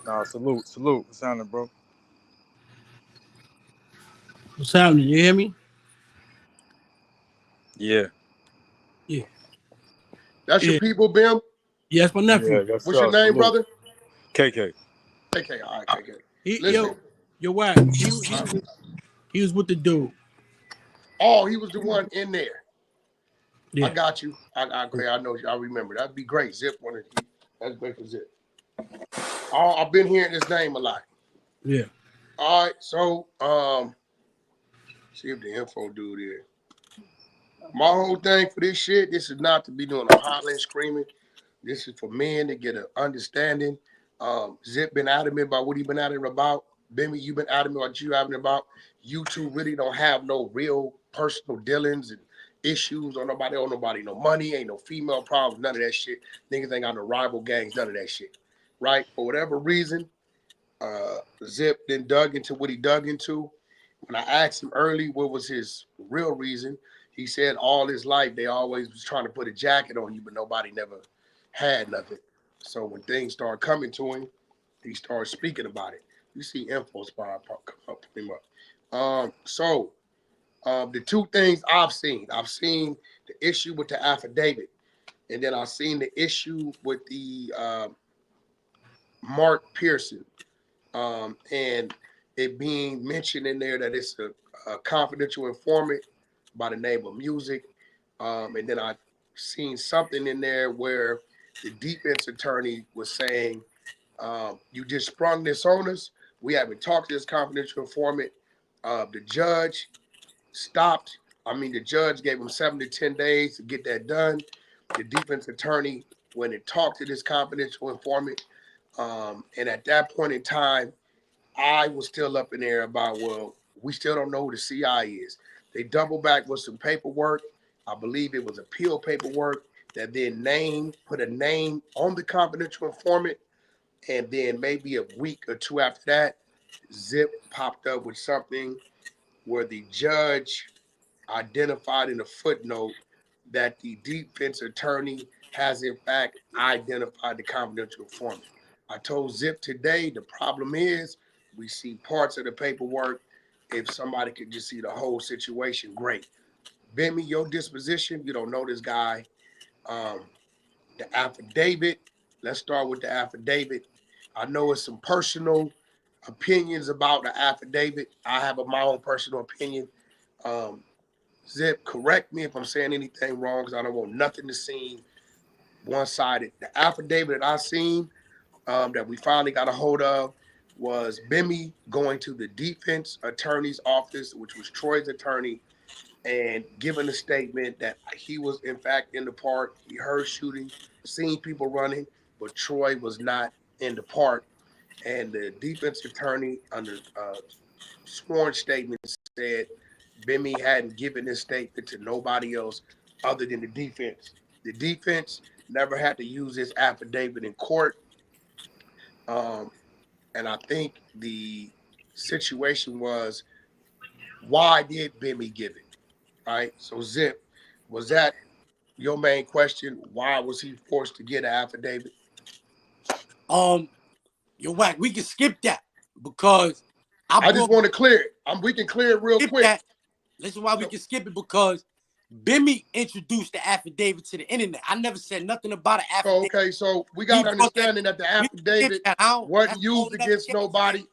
Nah, salute. What's happening, bro? What's happening? You hear me? Yeah. Yeah. That's your people, Bim? Yes, my nephew. Yeah, yes, What's your sir. name, Salute. brother? KK. KK. All right, KK. Yo, Listen. yo, WACK. He was with the dude. Oh, he was the one in there. Yeah. I got you. I know you. I remember. That'd be great. Zip one of these. That's great for Zip. I've been hearing his name a lot. Yeah. All right, so see if the info dude here. My whole thing for this shit, this is not to be doing a hollering, screaming. This is for men to get an understanding. Zip been adamant about what he been adamant about. Bimmy, you been adamant about what you adamant about. You two really don't have no real personal dealings and issues or nobody no money, ain't no female problems, none of that shit. Niggas ain't got no rival gangs, none of that shit. Right? For whatever reason, Zip then dug into what he dug into. When I asked him early what was his real reason, he said all his life they always was trying to put a jacket on you, but nobody never had nothing. So when things started coming to him, he started speaking about it. You see info spot come up, him up. The two things I've seen the issue with the affidavit, and then I've seen the issue with the Mark Pearson. And it being mentioned in there that it's a confidential informant by the name of Music. And then I seen something in there where the defense attorney was saying, you just sprung this on us. We haven't talked to this confidential informant. The judge stopped. The judge gave him 7 to 10 days to get that done. The defense attorney went and talked to this confidential informant. And at that point in time, I was still up in there about, well, we still don't know who the CI is. They double back with some paperwork. I believe it was appeal paperwork that then put a name on the confidential informant. And then maybe a week or two after that, Zip popped up with something where the judge identified in a footnote that the defense attorney has in fact identified the confidential informant. I told Zip today the problem is we see parts of the paperwork. If somebody could just see the whole situation, great. Bimmy, your disposition, you don't know this guy. The affidavit, let's start with the affidavit. I know it's some personal opinions about the affidavit. I have my own personal opinion. Zip, correct me if I'm saying anything wrong because I don't want nothing to seem one-sided. The affidavit that I seen that we finally got a hold of was Bimmy going to the defense attorney's office, which was Troy's attorney, and giving a statement that he was in fact in the park. He heard shooting, seen people running, but Troy was not in the park. And the defense attorney under sworn statement said Bimmy hadn't given this statement to nobody else other than the defense. The defense never had to use this affidavit in court. And I think the situation was, why did Bimmy give it? All right. So Zip, was that your main question? Why was he forced to get an affidavit? Yo, WACK, we can skip that because I just want to clear it. We can clear it real quick. That. Listen, why we can skip it because Bimmy introduced the affidavit to the internet. I never said nothing about an affidavit. Okay, so we got understanding that the affidavit wasn't used against nobody.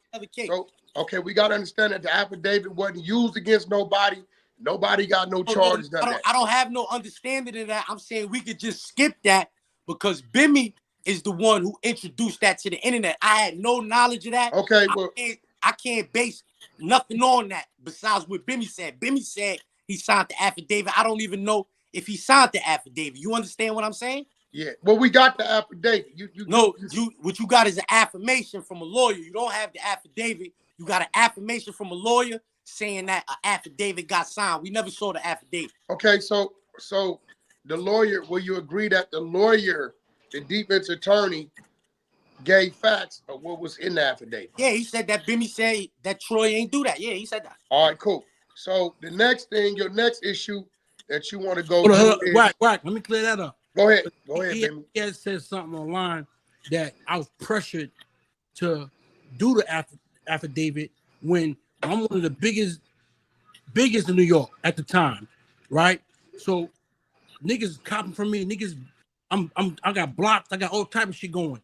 So, okay, we got to understand that the affidavit wasn't used against nobody. Nobody got no charges. I don't have no understanding of that. I'm saying we could just skip that because Bimmy is the one who introduced that to the internet. I had no knowledge of that. Okay, I can't base nothing on that besides what Bimmy said. Bimmy said he signed the affidavit. I don't even know if he signed the affidavit. You understand what I'm saying? Yeah. Well, we got the affidavit. What you got is an affirmation from a lawyer. You don't have the affidavit. You got an affirmation from a lawyer saying that an affidavit got signed. We never saw the affidavit. Okay, so the lawyer, will you agree that the lawyer, the defense attorney, gave facts of what was in the affidavit? Yeah, he said that Bimmy said that Troy ain't do that. Yeah, he said that. All right, cool. So the next thing, your next issue that you want to go to WACK, let me clear that up. Go ahead, Bimmy. He had said something online that I was pressured to do the affidavit when I'm one of the biggest in New York at the time, right? So niggas copying from me, niggas, I got blocked, I got all type of shit going.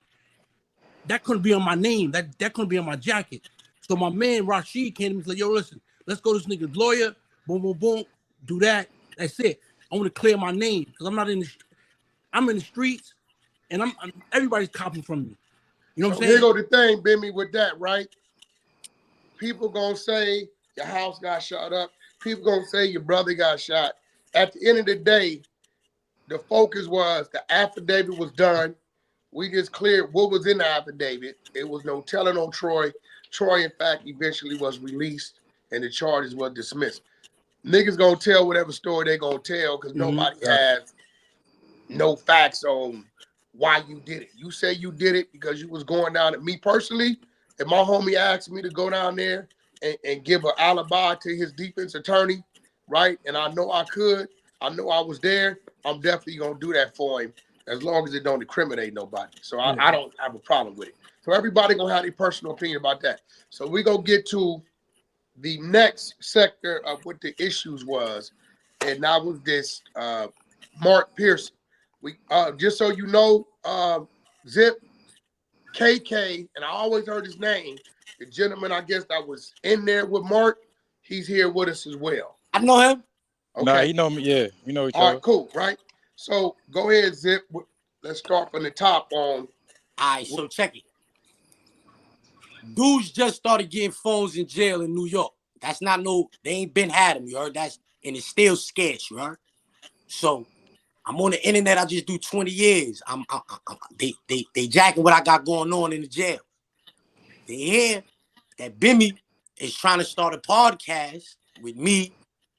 That couldn't be on my name, that couldn't be on my jacket. So my man Rashid came to me and said, yo, listen, let's go to this nigga's lawyer, boom, boom, boom, do that. That's it. I want to clear my name because I'm not in the I'm in the streets and I'm everybody's copying from me. You know what I'm saying? Here go the thing, Bimmy, with that, right? People gonna say your house got shot up. People gonna say your brother got shot. At the end of the day, the focus was the affidavit was done. We just cleared what was in the affidavit. It was no telling on Troy. Troy, in fact, eventually was released and the charges were dismissed. Niggas gonna tell whatever story they gonna tell because nobody has no facts on why you did it. You say you did it because you was going down. Me personally, if my homie asked me to go down there and give an alibi to his defense attorney, right? And I know I could. I know I was there. I'm definitely gonna do that for him as long as it don't incriminate nobody. So I don't have a problem with it. So everybody gonna have their personal opinion about that. So we gonna get to the next sector of what the issues was, and that was this Mark Pearson. We just so you know, Zip KK, and I always heard his name. The gentleman, I guess, that was in there with Mark, he's here with us as well. I know him. Okay. Nah, he know me. Yeah, we know each other. All right, cool, right? So go ahead, Zip. Let's start from the top on. All right, so check it. Dudes just started getting phones in jail in New York. That's not they ain't been had them, you heard? And it's still scarce, you heard? So I'm on the internet. I just do 20 years. They jacking what I got going on in the jail. They hear that Bimmy is trying to start a podcast with me,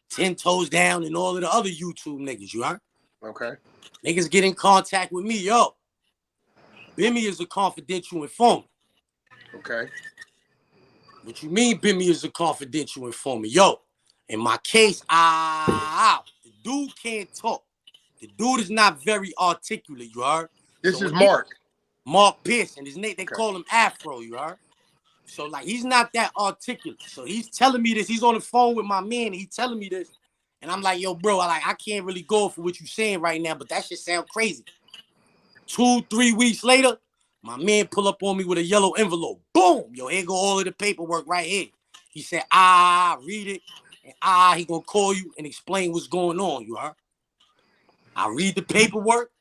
10 Toes Down, and all of the other YouTube niggas, you heard? Okay. Niggas get in contact with me, yo. Bimmy is a confidential informant. Okay. What you mean Bimmy is a confidential informant? Yo, in my case, the dude can't talk. The dude is not very articulate, you heard? This is Mark. Mark Pearson. His name, they call him Afro, you heard? So, like, he's not that articulate. So he's telling me this. He's on the phone with my man. He's telling me this. And I'm like, yo, bro, I can't really go for what you're saying right now, but that shit sound crazy. 2-3 weeks later, my man pull up on me with a yellow envelope. Boom! Yo, here go all of the paperwork right here. He said, read it. And he gonna call you and explain what's going on, you heard? I read the paperwork.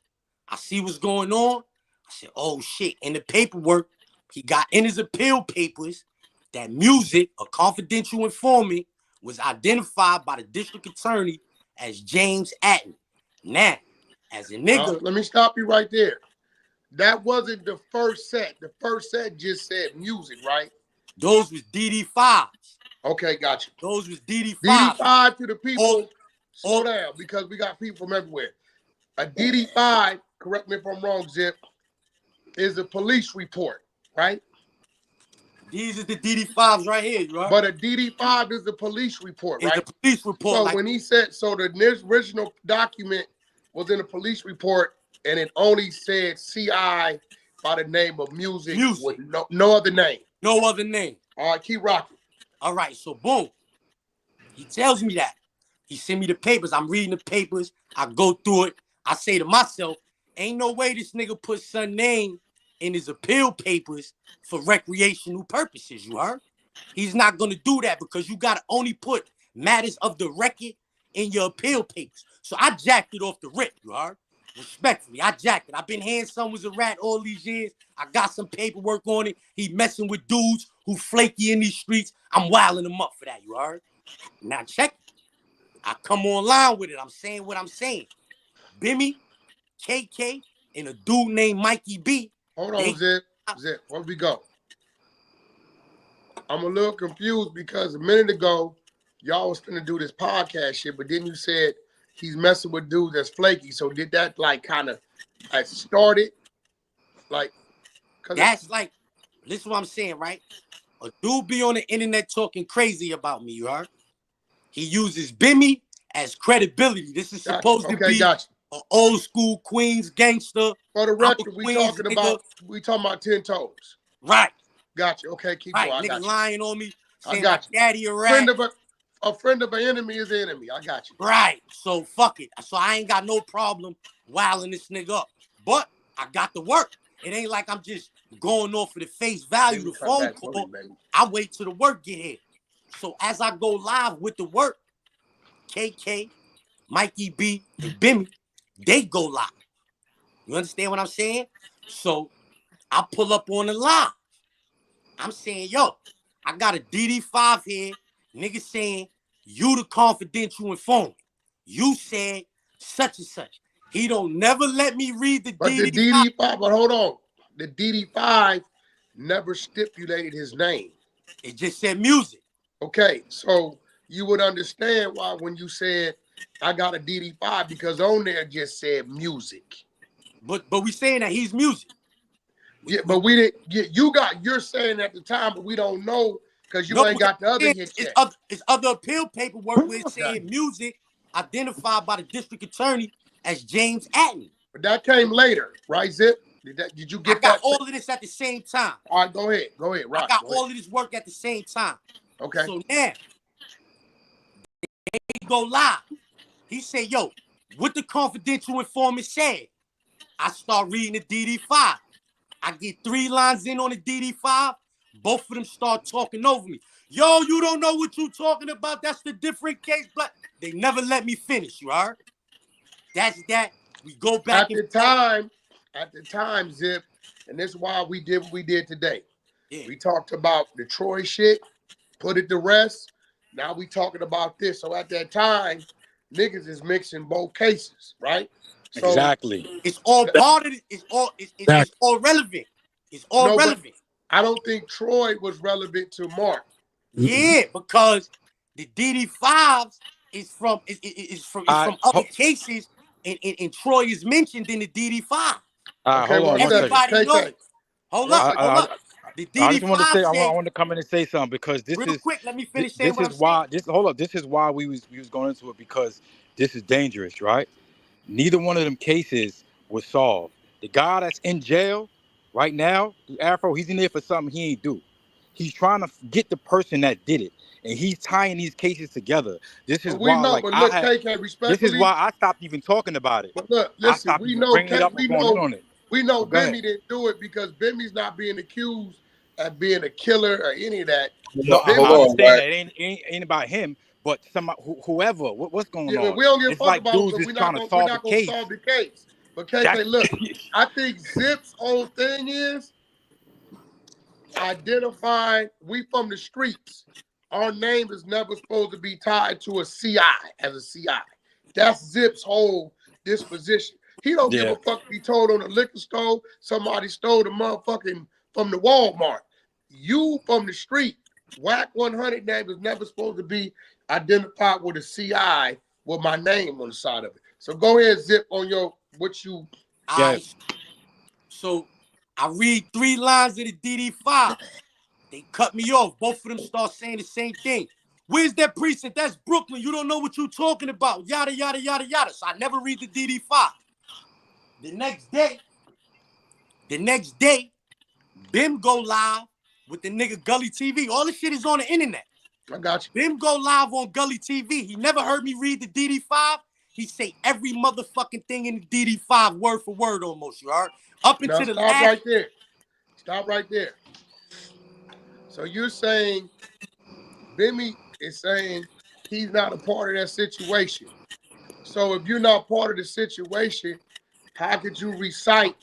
I see what's going on. I said, oh, shit. In the paperwork, he got in his appeal papers that Music, a confidential informant, was identified by the district attorney as James Atten. Now, as a nigga... let me stop you right there. That wasn't the first set. The first set just said Music, right? Those was DD5s. Okay, gotcha. Those was DD5. DD5 to the people. Slow down, because we got people from everywhere. A DD5, correct me if I'm wrong, Zip, is a police report, right? These are the DD5s right here, right? But a DD5 is a police report, right? It's a police report. So when he said, so the original document was in a police report, and it only said CI by the name of Music. With no other name. No other name. All right, keep rocking. All right, so boom. He tells me that. He sent me the papers. I'm reading the papers. I go through it. I say to myself, ain't no way this nigga put son name in his appeal papers for recreational purposes, you heard? He's not going to do that because you got to only put matters of the record in your appeal papers. So I jacked it off the rip, you heard? Respectfully, I jacked it. I've been hearing son was a rat all these years. I got some paperwork on it. He messing with dudes who flaky in these streets. I'm wilding him up for that, you heard? Now check it. I come online with it. I'm saying what I'm saying. Bimmy, KK, and a dude named Mikey B. Hold on, Zip. Where we go? I'm a little confused because a minute ago, y'all was gonna do this podcast shit, but then you said he's messing with dudes that's flaky. So did that like kind of start it? Like, that's like, this is what I'm saying, right? A dude be on the internet talking crazy about me, you heard? He uses Bimmy as credibility. This is supposed to be an old school Queens gangster. For the record, we talking about 10 Toes. Right. Got you. Okay, keep Right, going. nigga lying on me, saying got my daddy a rat. A friend of an enemy is an enemy. I got you. Right. So fuck it. So I ain't got no problem wilding this nigga up. But I got to work. It ain't like I'm just going off for the face value, the phone call. I wait till the work get here. So as I go live with the work, KK, Mikey B, and Bimmy, they go live. You understand what I'm saying? So I pull up on the live. I'm saying, yo, I got a DD5 here. Nigga saying, you the confidential informant. You said such and such. He don't never let me read the but DD5. The DD5, but hold on. The DD5 never stipulated his name. It just said music. Okay, so you would understand why when you said I got a DD5 because on there just said music. But we saying that he's music. Yeah, but we didn't get you're saying at the time, but we don't know because you ain't got the other hit check. It's other appeal paperwork where it's saying music identified by the district attorney as James Atney. But that came later, right, Zip? Did you get that? I got all of this at the same time. All right, go ahead. Rock, I got all of this work at the same time. Okay. So now they go live. He said, yo, what the confidential informant said. I start reading the DD5. I get 3 lines in on the DD5. Both of them start talking over me. Yo, you don't know what you talking about. That's the different case. But they never let me finish, you heard? That's that. We go back at the time, Zip, and this is why we did what we did today. Yeah. We talked about the Troy shit, put it to rest. Now we talking about this. So at that time, niggas is mixing both cases, right? So exactly. It's all part of it. It's all relevant. It's all relevant. I don't think Troy was relevant to Mark. Yeah, because the DD5s is from other cases, and Troy is mentioned in the DD5. Okay, hold on. Everybody knows. Hold up. The DD5 I just want to say, I want to come in and say something because this real is quick. Let me finish saying this is why. This is why we was going into it, because this is dangerous, right? Neither one of them cases was solved. The guy that's in jail right now, Afro, he's in there for something he ain't do. He's trying to get the person that did it, and he's tying these cases together. This is why, know, like, but look, KK, respectfully, this is why I stopped even talking about it. But look, listen, we know Bimmy didn't do it because Bimmy's not being accused of being a killer or any of that. No, I understand that it ain't about him, but somebody, whoever, what's going on? We don't give a fuck like about dudes it. is trying to solve the case. But KK, look, I think Zip's whole thing is identifying. We from the streets. Our name is never supposed to be tied to a CI as a CI. That's Zip's whole disposition. He don't give a fuck if he told on the liquor store, somebody stole the motherfucking from the Walmart. You from the street. WACK 100 name is never supposed to be identified with a CI with my name on the side of it. So go ahead, Zip, on your what you. Yes. So I read 3 lines of the DD5. They cut me off. Both of them start saying the same thing. Where's that precinct? That's Brooklyn. You don't know what you're talking about. Yada, yada, yada, yada. So I never read the DD5. The next day, Bim go live with the nigga Gully TV. All this shit is on the internet. I got you. Bim go live on Gully TV. He never heard me read the DD5. He say every motherfucking thing in the DD5 word for word almost, you heard? Up into the last. Right there. Stop right there. So you're saying Bimmy is saying he's not a part of that situation. So if you're not part of the situation, how could you recite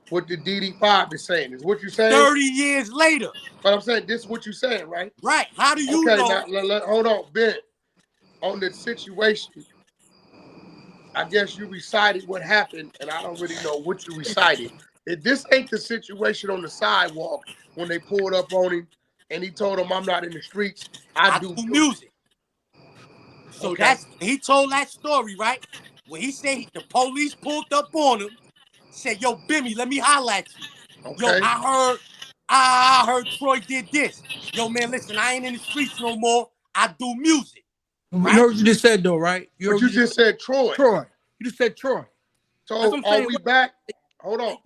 what the DD5 is saying? Is what you're saying? 30 years later. But I'm saying this is what you're saying, right? Right. How do you know? Now, hold on, Ben. On the situation, I guess you recited what happened, and I don't really know what you recited. If this ain't the situation on the sidewalk when they pulled up on him and he told him, I'm not in the streets, I do music. So he told that story, right? When he said the police pulled up on him, said, yo, Bimmy, let me holler at you. Okay. Yo, I heard Troy did this. Yo, man, listen, I ain't in the streets no more. I do music. Right? You know what you just said, though, right? You just said Troy. Troy. You just said Troy. So are we back? Hold on.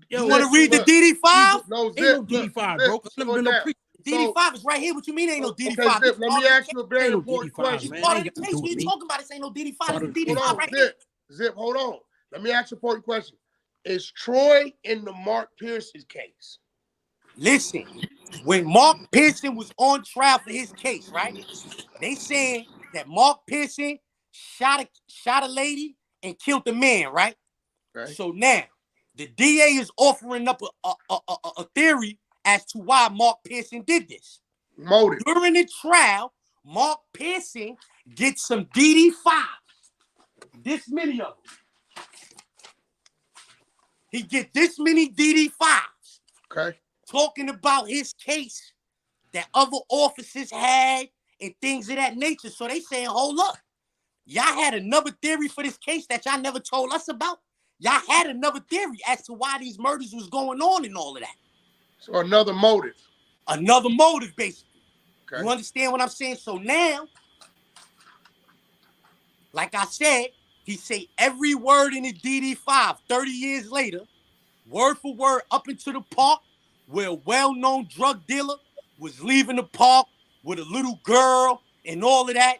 You want to read the DD5? No, Ain't Zip. no DD5, bro. I've never been no pre. DD5 is right here. What you mean ain't no DD5? Okay, Zip, let me ask you a very Ain't no important DD5, question. man. Part Ain't of the got to case do with we me. talking about. This ain't no DD5. Part This of the DD5 Hold on, right here. Zip, hold on. Let me ask you a important question. Is Troy in the Mark Pearson case? Listen, when Mark Pearson was on trial for his case, right? They saying that Mark Pearson shot a lady and killed the man, right? Okay. So now the DA is offering up a theory as to why Mark Pearson did this. Motive. During the trial, Mark Pearson gets some DD5s. This many of them. He get this many DD5s. Okay. Talking about his case that other officers had and things of that nature. So they saying, hold up. Y'all had another theory for this case that y'all never told us about. Y'all had another theory as to why these murders was going on and all of that. So another motive. Another motive, basically. Okay. You understand what I'm saying? So now, like I said, he say every word in the DD5 30 years later, word for word, up into the park where a well-known drug dealer was leaving the park with a little girl and all of that.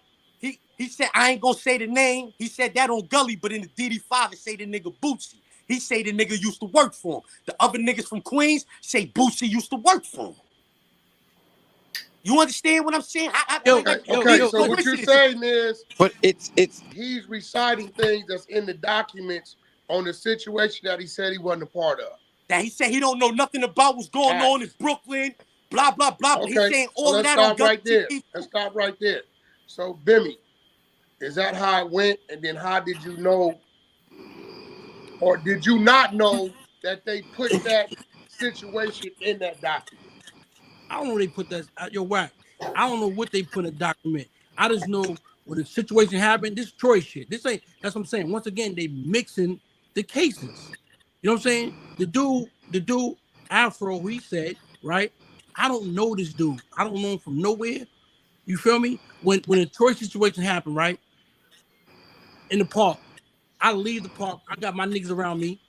He said, I ain't gonna say the name. He said that on Gully, but in the DD5, it say the nigga Bootsy. He say the nigga used to work for him. The other niggas from Queens say Bootsy used to work for him. You understand what I'm saying? Okay. So what you're saying is, but it's he's reciting things that's in the documents on the situation that he said he wasn't a part of. That he said he don't know nothing about what's going on in Brooklyn, blah, blah, blah. But he's saying all of that on right there. Let's stop right there. So, Bimmy, is that how it went? And then how did you know, or did you not know that they put that situation in that document? I don't know they put that. Yo, WACK. I don't know what they put in a document. I just know when the situation happened. This Troy shit. This ain't. That's what I'm saying. Once again, they mixing the cases. You know what I'm saying? The dude, Afro. He said, right? I don't know this dude. I don't know him from nowhere. You feel me? When the Troy situation happened, right? In the park, I leave the park. I got my niggas around me.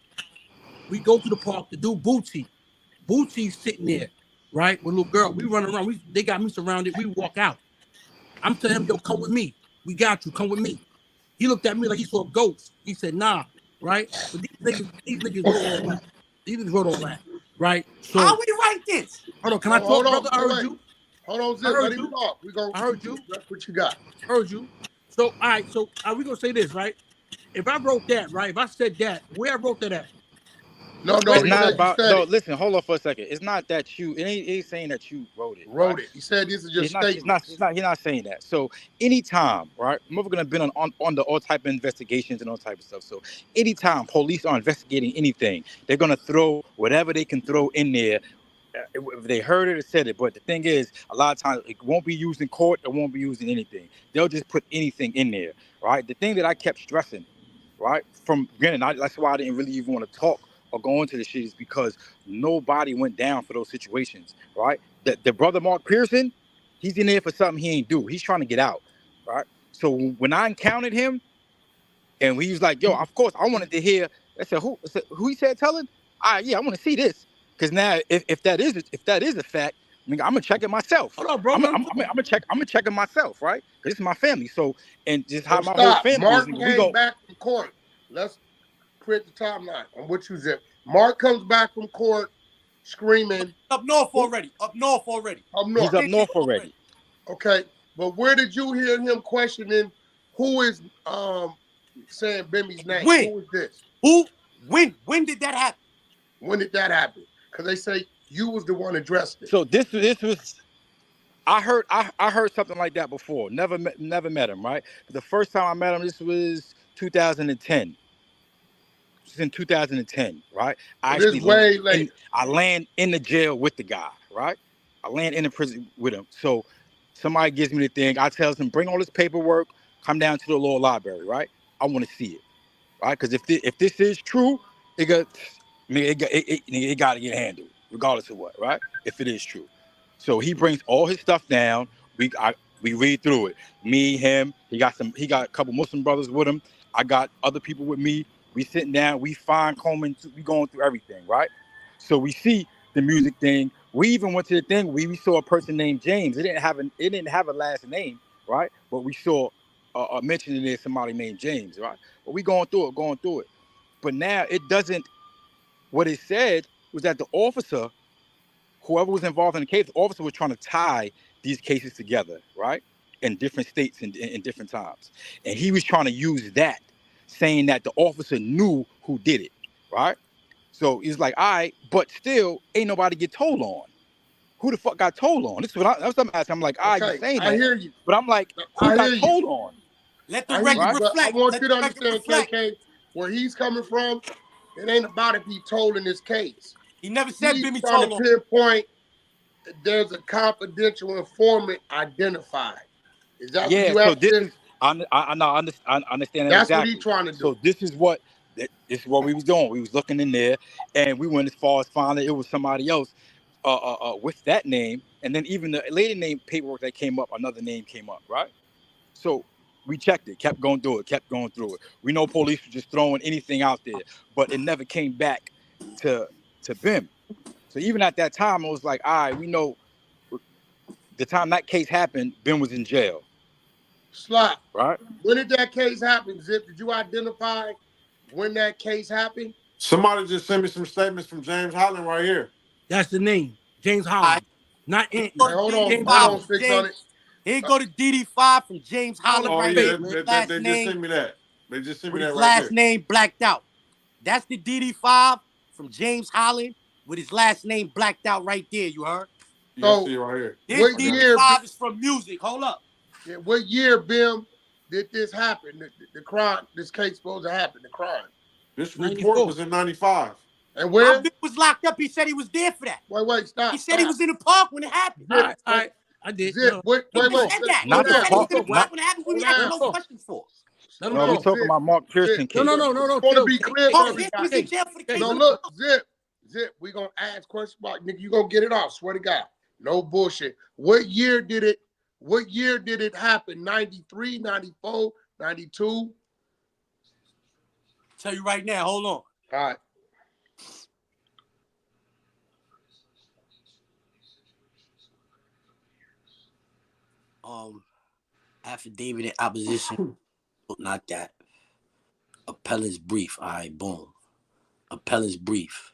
We go to the park. The dude Bootsy. Bootsy's sitting there, right? With a little girl. We run around. They got me surrounded. We walk out. I'm telling him, yo, come with me. We got you. Come with me. He looked at me like he saw a ghost. He said, nah, right? But these niggas wrote all that. These niggas wrote all that, right? So how we write this? Hold on, can I talk, brother? I heard you. Hold on, Zip. Let him talk. I heard you. That's what you got. Heard you. So, all right. So, are we gonna say this, right? If I wrote that, right? If I said that, where I wrote that at? No, it's not about. No, listen, hold on for a second. It's not that you. It ain't saying that you wrote it. Wrote it. He said this is just statements. He's not saying that. So anytime, right? I'm never gonna been on the all type of investigations and all type of stuff. So anytime police are investigating anything, they're gonna throw whatever they can throw in there. If they heard it or said it, but the thing is, a lot of times it won't be used in court. It won't be used in anything. They'll just put anything in there, right? The thing that I kept stressing, right, from beginning, that's why I didn't really even want to talk or go into this shit, is because nobody went down for those situations, right? The brother Mark Pearson, he's in there for something he ain't do. He's trying to get out, right? So when I encountered him, and he was like, "Yo, of course, I wanted to hear." I said, "Who?" I said, "Who?" He said, "Tell him." Yeah, I want to see this, because now if that is a fact, I mean, I'm gonna check it myself. Hold on, bro. I'm gonna check it myself, right? Because it's my family. So, and just how So my whole family Mark is. came back from court. Let's create the timeline on what you said. Mark comes back from court screaming. Up north already. Up north. He's up north already. Okay, but where did you hear him questioning who is saying Bimmy's name? When? Who is this? When did that happen? When did that happen? Because they say you was the one addressed it. So this was. I heard something like that before. Never met him, right? But the first time I met him, this was 2010. This is in 2010, right? This way later. I land in the jail with the guy, right? I land in the prison with him. So somebody gives me the thing. I tell him, bring all this paperwork, come down to the law library, right? I want to see it, right? Because if this is true, it got to get handled, regardless of what, right? If it is true. So he brings all his stuff down. We read through it. Me, him. He got a couple Muslim brothers with him. I got other people with me. We sitting down. We fine combing. We going through everything, right? So we see the music thing. We even went to the thing. We saw a person named James. It didn't have a last name, right? But we saw mentioning there somebody named James, right? But we going through it. But now it doesn't. What it said was that the officer, whoever was involved in the case, the officer was trying to tie these cases together, right? In different states and in different times. And he was trying to use that, saying that the officer knew who did it, right? So he's like, all right, but still ain't nobody get told on. Who the fuck got told on? This is that's what I'm asking. I'm like, you Okay, saying I that, hear you. but I'm like, who I got hear you. told on? Let the I hear you, record Right? but I reflect. want Let you the to record understand, reflect. KK, where he's coming from. It ain't about if he told in this case. He never said He's Bimmy trying to told on. pinpoint there's a confidential informant identified. Is that what Yeah. you So this asking? is I understand that That's what he's exactly. trying to So do. this is what we was doing. We was looking in there, and we went as far as finding it was somebody else with that name, and then even the lady name paperwork that came up, another name came up, right? So we checked it, kept going through it. We know police were just throwing anything out there, but it never came back to Bim. So even at that time, it was like, all right, we know the time that case happened, Bim was in jail, Slot. right? When did that case happen, Zip? Did you identify when that case happened? Somebody just sent me some statements from James Holland right here. That's the name, James All right. Holland, not Here Anthony. go Hey, to hold James on, Holland. 600. Here go to DD5 from James Holland All Oh right yeah, here. fake, man. Last they just name sent me that. They just sent me with his that right last there. name blacked out. That's the DD5 from James Holland with his last name blacked out right there. You heard? Yeah, I So, see it right here. This what I got it. year? DD5 is from music. Hold up. What year, Bim, did this happen? The crime, this case supposed to happen. The crime. This report 94. was in '95. And My where? bitch was locked up. He said he was there for that. Wait, He stop. said he was in the park when it happened. All Zip, right, all right. I did. Zip. Wait, He wait. said Slow that. He Not the down. said he was park, in the Let park not when it happened. We Slow didn't ask him down. no him talk. questions for. Let him no. We talk. talking about Mark Pearson Zip. No, case. no. Want to Chill. be clear for Mark Pearson was everybody. in jail for the case. No, look, Zip. We gonna ask questions about nigga. You gonna get it off. Swear to God. No bullshit. What year did it happen? 93, 94, 92? Tell you right now. Hold on. All right. Affidavit in opposition. Not that. Appellant's brief. All right, boom. Appellant's brief.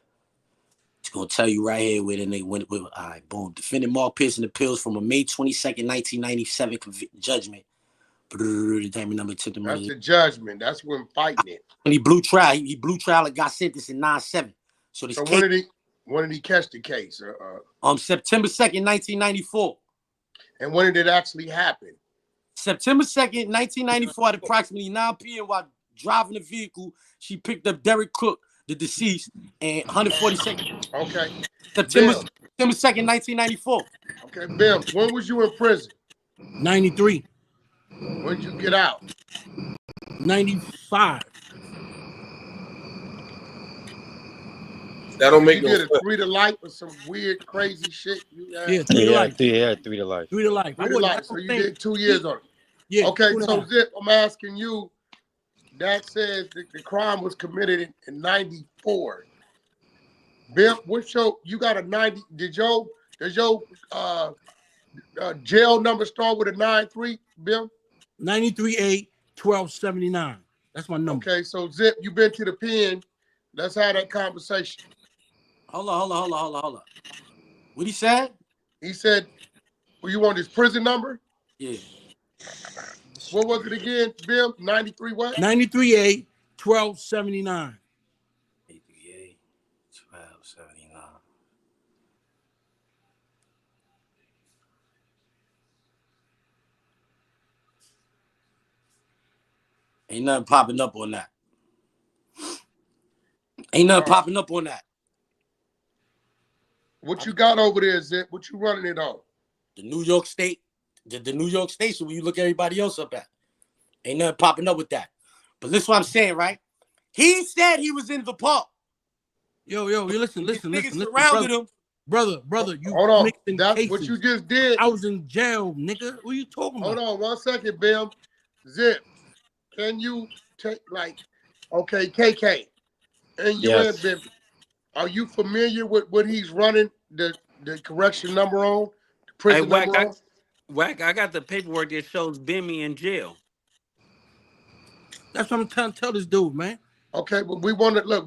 It's gonna tell you right here where the nigga went with. All right, boom. Defendant Mark Pearson appeals from a May 22nd, 1997 judgment. That's the judgment. That's when fighting it. When he blew trial, he blew trial and got sentenced in 9/7. So this So case when did he catch the case? September 2nd, 1994. And when did it actually happen? September 2nd, 1994, at approximately 9 p.m. while driving the vehicle, she picked up Derek Cook, the deceased, and 142nd. Okay. September Bill. 2nd, 1994. Okay, Bill. When was you in prison? 93, When did you get out? 95. That don't make You no did sense. a 3 to life or some weird, crazy shit. Yeah, 3 to life. 3 to life. 3 to life. 3 to life. So you did 2 years on it. Yeah. Okay, 2.5. so Zip, I'm asking you. That says the crime was committed in 94. Bill, you got a 90? Does your jail number start with a 93, Bill? 93A 1279. That's my number. Okay, so Zip, you been to the pen. Let's have that conversation. Hold on. What he said? He said, well, you want his prison number? Yeah. What was it again, Bill? 93 what? 93A 1279. 88, 1279. Ain't nothing popping up on that. Popping up on that. What you got over there, Zip? What you running it on? The New York State, the New York Station where you look everybody else up at. Ain't nothing popping up with that. But listen what I'm saying, right? He said he was in the park. Yo, listen, surrounded him. Brother, you hold on. mixing That's cases. what you just did. I was in jail, nigga. What are you talking about? Hold on 1 second, Bill. Zip, can you take okay, KK, and you Yes. and Bimmy. Are you familiar with what he's running the correction number on, the Hey, prison Wack, number on? I got the paperwork that shows Bimmy in jail. That's what I'm trying to tell this dude, man. Okay, but we want to look.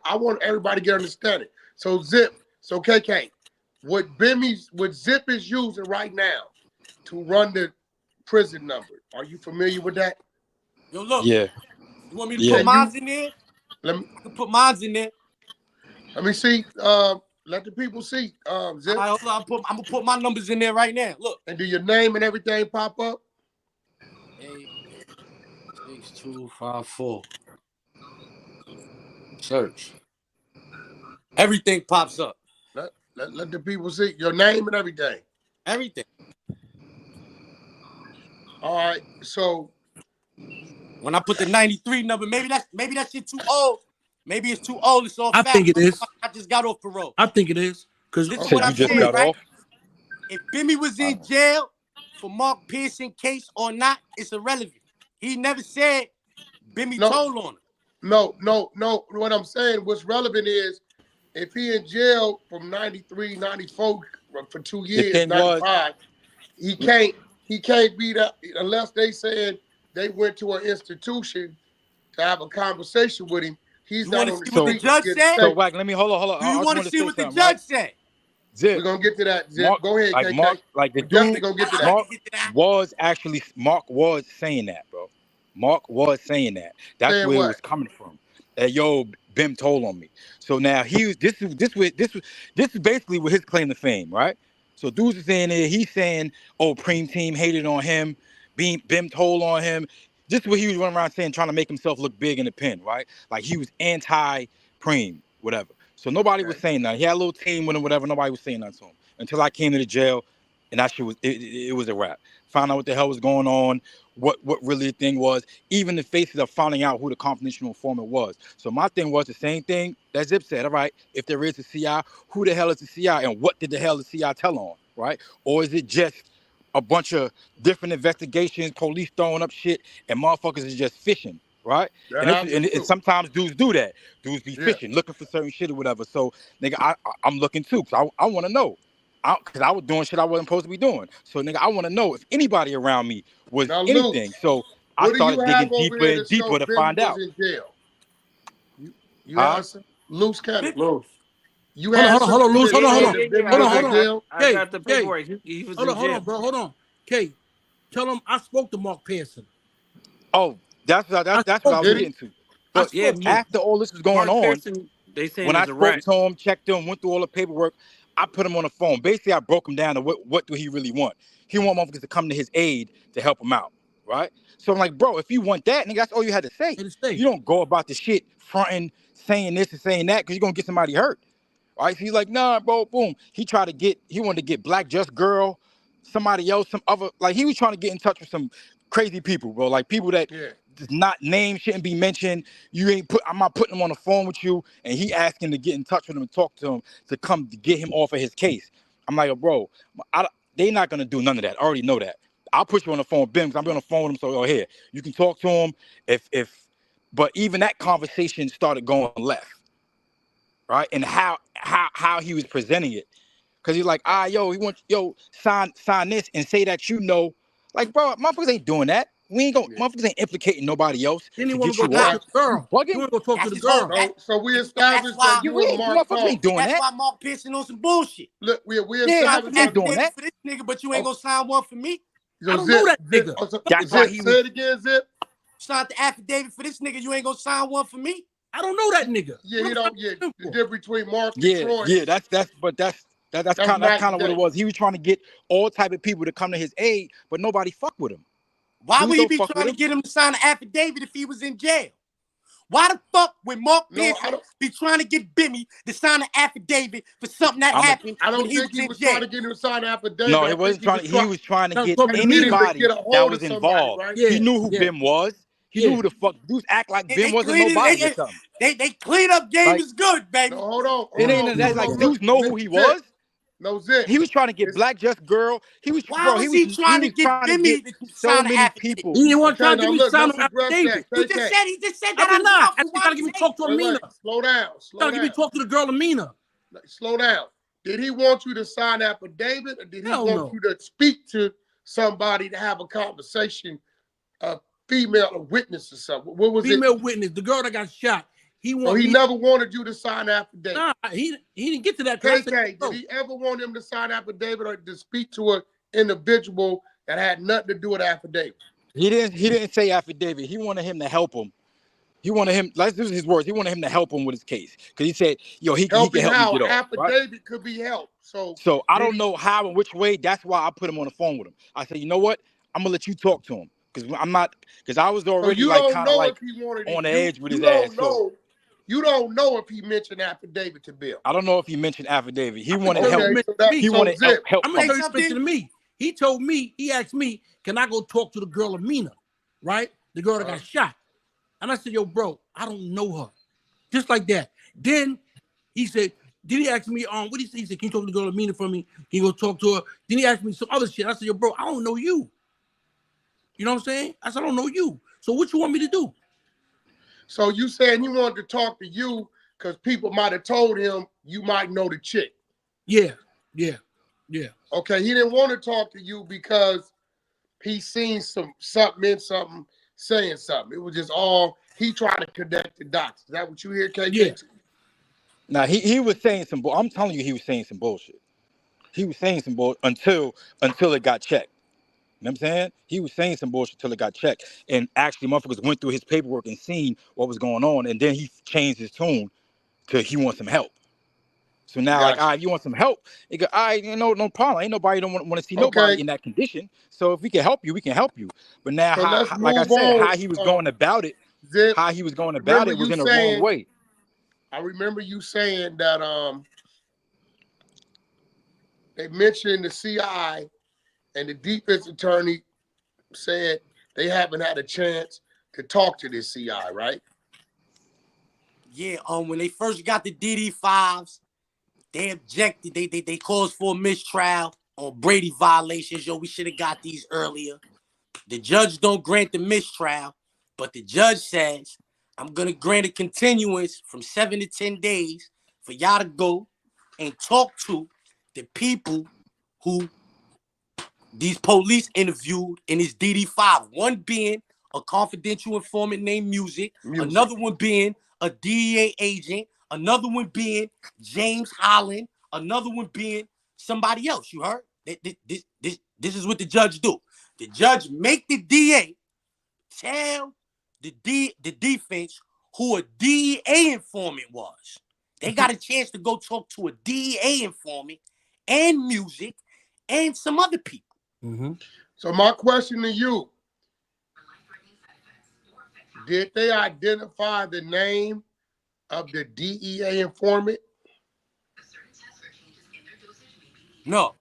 I want everybody to get understanding. So Zip, so KK, what Zip is using right now to run the prison number. Are you familiar with that? Yo, look. Yeah. You want me to put mines in there? I can put mines in there. Let me see. Let the people see. Zip. Right, I'm gonna put my numbers in there right now. Look. And do your name and everything pop up? 86254. Search. Everything pops up. Let the people see your name and everything. Everything. All right. So when I put the 93 number, maybe that shit too old. Maybe it's too old. It's all I fat. think it is. I just got off parole. I think it is. Because this is what I'm just saying, got right? off? If Bimmy was in jail for Mark Pearson case or not, it's irrelevant. He never said Bimmy told on him. No. What I'm saying, what's relevant is if he in jail from 93, 94 for 2 years, 95, he can't be that unless they said they went to an institution to have a conversation with him. He's not on the street. What the judge said? So Wack, let me hold on. Do you want to see what the judge said? Zip. We're gonna get to that. Zip. Mark, Go ahead, like KK. Mark, like the definitely dude, gonna get to that. Mark was saying that, bro. Mark was saying that. That's saying where what? it was coming from. That Bim told on me. So now this is basically what his claim to fame, right? So dudes is saying it, he's saying, oh, Preem team hated on him, Bim told on him. This is what he was running around saying, trying to make himself look big in the pen, right? Like he was anti-Preem, whatever. So nobody was saying nothing. He had a little team with him, whatever. Nobody was saying nothing to him until I came to the jail, and that shit was it was a wrap. Found out what the hell was going on, what really the thing was. Even the faces of finding out who the confidential informant was. So my thing was the same thing that Zip said. All right, if there is a CI, who the hell is the CI, and what did the hell the CI tell on, right? Or is it just a bunch of different investigations, police throwing up shit, and motherfuckers is just fishing? Right, and sometimes dudes do that. Dudes be fishing, looking for certain shit or whatever. So, nigga, I'm looking too, cause I want to know, cause I was doing shit I wasn't supposed to be doing. So, nigga, I want to know if anybody around me was anything. So I started digging deeper and deeper to find out. In jail? You answer, Loose Cannon. Loose. You had hold on, Loose. Hold on. I got the paperwork. He was in jail. Hold on, bro. Hold on. K, tell him I spoke to Mark Pearson. Oh, that's what I was getting to. But yeah, after all this was going on, Pearson, when I spoke to him, checked him, went through all the paperwork, I put him on the phone. Basically, I broke him down to what do he really want. He want motherfuckers to come to his aid to help him out, right? So I'm like, bro, if you want that, nigga, that's all you had to say. You don't go about the shit fronting, saying this and saying that, because you're gonna get somebody hurt. All right, so he's like, nah, bro, boom. He wanted to get Black Just Girl, somebody else, some other, like he was trying to get in touch with some crazy people, bro. Like people that not name shouldn't be mentioned. I'm not putting him on the phone with you, and he asking to get in touch with him and talk to him to come to get him off of his case. I'm like, bro, they not gonna do none of that. I already know that. I'll put you on the phone with Bim, because I'll be on the phone with him. So here, you can talk to him. But even that conversation started going left. Right, and how he was presenting it, because he's like, sign this and say that like, bro, motherfuckers ain't doing that. We ain't going, motherfuckers ain't implicating nobody else. Then he want to go talk to the girl. You want to go talk to the girl. So we established that you and Mark motherfuckers ain't doing that. That's why Mark Pearson on some bullshit. Look, we established ain't doing that for this nigga, but you ain't gonna sign one for me. So I don't know that nigga. That's why he say it again, Zip. Sign the affidavit for this nigga. You ain't gonna sign one for me. I don't know that nigga. Yeah, you don't. Yeah, the difference between Mark and Troy. Yeah, that's kind of what it was. He was trying to get all type of people to come to his aid, but nobody fuck with him. Why would he be trying to get him to sign an affidavit if he was in jail? Why the fuck would Mark Pearson be trying to get Bimmy to sign an affidavit for something that happened? I don't think he was trying to get him to sign an affidavit. No, he wasn't trying. He was trying to get anybody that was involved. He knew who Bim was. He knew who the fuck dudes act like Bim wasn't nobody or something. They clean up game is good, baby. No, hold on. It ain't that, like dudes know who he was. No, Zip. He was trying to get It's, Black Just Girl. He was, Why bro. was he trying to get Trying to get Bimmy to so sign an many affidavit? people. He didn't want to okay, try to now get me look, to sign let's an address affidavit. that. He KK. just said I that did out his not. mouth. I So you why gotta you get me say talk to Amina. Slow down. You Slow gotta get me down. talk to the girl Amina. Slow down. Did he want you to sign affidavit, or did he Hell want no. you to speak to somebody to have a conversation, a female, a witness or something? What was Female it? witness, the girl that got shot. He So want he me. never wanted you to sign affidavit. Nah, he didn't get to that. Cause I said, KK, no. did he ever want him to sign affidavit or to speak to an individual that had nothing to do with affidavit? He didn't say affidavit. He wanted him to help him. He wanted him. Let's use his words. He wanted him to help him with his case because he said, "Yo, he can Helping help me how? get off." Right. Affidavit could be helped. So So I did don't he? know how and which way. That's why I put him on the phone with him. I said, "You know what? I'm gonna let you talk to him because I'm not because I was So already you like don't kind of know like if he wanted it. on the You edge with you his ass. don't So know. You don't know if he mentioned affidavit to Bill. I don't know if he mentioned affidavit. He I'm gonna wanted tell you help. what he Okay, mentioned so to that me. He so wanted Zip. help I'm gonna from tell me. you what he mentioned to me. He told me, he asked me, can I go talk to the girl Amina, right? The girl that got shot. And I said, yo, bro, I don't know her. Just like that. Then he said, then he asked me, what did he say? He said, can you talk to the girl Amina for me? Can you go talk to her? Then he asked me some other shit. I said, yo, bro, I don't know you. You know what I'm saying? I said, I don't know you. So what you want me to do? So you saying he wanted to talk to you because people might have told him you might know the chick. Yeah. Okay, he didn't want to talk to you because he seen something saying something. It was just all he tried to connect the dots. Is that what you hear, KK? Yeah. Now he was saying some. I'm telling you, he was saying some bullshit. He was saying some bullshit until it got checked. You know what I'm saying? He was saying some bullshit until it got checked. And actually, motherfuckers went through his paperwork and seen what was going on. And then he changed his tune to he wants some help. So now, like, Gotcha. all right, you want some help? He go, all right, no problem. Ain't nobody don't want to see Okay, nobody in that condition. So if we can help you, we can help you. But now, so let's like I move said, on. how he was going about it, Zip, how he was going about remember it was you in the wrong saying, way. I remember you saying that they mentioned the CI and the defense attorney said they haven't had a chance to talk to this CI, right? Yeah, when they first got the DD5s, they objected. They caused for a mistrial on Brady violations. Yo, we should have got these earlier. The judge don't grant the mistrial, but the judge says, I'm gonna grant a continuance from 7 to 10 days for y'all to go and talk to the people who these police interviewed in his DD5. One being a confidential informant named Music, another one being a DEA agent, another one being James Holland, another one being somebody else. You heard? This is what the judge do. The judge make the DA tell the defense who a DEA informant was. They got a chance to go talk to a DEA informant and Music and some other people. Mm-hmm. So my question to you, did they identify the name of the DEA informant? No.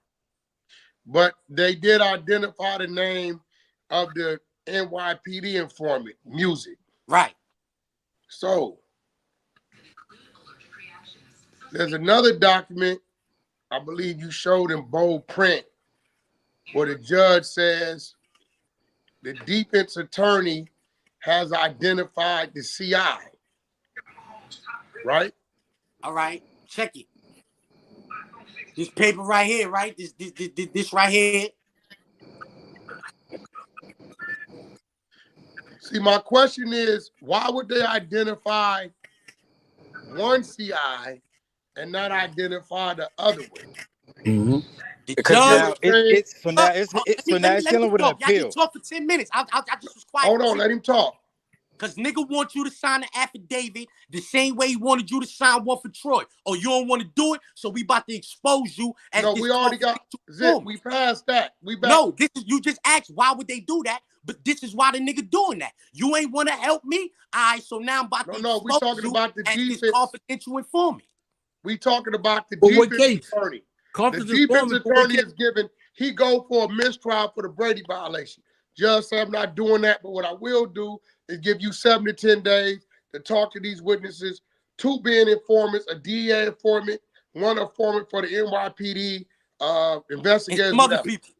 But they did identify the name of the NYPD informant, Music. Right. So there's another document I believe you showed in bold print where the judge says the defense attorney has identified the CI, right? All right. Check it. This paper right here, right? This right here. See, my question is, why would they identify one CI and not identify the other one? Mm-hmm. The Because You get judge. what now I'm saying? Let it's me dealing with an talk. Y'all appeal. just talk for 10 minutes. I just was quiet. Hold on, let him talk. Because nigga wants you to sign an affidavit the same way he wanted you to sign one for Troy. Or you don't want to do it, so we about to expose you as No, this we already got Zip. We passed that. We back. No, this is you just asked why would they do that, but this is why the nigga doing that. You ain't want to help me. All right, so now I'm about to No, we expose talking you about the as this defense. confidential informant. We talking about the For what defense case? attorney. The Confidence defense informant for what attorney case? is given, he go for a mistrial for the Brady violation. Judge said, I'm not doing that, but what I will do is give you 7 to 10 days to talk to these witnesses, 2 being informants, a DEA informant, one informant for the NYPD And investigators, some other whatever. people.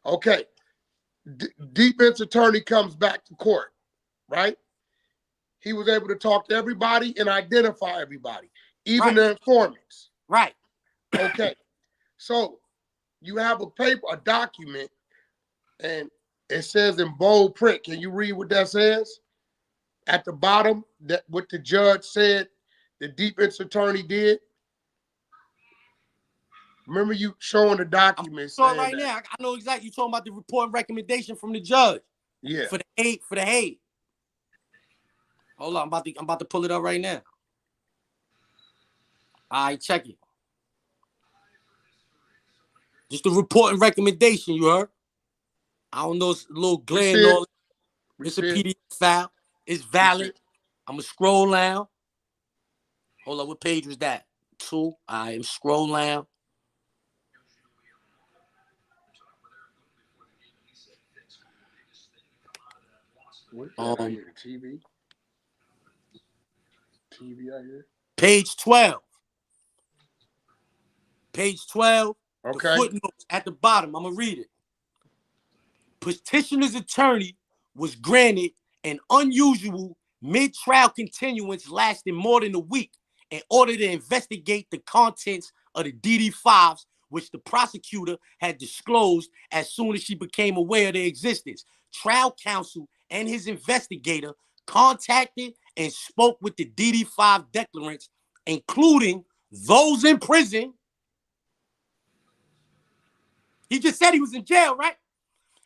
Okay. Defense attorney comes back to court, right? He was able to talk to everybody and identify everybody, even the informants. Right. Okay. So you have a paper, a document, and it says in bold print. Can you read what that says? At the bottom, that what the judge said the defense attorney did. Remember you showing the document saying right that. now, I know exactly. You're talking about the report and recommendation from the judge. Yeah. For the aid. Hold on, I'm about to pull it up right now. All right, check it. Just the report and recommendation, you heard? I don't know, it's a little glare and all. It's a PDF file. It's valid. I'm going to scroll down. Hold on, what page was that? 2. I am scroll down. What's that out here? TV? TV out here? Page 12. Page 12. Okay. The footnotes at the bottom. I'm going to read it. Petitioner's attorney was granted an unusual mid-trial continuance lasting more than a week in order to investigate the contents of the DD-5s, which the prosecutor had disclosed as soon as she became aware of their existence. Trial counsel and his investigator contacted and spoke with the DD-5 declarants, including those in prison. He just said he was in jail, right?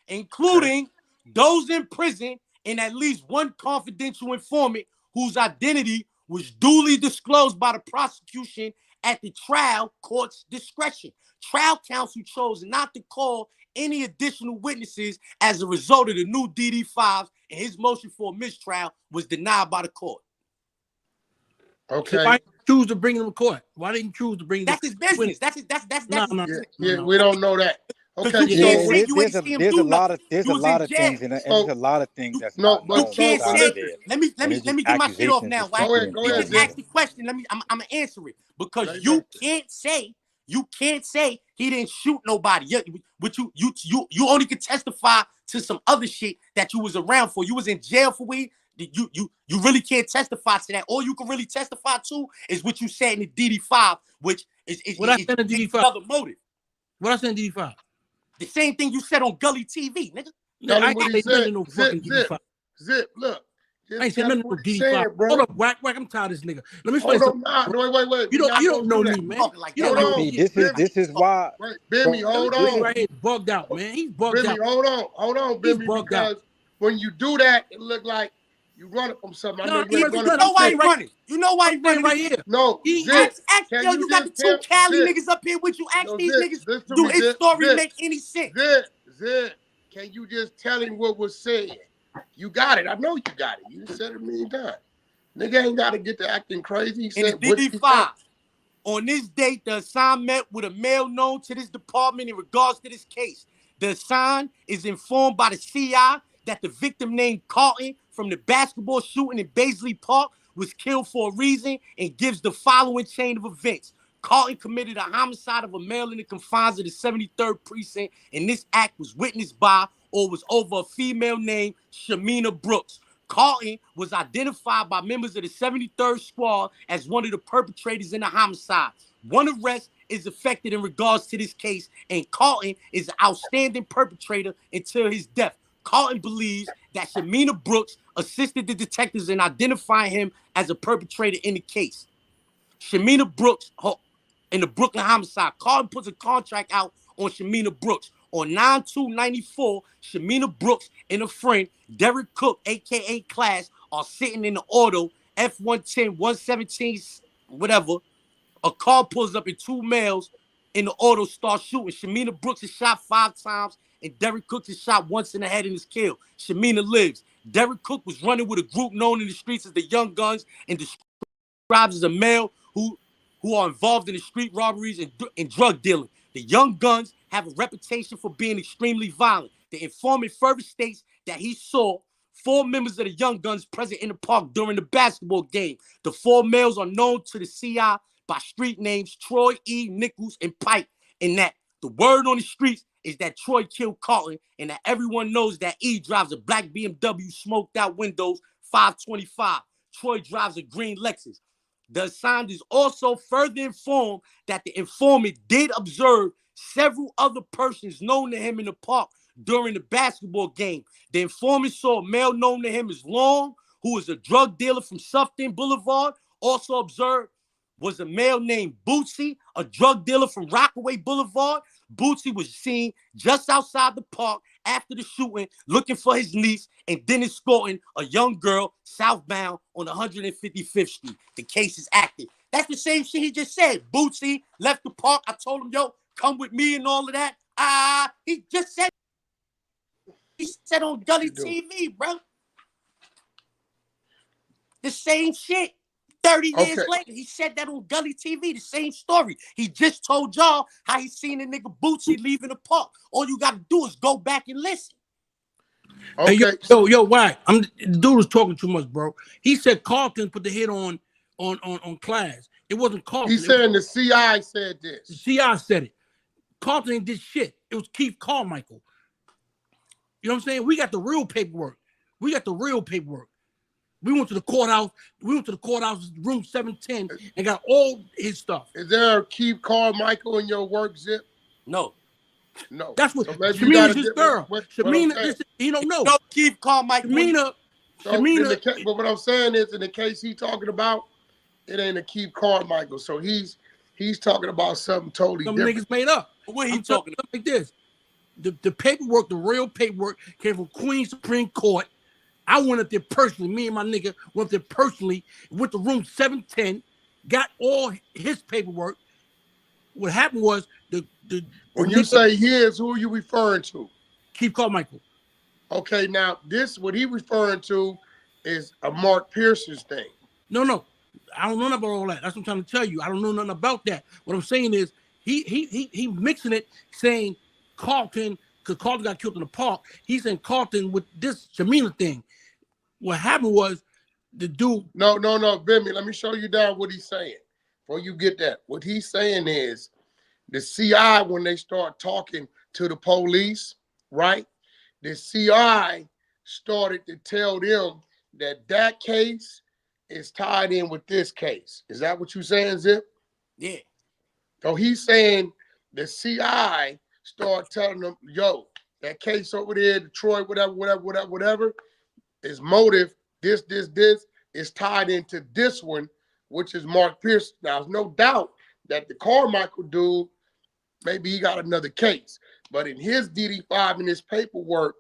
Including those in prison and at least one confidential informant whose identity was duly disclosed by the prosecution at the trial court's discretion. Trial counsel chose not to call any additional witnesses as a result of the new DD-5s, and his motion for a mistrial was denied by the court. Okay. So why didn't you choose to bring them to court? Why didn't you choose to bring them? That's his business. That's his business. Yeah, we don't know that. Okay, there's a lot of things, and there's a lot of things that's not known. You can't say. Let me get my shit off now. Go ahead. You just ask the question. I'm gonna answer it because you can't say he didn't shoot nobody. But you only could testify to some other shit that you was around for. You was in jail for weed. You really can't testify to that. All you can really testify to is what you said in the DD-5, which is what I said in DD-5. Another motive. What I said in DD-5. The same thing you said on Gully TV, nigga. I ain't said no fucking DD-5. Zip, look. I ain't said nothing no DD-5. Hold up, Wack, I'm tired of this nigga. Let me explain something. Wait. You don't know me, man. You don't know me. This is why. Wait, Bimmy, hold on. Right here, bugged out, man. He's bugged Bimmy, out. Hold on, Bimmy, because when you do that, it look like you running from something. I know you know why he running. You know why he running right here. No, you got the 2 Cali niggas up here with you. Ask these niggas, do his story make any sense? Zip, can you just tell him what was said? You got it. I know you got it. You said it a million times. Nigga ain't got to get to acting crazy. He said, in DD-5, on this date, the assigned met with a male known to this department in regards to this case. The assigned is informed by the CI that the victim named Carlton from the basketball shooting in Baisley Park was killed for a reason and gives the following chain of events. Carlton committed a homicide of a male in the confines of the 73rd precinct, and this act was witnessed by or was over a female named Shamina Brooks. Carlton was identified by members of the 73rd squad as one of the perpetrators in the homicide. One arrest is effected in regards to this case, and Carlton is an outstanding perpetrator until his death. Carlton believes that Shamina Brooks assisted the detectives in identifying him as a perpetrator in the case. Shamina Brooks, in the Brooklyn homicide, Carlton puts a contract out on Shamina Brooks. On 9/2/94, Shamina Brooks and a friend, Derek Cook, a.k.a. Class, are sitting in the auto, F-110, 117, whatever. A car pulls up and 2 males in the auto start shooting. Shamina Brooks is shot 5 times, and Derek Cook is shot once in the head and is killed. Shamina lives. Derek Cook was running with a group known in the streets as the Young Guns and described as a male who are involved in the street robberies and drug dealing. The Young Guns have a reputation for being extremely violent. The informant further states that he saw 4 members of the Young Guns present in the park during the basketball game. The 4 males are known to the CI by street names Troy, E, Nichols, and Pike, and that the word on the streets is that Troy killed Carlton, and that everyone knows that E drives a black BMW, smoked out windows, 525. Troy drives a green Lexus. The assigned is also further informed that the informant did observe several other persons known to him in the park during the basketball game. The informant saw a male known to him as Long, who is a drug dealer from Sufton Boulevard. Also observed was a male named Bootsy, a drug dealer from Rockaway Boulevard. Bootsy was seen just outside the park after the shooting, looking for his niece, and then escorting a young girl southbound on 155th Street. The case is active. That's the same shit he just said. Bootsy left the park. I told him, yo, come with me and all of that. He just said, he said on Gully TV, bro. The same shit. 30 years later, he said that on Gully TV, the same story. He just told y'all how he seen a nigga Bootsy leaving the park. All you got to do is go back and listen. Okay. Hey, yo, why? The dude was talking too much, bro. He said Carlton put the hit on Class. It wasn't Carlton. He's saying the CI said this. The CI said it. Carlton ain't did shit. It was Keith Carmichael. You know what I'm saying? We got the real paperwork. We went to the courthouse. We went to the courthouse, room 710, and got all his stuff. Is there a Keith Carmichael in your work, Zip? No. That's what Shamina's his girl. Shamina, he don't know. No, Keith Carmichael. Shamina. But what I'm saying is, in the case he's talking about, it ain't a Keith Carmichael. So he's talking about something totally different. Some niggas made up. What he talking about? Like this. The paperwork, the real paperwork, came from Queens Supreme Court. I went up there personally. Me and my nigga went up there personally. Went to room 710, got all his paperwork. What happened was when you say his, who are you referring to? Keith Carmichael. Okay, now this what he referring to is a Mark Pearson's thing. No, I don't know nothing about all that. That's what I'm trying to tell you. I don't know nothing about that. What I'm saying is he mixing it, saying Carlton, because Carlton got killed in the park. He's saying Carlton with this Shamina thing. What happened was the dude. No, Bimmy, let me show you down what he's saying. Before you get that, what he's saying is the CI, when they start talking to the police, right? The CI started to tell them that case is tied in with this case. Is that what you're saying, Zip? Yeah. So he's saying the CI start telling them, yo, that case over there, Detroit, whatever, his motive, this is tied into this one, which is Mark Pearson. Now, there's no doubt that the Carmichael dude, maybe he got another case. But in his DD5 and his paperwork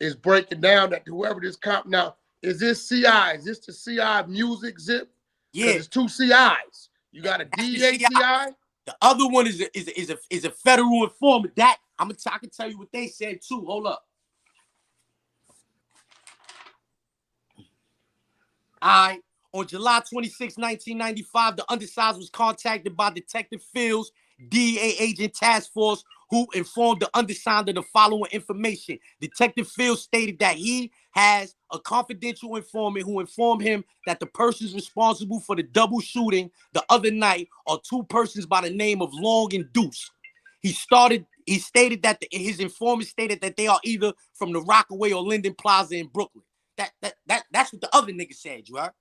is breaking down that whoever this cop, now, is this CI? Is this the CI music, Zip? Yeah. It's two CIs. You got a DA CI? The other one is a federal informant. That I can tell you what they said too. Hold up. On July 26, 1995, the undersigned was contacted by Detective Fields, DEA agent task force, who informed the undersigned of the following information. Detective Fields stated that he has a confidential informant who informed him that the persons responsible for the double shooting the other night are two persons by the name of Long and Deuce. He stated that his informant stated that they are either from the Rockaway or Linden Plaza in Brooklyn. That's what the other nigga said, you heard?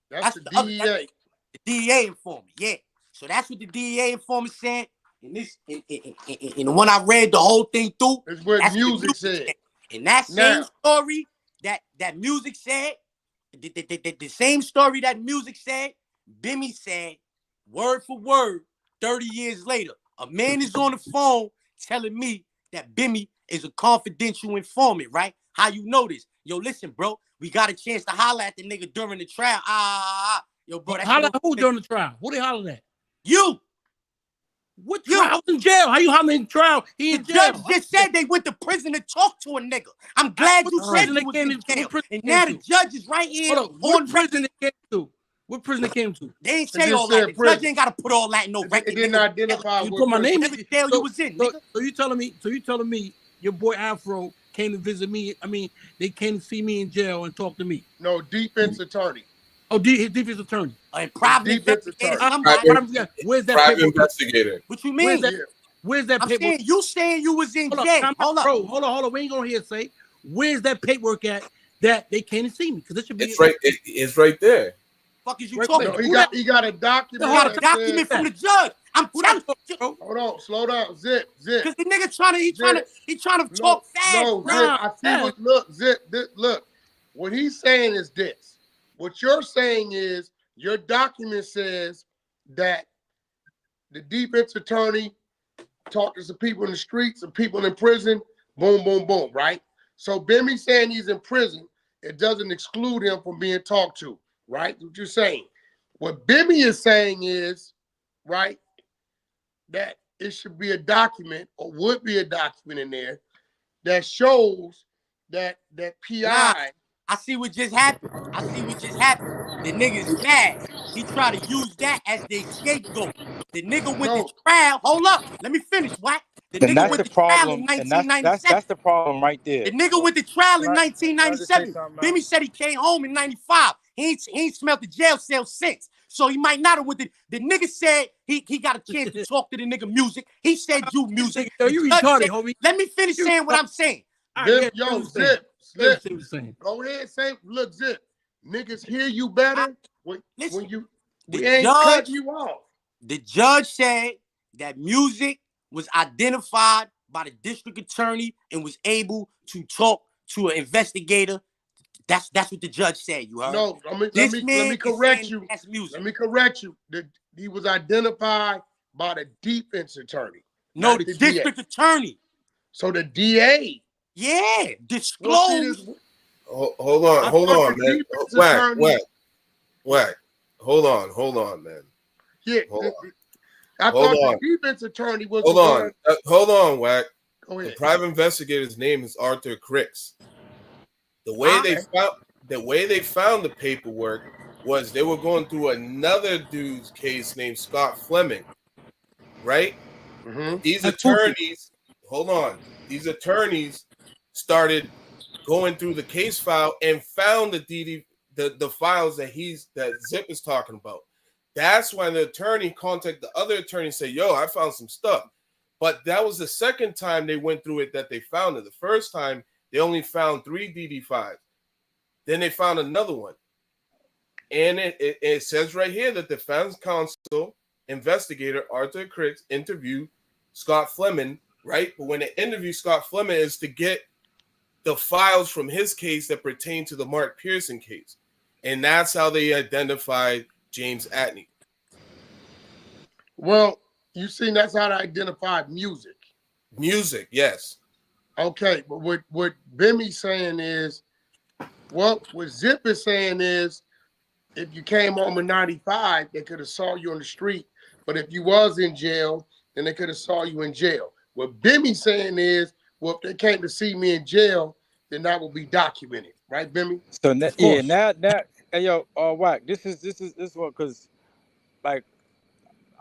That's the DEA. The DEA informant, yeah. So that's what the DEA informant said. And the one I read the whole thing through. It's what music said. And that same story that music said, the same story that music said, Bimmy said, word for word, 30 years later. A man is on the phone telling me that Bimmy is a confidential informant, right? How you know this? Yo, listen, bro, we got a chance to holler at the nigga during the trial. Yo, bro, holler who during the trial? Who they holler at? You. What trial? I was in jail. How you hollering in trial? He in the jail. Judge just said they went to prison to talk to a nigga. I'm glad you said he was in jail. And now the judge is right here. What prison they came to? What prison they came to? They ain't say all that. The judge ain't got to put all that in no record. It didn't identify. You put my name in the jail you was in, nigga. So you telling me your boy Afro came to visit me? I mean, they came to see me in jail and talk to me. No, defense attorney. Oh, his defense attorney. A private defense investigator, attorney. somebody. Where's that Private paperwork? investigator. What you Where's mean? that? Where's that I'm paperwork? saying you was in Hold jail. up, Hold up. bro. Hold on. We ain't gonna hear say. Where's that paperwork at that they can't see me? Because this should be. It's right. It's right there. Fuck is you Right, talking No, about? he got a document. You got a that document says- from the judge. I'm telling you. bro. Hold on, slow down, Zip. Because the nigga trying to talk fast. No, bro. Zip. I see what. Look, Zip. Look, what he's saying is this. What you're saying is your document says that the defense attorney talked to some people in the streets, some people in prison. Boom, boom, boom. Right. So Bimmy saying he's in prison, it doesn't exclude him from being talked to. Right. What you're saying. What Bimmy is saying is, right, that it should be a document or would be a document in there that shows that PI. Nah, I see what just happened. The nigga's fast. He tried to use that as the scapegoat. The nigga went to trial. Hold up. Let me finish, what? The And nigga that's went the to trial problem. in And that's 1997. the problem right there. The nigga went to trial in Can I just say 1997. something, Bimmy said he came home in 95. He ain't smelled the jail cell since. So he might not have went to. The nigga said he got a chance to talk to the nigga music. He said you music. Yo, you The judge retarded, said- homie. Let me finish saying what I'm saying. Zip, yo, Zip, Zip. go ahead, say, look, Zip, niggas hear you better when you, we ain't cutting you off. The judge said that music was identified by the district attorney and was able to talk to an investigator. That's what the judge said. You heard? No, let me correct you. That's music. Let me correct you. He was identified by the defense attorney. No, not the DA. district attorney. So the DA. Yeah, disclosed. Hold on, man. Whack. Hold on, man. Yeah, I Hold thought on. the defense attorney was. Hold on, Whack. Go ahead. The private investigator's name is Arthur Cricks. The way they found the paperwork was they were going through another dude's case named Scott Fleming, right? Mm-hmm. These attorneys, hold on. These attorneys started going through the case file and found the files that Zip is talking about. That's when the attorney contacted the other attorney and said, yo, I found some stuff. But that was the second time they went through it that they found it. The first time, they only found 3 DD5s. Then they found another one. And it says right here that the defense counsel investigator Arthur Cricks interviewed Scott Fleming, right? But when they interview Scott Fleming is to get the files from his case that pertain to the Mark Pearson case. And that's how they identified James Atney. Well, you see, that's how they identified music. Music, yes. Okay, but what Bimmy's saying is, well, what Zip is saying is, if you came home in 95, they could have saw you on the street. But if you was in jail, then they could have saw you in jail. What Bimmy's saying is, well, if they came to see me in jail, then that will be documented, right, Bimmy? So now, hey yo, Wack, this is what, because like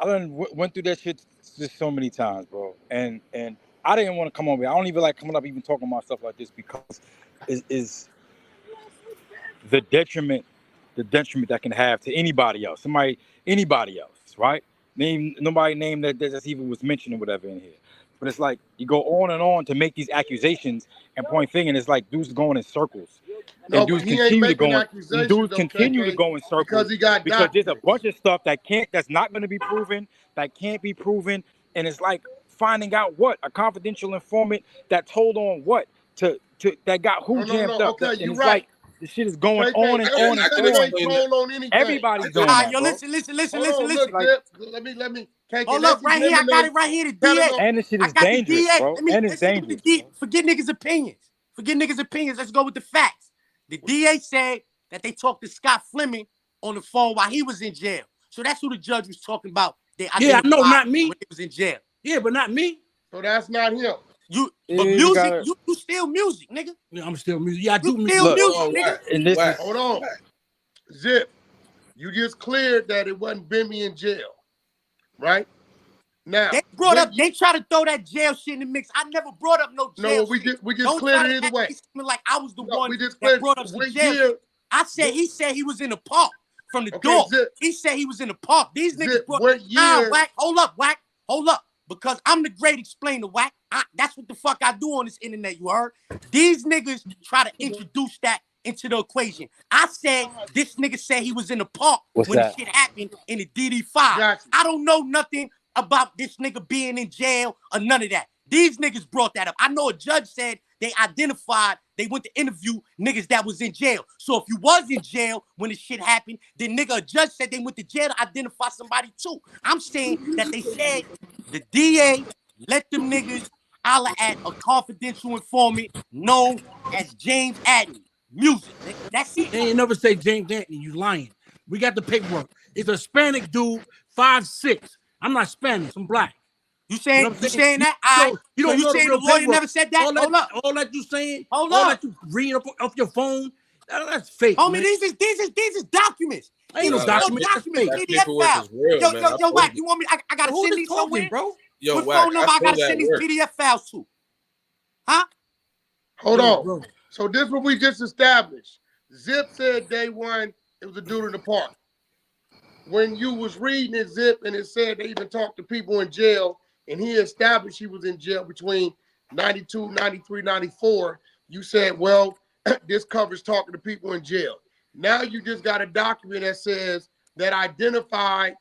I done went through that shit just so many times, bro, and I didn't want to come on here. I don't even like coming up even talking about stuff like this because is the detriment that can have to anybody else, anybody else, right? Nobody named that even was mentioned or whatever in here. But it's like you go on and on to make these accusations and point fingers, and it's like dudes going in circles. No, And dudes continue to go in circles because there's a bunch of stuff that's not going to be proven, that can't be proven, and it's like finding out what a confidential informant that told on what to that got who jammed up. Okay, and you're it's right. like this shit is going on and on and on. Everybody's doing that, bro. Listen. Look, like, let me. Hold up, right here. I got it right here. The DA. And this shit is dangerous, bro. And it's dangerous. Forget niggas' opinions. Let's go with the facts. The DA said that they talked to Scott Fleming on the phone while he was in jail. So that's who the judge was talking about. I know, not me. When he was in jail. Yeah, but not me. So that's not him. But music, you still music, nigga. Yeah, I'm still music. Yeah, I do music. Still music, nigga. And this is, hold on. Zip, you just cleared that it wasn't Bimmy in jail, right? Now they try to throw that jail shit in the mix. I never brought up no jail. No, we just cleared it either way. Like I was the one we just that brought up some jail. I said he said he was in the park. from the Okay, door. Zip. He said he was in the park. These niggas Zip, brought what year? WACK. Hold up, WACK. Hold up. Because I'm the great explainer, WACK. That's what the fuck I do on this internet, you heard? These niggas try to introduce that into the equation. I said this nigga said he was in the park What's when that? the shit happened in the DD5. Got you. I don't know nothing about this nigga being in jail or none of that. These niggas brought that up. I know a judge said they identified, they went to interview niggas that was in jail. So if you was in jail when the shit happened, then nigga, a judge said they went to jail to identify somebody too. I'm saying that they said the DA let them niggas holler at a confidential informant known as James Adney. Music, nigga. That's it. They ain't never say James Anthony. You lying. We got the paperwork. It's a Hispanic dude, 5'6". I'm not Spanish. I'm black. You saying, You know what I'm you saying that? You So don't you know the saying the real lawyer paperwork. never said that? Hold up. All that you saying, Hold all up. that you reading off your phone, that's fake, Homie, man. these is documents. Ain't These no is document. That's fake. That PDF paperwork files. is real, Yo, man. yo, I yo, told WACK, you. you want me? I gotta Who send is these talking, somewhere? bro? Yo, What WACK, phone number I feel gotta that send these work. PDF files to? Huh? Hold on. Bro. So this is what we just established. Zip said day one it was a dude in the park. When you was reading it, Zip, and it said they even talked to people in jail, and he established he was in jail between 92, 93, 94, you said, well, this covers talking to people in jail. Now you just got a document that says that identified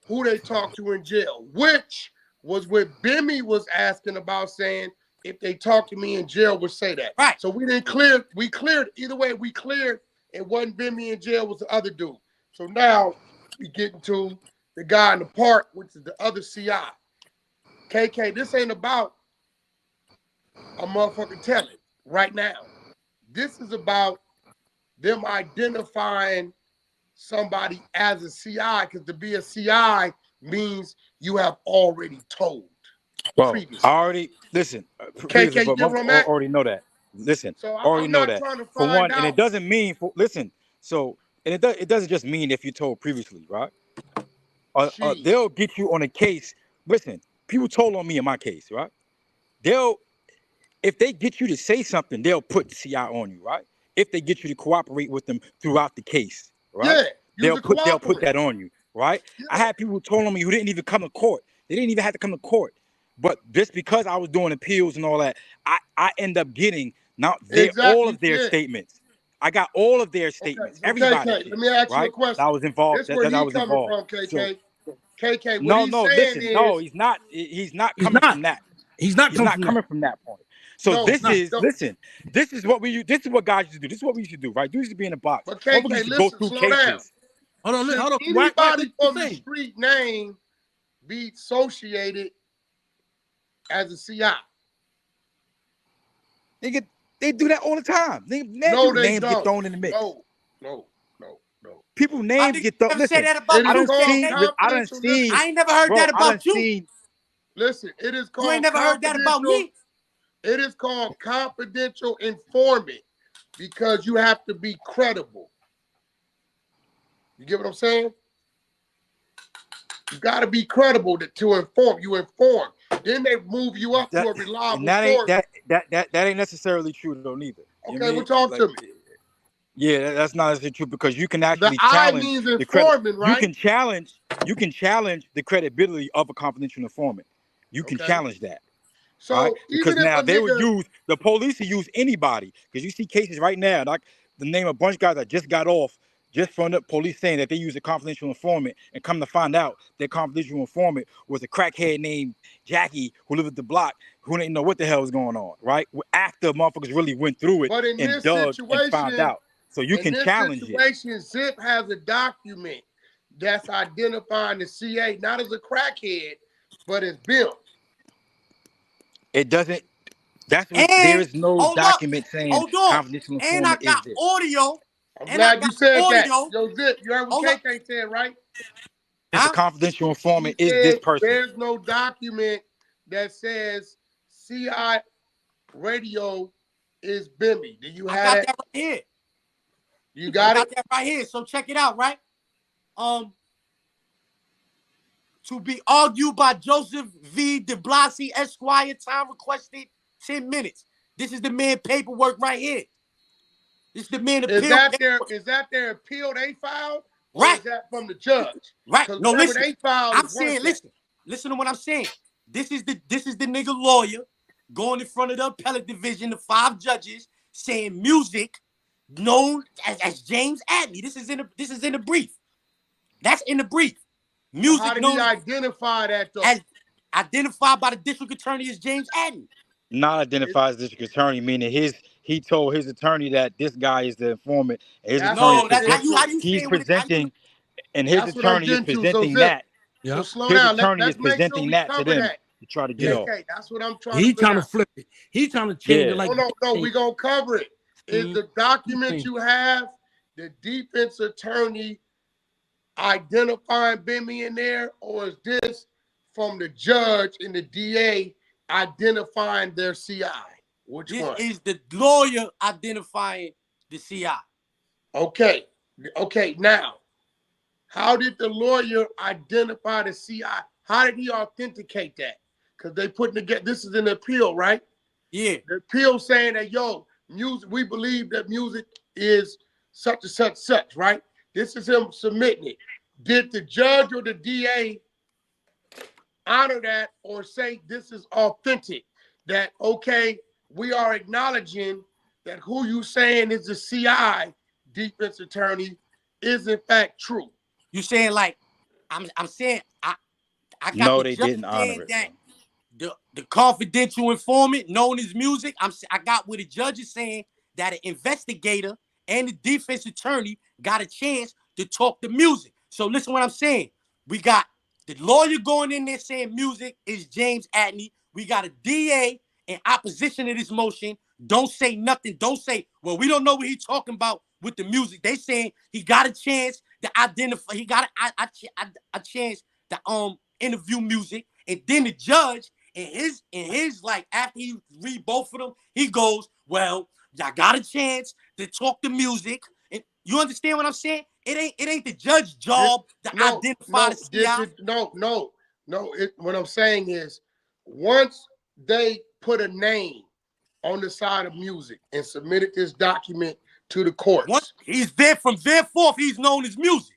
who they talked to in jail, which was what Bimmy was asking about, saying if they talked to me in jail would say that. Right. So we cleared, either way, we cleared. It wasn't Bimmy in jail, it was the other dude. So now we get into the guy in the park, which is the other CI. KK, this ain't about a motherfucking telling right now. This is about them identifying somebody as a CI, because to be a CI means you have already told. Well, previously. I already listen. KK, you get where I'm at? Already know that. Listen, So already I'm know not that. trying to For find one, and it out. doesn't mean listen. So, and it doesn't just mean if you told previously, right? They'll get you on a case. Listen, people told on me in my case, right? If they get you to say something, they'll put the CI on you, right? If they get you to cooperate with them throughout the case, right? Yeah, They'll put cooperate. that on you, right? Yeah. I had people who told on me who didn't even come to court. They didn't even have to come to court. But just because I was doing appeals and all that, I end up getting all of their statements. I got all of their statements. Okay, so Everybody's KK, shit, let me ask you a right? question. That was involved. This is where That I he was coming involved. from, KK. So, KK, what he's saying is no, he's not. He's not He's coming not. from that. He's not He's coming not from coming from that point. So No, this no, is no. listen. This is what guys used to do. This is what we used to do, right? Dudes used to be in a box. But Motherfuckers KK, used to go listen, through slow down. cases. Hold on, Should What anybody you from the saying? street name be associated as a CI? They do that all the time. No, they Names don't. get thrown in the mix. No. People names get thrown. Never say Listen, that about It I is done called seen. I done confidential. seen. I ain't never heard Bro, that I done about you. seen. Listen, it is called You ain't never heard that about me. It is called confidential informant because you have to be credible. You get what I'm saying? You got to be credible to inform. You inform. Then they move you up to a reliable source. That ain't necessarily true though neither. Okay, well, talk to me. Yeah, that's not necessarily true because you can The actually I challenge means the credit. informant, right? You can challenge the credibility of a confidential informant. You can challenge that. So right? Because even if now a they would nigga, the police will use anybody. Because you see cases right now, like the name of a bunch of guys that just got off just from the police saying that they used a confidential informant, and come to find out that confidential informant was a crackhead named Jackie who lived at the block who didn't know what the hell was going on, right? After motherfuckers really went through it but in and this dug and found situation, out. So you can challenge it. Zip has a document that's identifying the CA not as a crackhead, but as Bill. It doesn't. There is no document saying confidential And I informant is got this. audio. I'm glad you said that. Yo, Zip, you heard what Hold KK said, right? It's a confidential informant He is said this person. there's no document that says CI radio is Bimmy. Do you have that right here? You got it? That right here. So check it out, right? To be argued by Joseph V. de Blasi, Esquire, time requested 10 minutes. This is the man paperwork right here. This is the man appeal. Is that their appeal they filed? Or Right. is that from the judge? Right. Because No, whatever listen. they filed I'm is one saying, thing. listen to what I'm saying. This is the nigga lawyer going in front of the appellate division, the 5 judges, saying music known as James Adney. This is in the brief. That's in the brief. Well, Music how did he known identify that though? as identified by the district attorney as James Adney. Not identified as district attorney, meaning he told his attorney that this guy is the informant. And his That's attorney what is No, I'm that's saying. present, how you he's saying what it, how you, presenting, and his That's what I'm attorney is getting to. So presenting Zip. that. So Yep. slow His down. attorney is Let's make sure presenting we that to cover them that. to try to get off. KK, that's what I'm trying He to figure trying to out. flip it. He trying to change Yeah. it like. No, we gonna cover it. Is Mhm. the document you have the defense attorney identifying Bimmy in there, or is this from the judge and the DA identifying their CI? Which this one? is the lawyer identifying the CI. Okay. Now, how did the lawyer identify the CI? How did he authenticate that? Because they putting together, this is an appeal, right? Yeah. The appeal saying that, yo, music, we believe that music is such and such, right? This is him submitting it. Did the judge or the DA honor that or say this is authentic? That, okay, we are acknowledging that who you saying is the CI defense attorney is in fact true. You saying like I'm saying I got No, the they judge didn't saying honor it, that bro. the confidential informant known as music. I got what the judge is saying that an investigator and the defense attorney got a chance to talk to music. So listen what I'm saying. We got the lawyer going in there saying music is James Adney. We got a DA in opposition to this motion. Don't say nothing. Don't say, well, we don't know what he's talking about with the music. They saying he got a chance to identify. He got a chance to interview music. And then the judge in his like after he read both of them, he goes, well, y'all got a chance to talk to music. And you understand what I'm saying? It ain't the judge's job to identify the CI. What I'm saying is, once they put a name on the side of music and submitted this document to the courts. He's there from thereforth, he's known as music.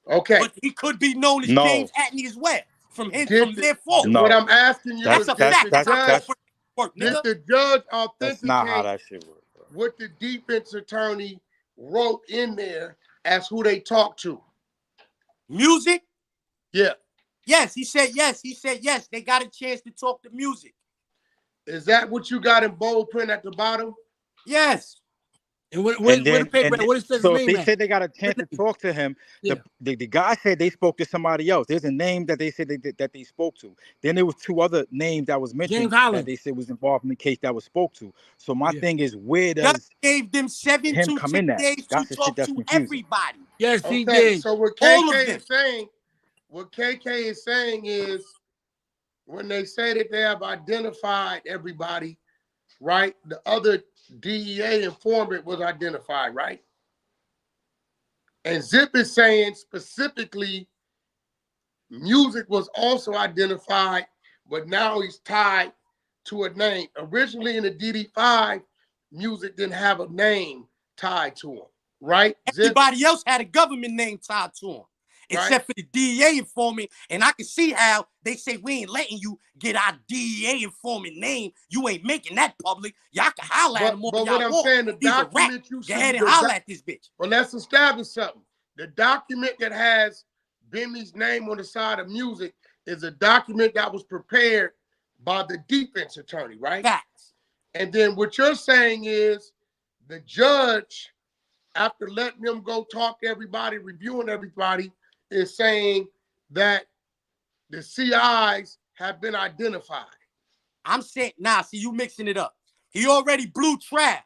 Okay. But he could be known as No. James Adney as well. From thereforth. No. What I'm asking you That's is, a fact. That's how corporate work, did nigga. the judge That's not how authenticate that shit works, bro. what the defense attorney wrote in there as who they talked to? Music? Yeah. Yes, he said yes. He said yes. They got a chance to talk to music. Is that what you got in bold print at the bottom? Yes. And what And then, the paper, what it says so his if name they at? said they got a chance to talk to him, Yeah. the guy said they spoke to somebody else. There's a name that they said that they spoke to. Then there was 2 other names that was mentioned James Holland. that they said was involved in the case that was spoke to. So my thing is, where Judge does gave them 7 him to come 10 in at? days That's to the shit talk that's to confusing. everybody. Yes, he Okay, did. so what All of KK them. is saying, when they say that they have identified everybody, right? The other DEA informant was identified, right? And Zip is saying specifically music was also identified, but now he's tied to a name. Originally in the DD5, music didn't have a name tied to him, right? Everybody else had a government name tied to him, except for the DEA informant. And I can see how they say we ain't letting you get our DEA informant name. You ain't making that public. Y'all can holler at him all But y'all what I'm want. saying, the He's a rat. document you Go ahead and holler at this bitch. Well, let's establish something. The document that has Bimmy's name on the side of music is a document that was prepared by the defense attorney, right? Facts. And then what you're saying is the judge, after letting them go talk to everybody, reviewing everybody, is saying that the CIs have been identified. I'm saying, nah, see, you mixing it up. He already blew trial,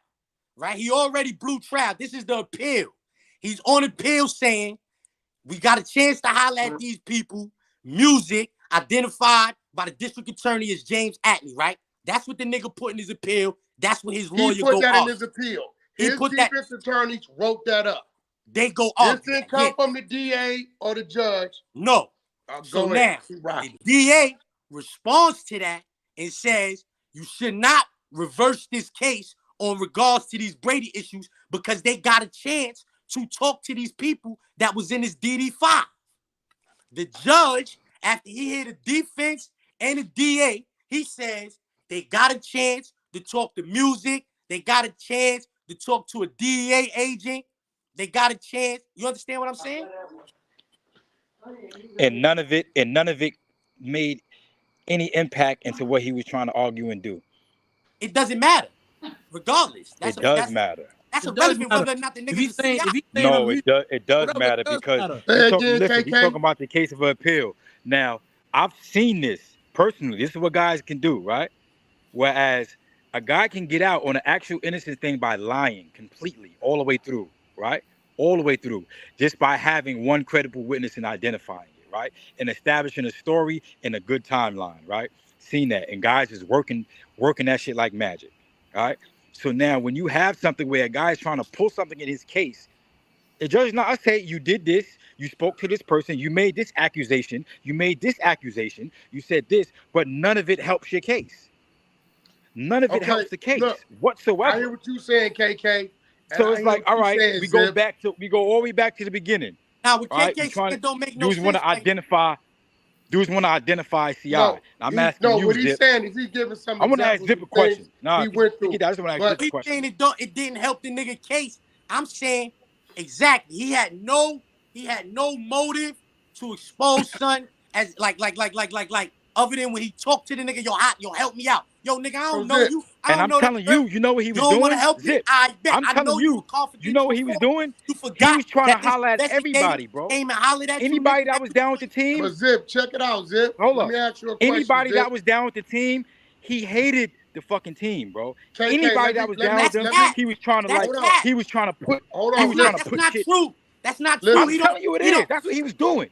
right? He already blew trial. This is the appeal. He's on appeal saying, we got a chance to holler at these people. Music identified by the district attorney as James Adney, right? That's what the nigga put in his appeal. That's what his lawyer He put that off. in his appeal. He His put that. defense attorneys wrote that up. They go off. This didn't come from the DA or the judge. No. So now, the DA responds to that and says, you should not reverse this case on regards to these Brady issues because they got a chance to talk to these people that was in his DD5. The judge, after he heard the defense and the DA, he says they got a chance to talk to music. They got a chance to talk to a DEA agent. They got a chance. You understand what I'm saying? And none of it made any impact into what he was trying to argue and do. It doesn't matter. Regardless, It does matter. that's It does irrelevant matter. whether or not the If nigga's a CI. he's saying No, I'm it does whatever, matter it does because matter. Say again, listen, he's KK. talking about the case of appeal. Now, I've seen this personally. This is what guys can do, right? Whereas a guy can get out on an actual innocent thing by lying completely, all the way through, right? All the way through, just by having one credible witness and identifying it, right? And establishing a story and a good timeline, right? Seen that. And guys is working that shit like magic. All right. So now when you have something where a guy is trying to pull something in his case, the judge is not I say you did this, you spoke to this person, you made this accusation, you said this, but none of it helps your case. None of it Okay, helps the case look, I whatsoever. hear what you saying, KK, and So I it's hear like, what all you right, saying, we Zip. go all the way back to the beginning. Now, what All right, KK said don't make no dudes want sense. to identify CI. No, I'm asking you, what he's Zip. saying is he's giving some I want to ask examples Zip a of things question. Nah, he went take through. it down. I just want to ask But Zip a He's question. saying it didn't help the nigga case. I'm saying exactly. He had no motive to expose son as like other than when he talked to the nigga, yo, help me out. Yo, nigga, I so don't know Zip, you. I And don't I'm know that telling girl. you, you know what he You was don't want to doing? help me? Zip. I bet. I'm I telling know you you, a you know confidential what he was informant. doing? You He forgot was trying to that this holler at investigator everybody, bro. came and hollered at you, Anybody nigga. that was down with the team, but Zip, check it out, Zip. hold Let up. me ask you a question, Anybody Zip. that was down with the team, he hated the fucking team, bro. KK, Anybody that was down with That's them, cat. he was trying to That's like, hold on, cat. he was trying to put, hold he on, was Zip. trying to That's put not shit. true. That's not true. I'm Listen, telling you it He is. don't. That's what he was doing.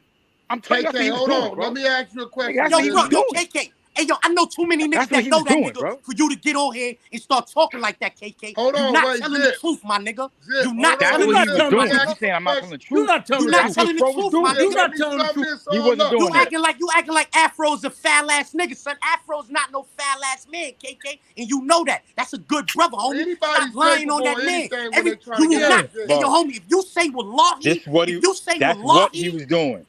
I'm telling you, that's what KK, he was hold doing, on. bro. Let me ask you a Nigga, question, that's what he Yo, Zip. was bro, yo, doing. KK. Hey, yo, I know too many niggas That's what that he know was that doing, nigga bro. for you to get on here and start talking like that, KK. Hold You on, not wait, telling the Zip. truth, my nigga. Zip, You hold not That's on, telling what the he not was Zip. truth, telling my the Let me doing. truth. ask You nigga. you saying a I'm not telling the question. truth? You not That's telling what the Fro was truth, my doing. Zip, nigga. You're let not me telling the sum truth. this He all wasn't up, doing You that. Zip. acting like Afro's a foul ass nigga, son. Afro's not no foul ass man, KK, and you know that. That's a good brother, homie. Stop Anybody's lying on capable that of man. anything when they try to You get will at not. you, Yeah. Zip. Hey, yo, Bro, homie, if you say wallahi, that's what he was doing.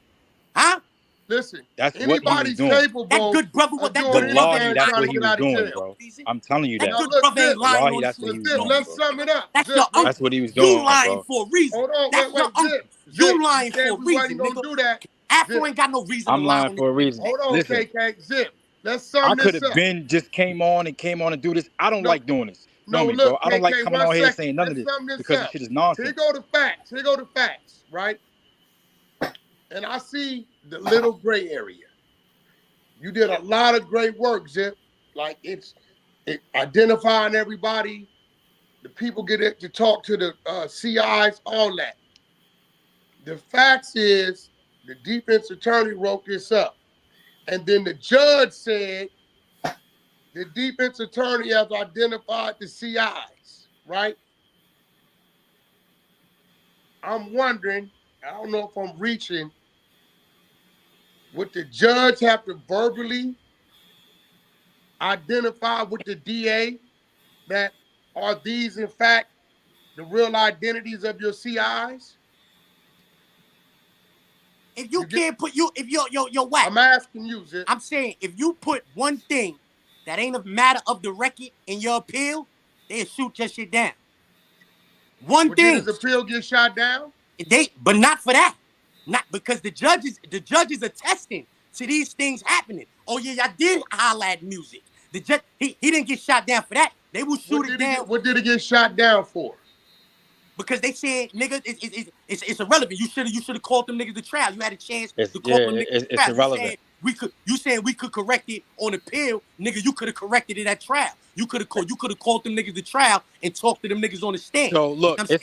huh? Listen, That's what he was anybody's doing. That capable good brother, of that doing good brother Wallahi, ain't anything that's lying trying what to on he get was out of doing, jail. bro. reason. I'm telling you That that. Now good look, brother ain't Zip, lying Wallahi, on that's what shit. he was Zip, doing, let's bro. sum it up. That's Zip, your That's uncle. what he was You doing, lying bro. for a reason. hold on, That's your uncle. Zip, You Zip. You lying said for a we reason, wasn't gonna nigga. do that. Afro Zip, ain't got no reason to I'm lie lying on this for a nigga reason. name. hold on, Listen, KK. Zip, let's I sum could this have up. been just came on and do this. I don't No, like doing this. Know no, me, bro. look, I don't like KK, coming one on here second. saying none of Let's this sum this because the up. shit is Here nonsense. go the facts. Here go the facts, right? And I see the little gray area. You did a lot of great work, Zip. Like it identifying everybody, the people get it to talk to the CIs, all that. The facts is the defense attorney wrote this up. And then the judge said the defense attorney has identified the CIs, right? I'm wondering, I don't know if I'm reaching, would the judge have to verbally identify with the DA that are these, in fact, the real identities of your CIs? If you You get, can't put if you're whack. I'm asking you, Zip. I'm saying if you put one thing that ain't a matter of the record in your appeal, they'll shoot your shit down. One But did thing. his appeal get shot down? But not for that. Not because the judges are testing to these things happening. Oh yeah, y'all did holler at music. The judge he didn't get shot down for that. They will shoot What it did he down get? What did he get shot down for? because they said nigga it's irrelevant. You should have called them niggas to trial. You had a chance It's to yeah, call them niggas to it's trial. irrelevant. You saying we could correct it on appeal, nigga. You could have corrected it at trial. You could have called them niggas to trial and talked to them niggas on the stand. So You know look, what I'm saying?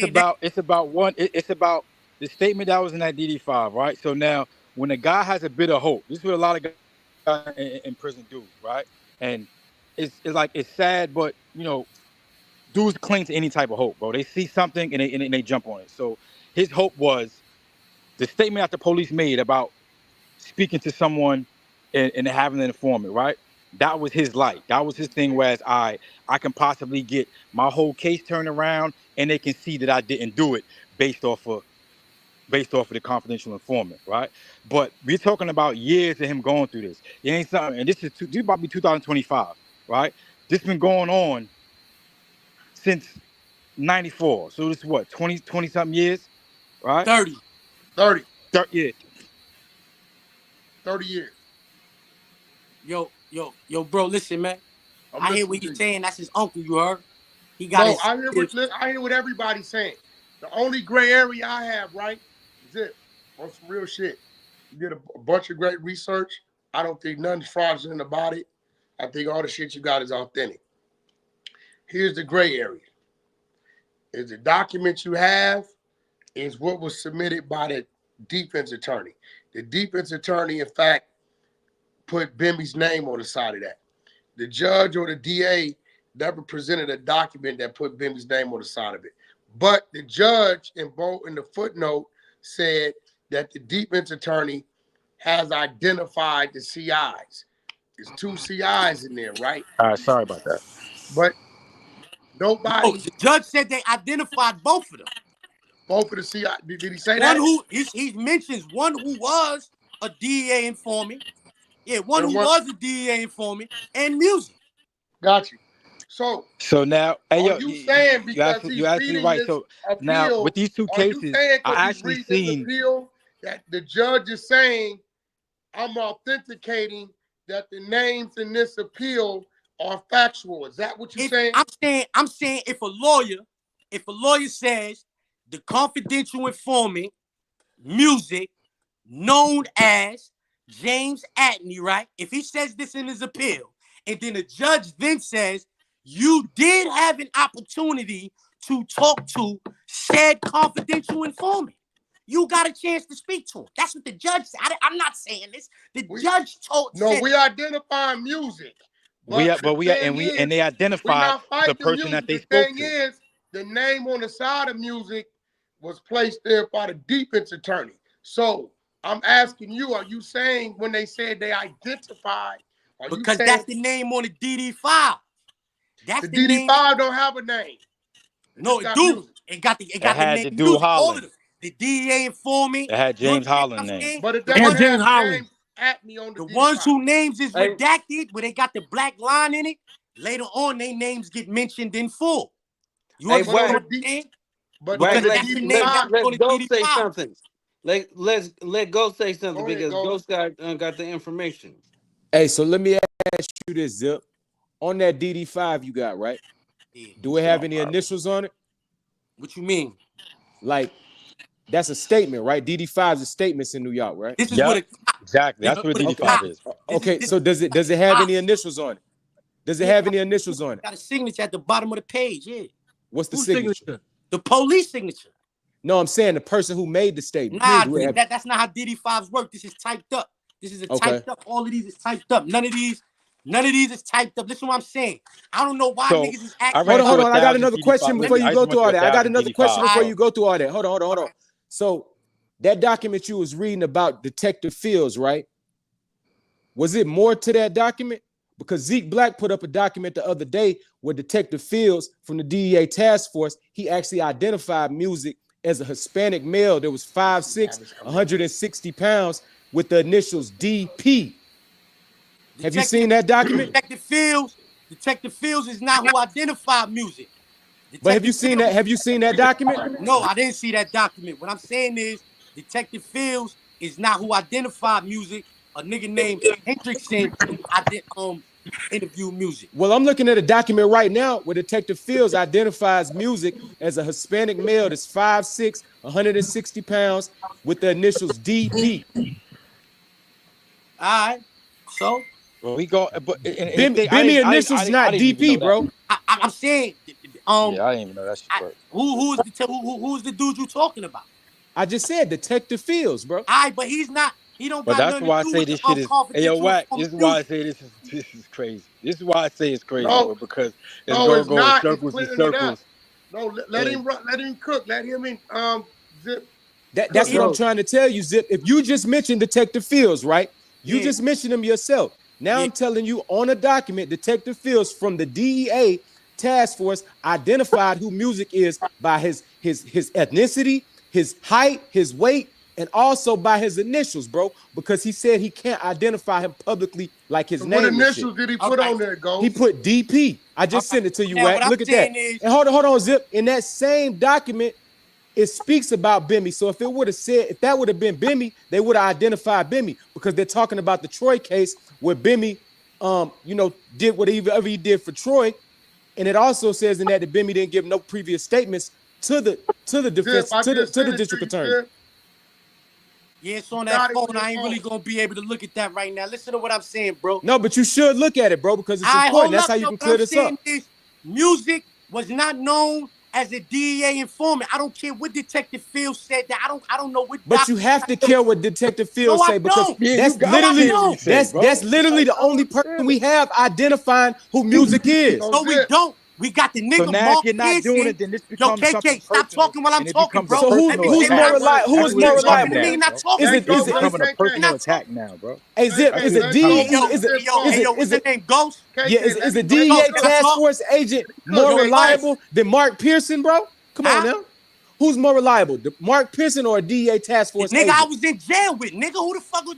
it's about the statement that was in that DD5, right? So now when a guy has a bit of hope, this is what a lot of guys in prison do, right? And it's like it's sad, but you know, dudes cling to any type of hope, bro. They see something and they jump on it. So his hope was the statement that the police made about speaking to someone and having an informant, right? That was his light. That was his thing. Whereas I can possibly get my whole case turned around, and they can see that I didn't do it based off of the confidential informant, right? But we're talking about years of him going through this. It ain't something, and this about to be 2025, right? This been going on since '94. So this is what 20 something years, right? 30. 30, Yeah. 30 years. Yo, bro, listen, man. I'm I hear listening what to he's you. saying. That's his uncle, you heard? He got No, his. I hear what everybody's saying. The only gray area I have, right, is it on some real shit. You did a bunch of great research. I don't think nothing's fraudulent about it. I think all the shit you got is authentic. Here's the gray area. Is the document you have is what was submitted by the defense attorney. The defense attorney, in fact, put Bimmy's name on the side of that. The judge or the DA never presented a document that put Bimmy's name on the side of it. But the judge in the footnote said that the defense attorney has identified the CIs. There's 2 CIs in there, right? All right. Sorry about that. But Oh, nobody, the judge said they identified both of them. both of the CI, did he say One that? who he mentions one who was a DEA informant. Yeah, one And who was a DEA informant and music. got you. So So now, hey are yo, you saying because you he's actually reading right. this So now with appeal, these 2 are you cases, saying because I he's actually reading this seen. appeal that the judge is saying I'm authenticating that the names in this appeal are factual? Is that what you're saying? I'm saying if a lawyer says the confidential informant, music, known as James Atney, right? If he says this in his appeal, and then the judge then says you did have an opportunity to talk to said confidential informant, you got a chance to speak to him. That's what the judge said. I'm not saying this. The judge told. No, said, we identify music. We But are, but we are, and they we're identified not the fighting person that music. they The spoke thing to. is, the name on the side of music was placed there by the defense attorney. So I'm asking you, are you saying when they said they identified, are you because saying that's the name on the DD5. That's the the name. DD5 don't have a name? No, it do. Music. It got the had name the dude music. All of Holland. them. The DEA informant. It had James Holland name. But it The doesn't ones, James have Holland. James Atney on the the DD5. ones who names is Hey. redacted, where they got the black line in it. Later on, their names get mentioned in full. You Hey, understand Wack. what I'm saying? But Wack, Because on the that's the name DD5, that was let's on the go say DD5. something. Let go say something Go ahead, because Ghost. Ghost got the information. Hey, so let me ask you this, Zip. On that DD5 you got, right? Yeah. Do it have any initials on it? What you mean? Like, that's a statement, right? DD5 is statements in New York, right? This is Yep, what a cop. exactly. This That's is what a what a Okay. DD5 cop. is. Okay, This so does it have any initials on it? Does it Yeah, have any initials on it? got a signature at the bottom of the page. Yeah. What's the Whose signature? signature? The police signature. No, I'm saying the person who made the statement. Nah, Do it have- that's not how DD5s work. This is typed up. This is a Okay. typed up. All of these is typed up. None of these is typed up. Listen what I'm saying. I don't know why So niggas is I acting. ran Hold through on. I got 1,000 another question DD5. before Listen, you I go just went through all through that. I got 1,000 another question DD5s, before bro. you go through all that. Hold on. So that document you was reading about Detective Fields, right? Was it more to that document? Because Zeke Black put up a document the other day where Detective Fields from the DEA task force, he actually identified music as a Hispanic male that was 5'6", 160 pounds with the initials DP. Have you seen that document? Detective Fields is not who identified music. But have you seen that? Have you seen that document? No, I didn't see that document. What I'm saying is Detective Fields is not who identified music. A nigga named Hendrickson interview music. Well, I'm looking at a document right now where Detective Fields identifies music as a Hispanic male that's 5'6", 160 pounds with the initials DP. All right. So Well, we go, but and Bimmy initials not I didn't even know DP, that. bro. I'm saying, Yeah, I didn't even know that shit. who's the dude you talking about? I just said Detective Fields, bro. All right, but he's not. He don't But got that's nothing why I to do say with this the shit is. Hey, yo, confidential Wack. This is why I music. say this is crazy. This is why I say it's crazy, No, bro. Because it's no, gonna it's go in not. It's circles and clearing it up. circles. No, let him cook. Let him zip. That's what I'm trying to tell you, Zip. If you just mentioned Detective Fields, right? You just mentioned him yourself. Now I'm telling you on a document, Detective Fields from the DEA task force identified who Music is by his ethnicity, his height, his weight, and also by his initials, bro, because he said he can't identify him publicly like his So what name and shit. initials did he put on there, Ghost? He put DP. I just sent it to you, Now, Wack. what I'm Look at that. saying is- And hold on, Zip. In that same document, it speaks about Bimmy. So if it would have said, if that would have been Bimmy, they would have identified Bimmy because they're talking about the Troy case where Bimmy, did whatever he did for Troy. And it also says in that Bimmy didn't give no previous statements to the defense, Zip, to the district attorney. Zip. Yeah, it's on Got that it phone. with your I ain't really phone. gonna be able to look at that right now. Listen to what I'm saying, bro. No, but you should look at it, bro, because it's I important. hold That's up, how you yo, can what clear I'm this saying up. is Music was not known as a DEA informant. I don't care what Detective Fields said that. I don't know what. But you have to care what Detective Fields No, I say because don't. Yeah, that's you got literally to care what he say, bro. that's literally the I don't only person understand we it. have identifying who Music is. So No, we Zip, don't. We got the So nigga now if Mark you're not doing Pearson. it, then this Yo, becomes something KK, stop personal, talking while I'm and it talking, becomes bro. a So Let me personal say who's what more I attack. want. reliable? Who That's is what You more it's talking becoming to me reliable? now, and not bro. talking? Is Hey, it Ghost, It's is let it becoming a KK. personal attack now, bro. hey Zip? That's Is what it it's D? becoming. Yo, Is it hey, yo, is hey, it yo, what's is the it name? Ghost? yeah? KK, let Is me the let Ghost, DEA you can I cook. task talk? force agent Cook, more Yo, KK. Ghost. reliable than Mark Pearson, bro? Come on Huh? now. Who's more reliable, the Mark Pearson or a DEA task The force nigga I agent? was in jail with, nigga. Who the fuck? That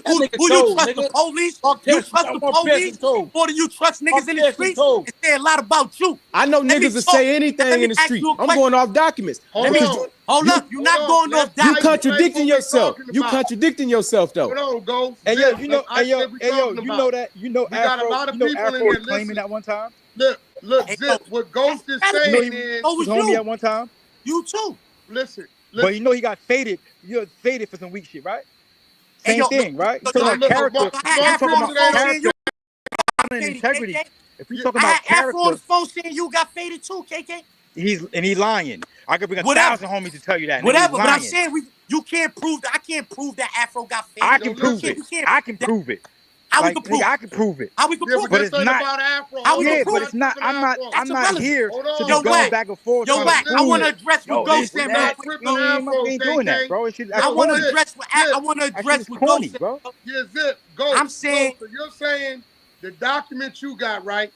nigga Who you told, trust? The nigga. police? Mark You Pearson, trust the Mark Pearson police told. more than you trust niggas Mark in the Pearson streets? told. It say a lot about you. I know Let me niggas will talk. say Now, let anything me in the ask street. you a I'm question. going off documents. Hold Because on. Hold you up. You're Hold not on. going off Let's you document. isolate contradicting what we yourself. talking You about. contradicting yourself though. Hold on, Ghost. Hey yo, Zip. you Let's know, isolate what we talking you about. know that, We got a lot of people in Afro here. was claiming Listen. that one time. Look, Hey, yo, Zip. What Ghost is that's You know saying he is, so was was homie you. at one time, You too. listen. but you know he got faded. You got faded for some weak shit, right? Hey, Same yo, thing, right? You yo, talking So about look, character? I had If you Mark Afro talking on the about Pearson phone ain't saying you character got and faded, integrity, KK. if you talking I about had Afro on the character, phone saying you got faded too, KK. he's lying. I could bring Whatever. 1,000 homies to tell you that nigga. He's Whatever, but I'm lying. saying you can't prove that. I can't prove that Afro got I faded. Yo, can You prove listen. it. can't. You can't I prove can that. prove it. How we Like can nigga, prove I it? can prove it. How we can Yeah, prove but But it? this it's ain't not. about Afro. How we Hold can Yeah, on. prove We're but it? not it's not. tripping I'm not. Afro. That's I'm not irrelevant. here Hold to on. be Yo, going Wack. back and forth Yo, trying to Wack. I prove. want to Listen. address what Yo, Ghost this We're and said real that. not quick. tripping Ghost. Afro, We ain't doing that, KK. bro. It's just I that's Yo, want to corny. Zip. address what Zip. I want to That shit address is what corny, Ghost said. bro. Yeah, Zip. Ghost. I'm saying Ghost. So you're saying the document you got, right?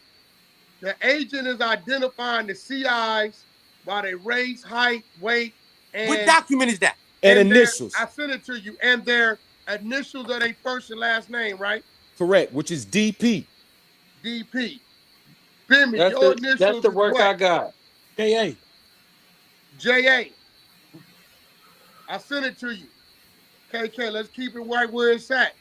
The agent is identifying the CIs by their race, height, weight, what and document is that? And their, initials. I sent it to you, and their initials of their first and last name, right? Correct, which is DP. DP. Bimmy, That's your the initials is work I what? got. KA. JA. I sent it to you. KK, let's keep it right where it's at.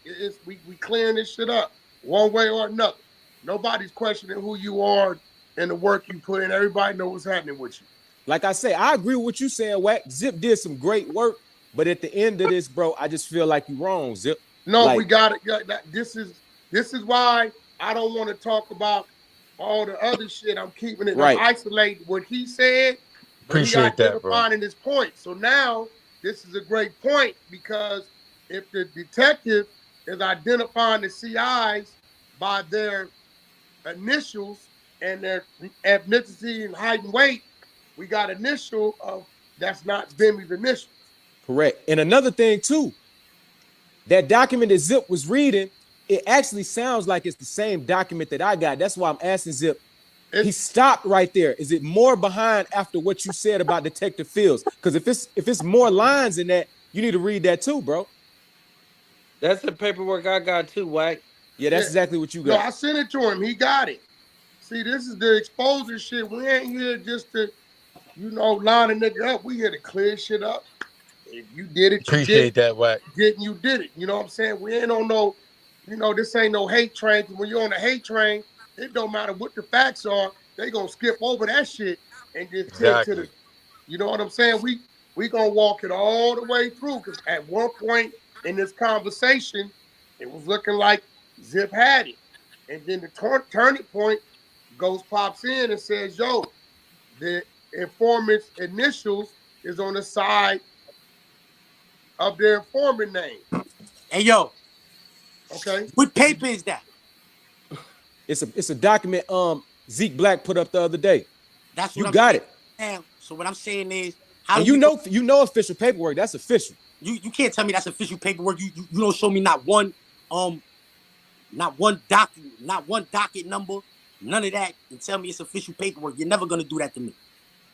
We clearing this shit up one way or another. Nobody's questioning who you are and the work you put in. Everybody knows what's happening with you. Like I say, I agree with what you saying, Wack. Zip did some great work, but at the end of this, bro, I just feel like you're wrong, Zip. No, Like, we got it. This is why I don't want to talk about all the other shit. I'm keeping it. I'm right. isolating what he said, but he Appreciate that, bro. identifying his point. So now this is a great point because if the detective is identifying the CIs by their initials and their ethnicity and height and weight, we got initial of that's not Bimmy's initials. Correct. And another thing, too, that document that Zip was reading, it actually sounds like it's the same document that I got. That's why I'm asking Zip. He stopped right there. Is it more behind after what you said about Detective Fields? Because if it's more lines in that, you need to read that too, bro. That's the paperwork I got too, Wack. Yeah, that's exactly what you No, got. I sent it to him. He got it. See, this is the exposure shit. We ain't here just to, line a nigga up. We here to clear shit up. If you did it, you did Appreciate it. that, Wack. You did it. You know what I'm saying? We ain't on no, this ain't no hate train. When you're on the hate train, it don't matter what the facts are. They gonna skip over that shit and just tend to Exactly. the, you know what I'm saying? We gonna walk it all the way through because at one point in this conversation, it was looking like Zip had it. And then the turning point, Ghost pops in and says, yo, the informant's initials is on the side of their informant name. Hey, yo. Okay. What paper is that? It's a document Zeke Black put up the other day. That's what You I'm got saying. it. Now, so what I'm saying is, how And do you know official paperwork. That's official. you can't tell me that's official paperwork. You don't show me not one not one docket number, none of that, and tell me it's official paperwork. You're never gonna do that to me.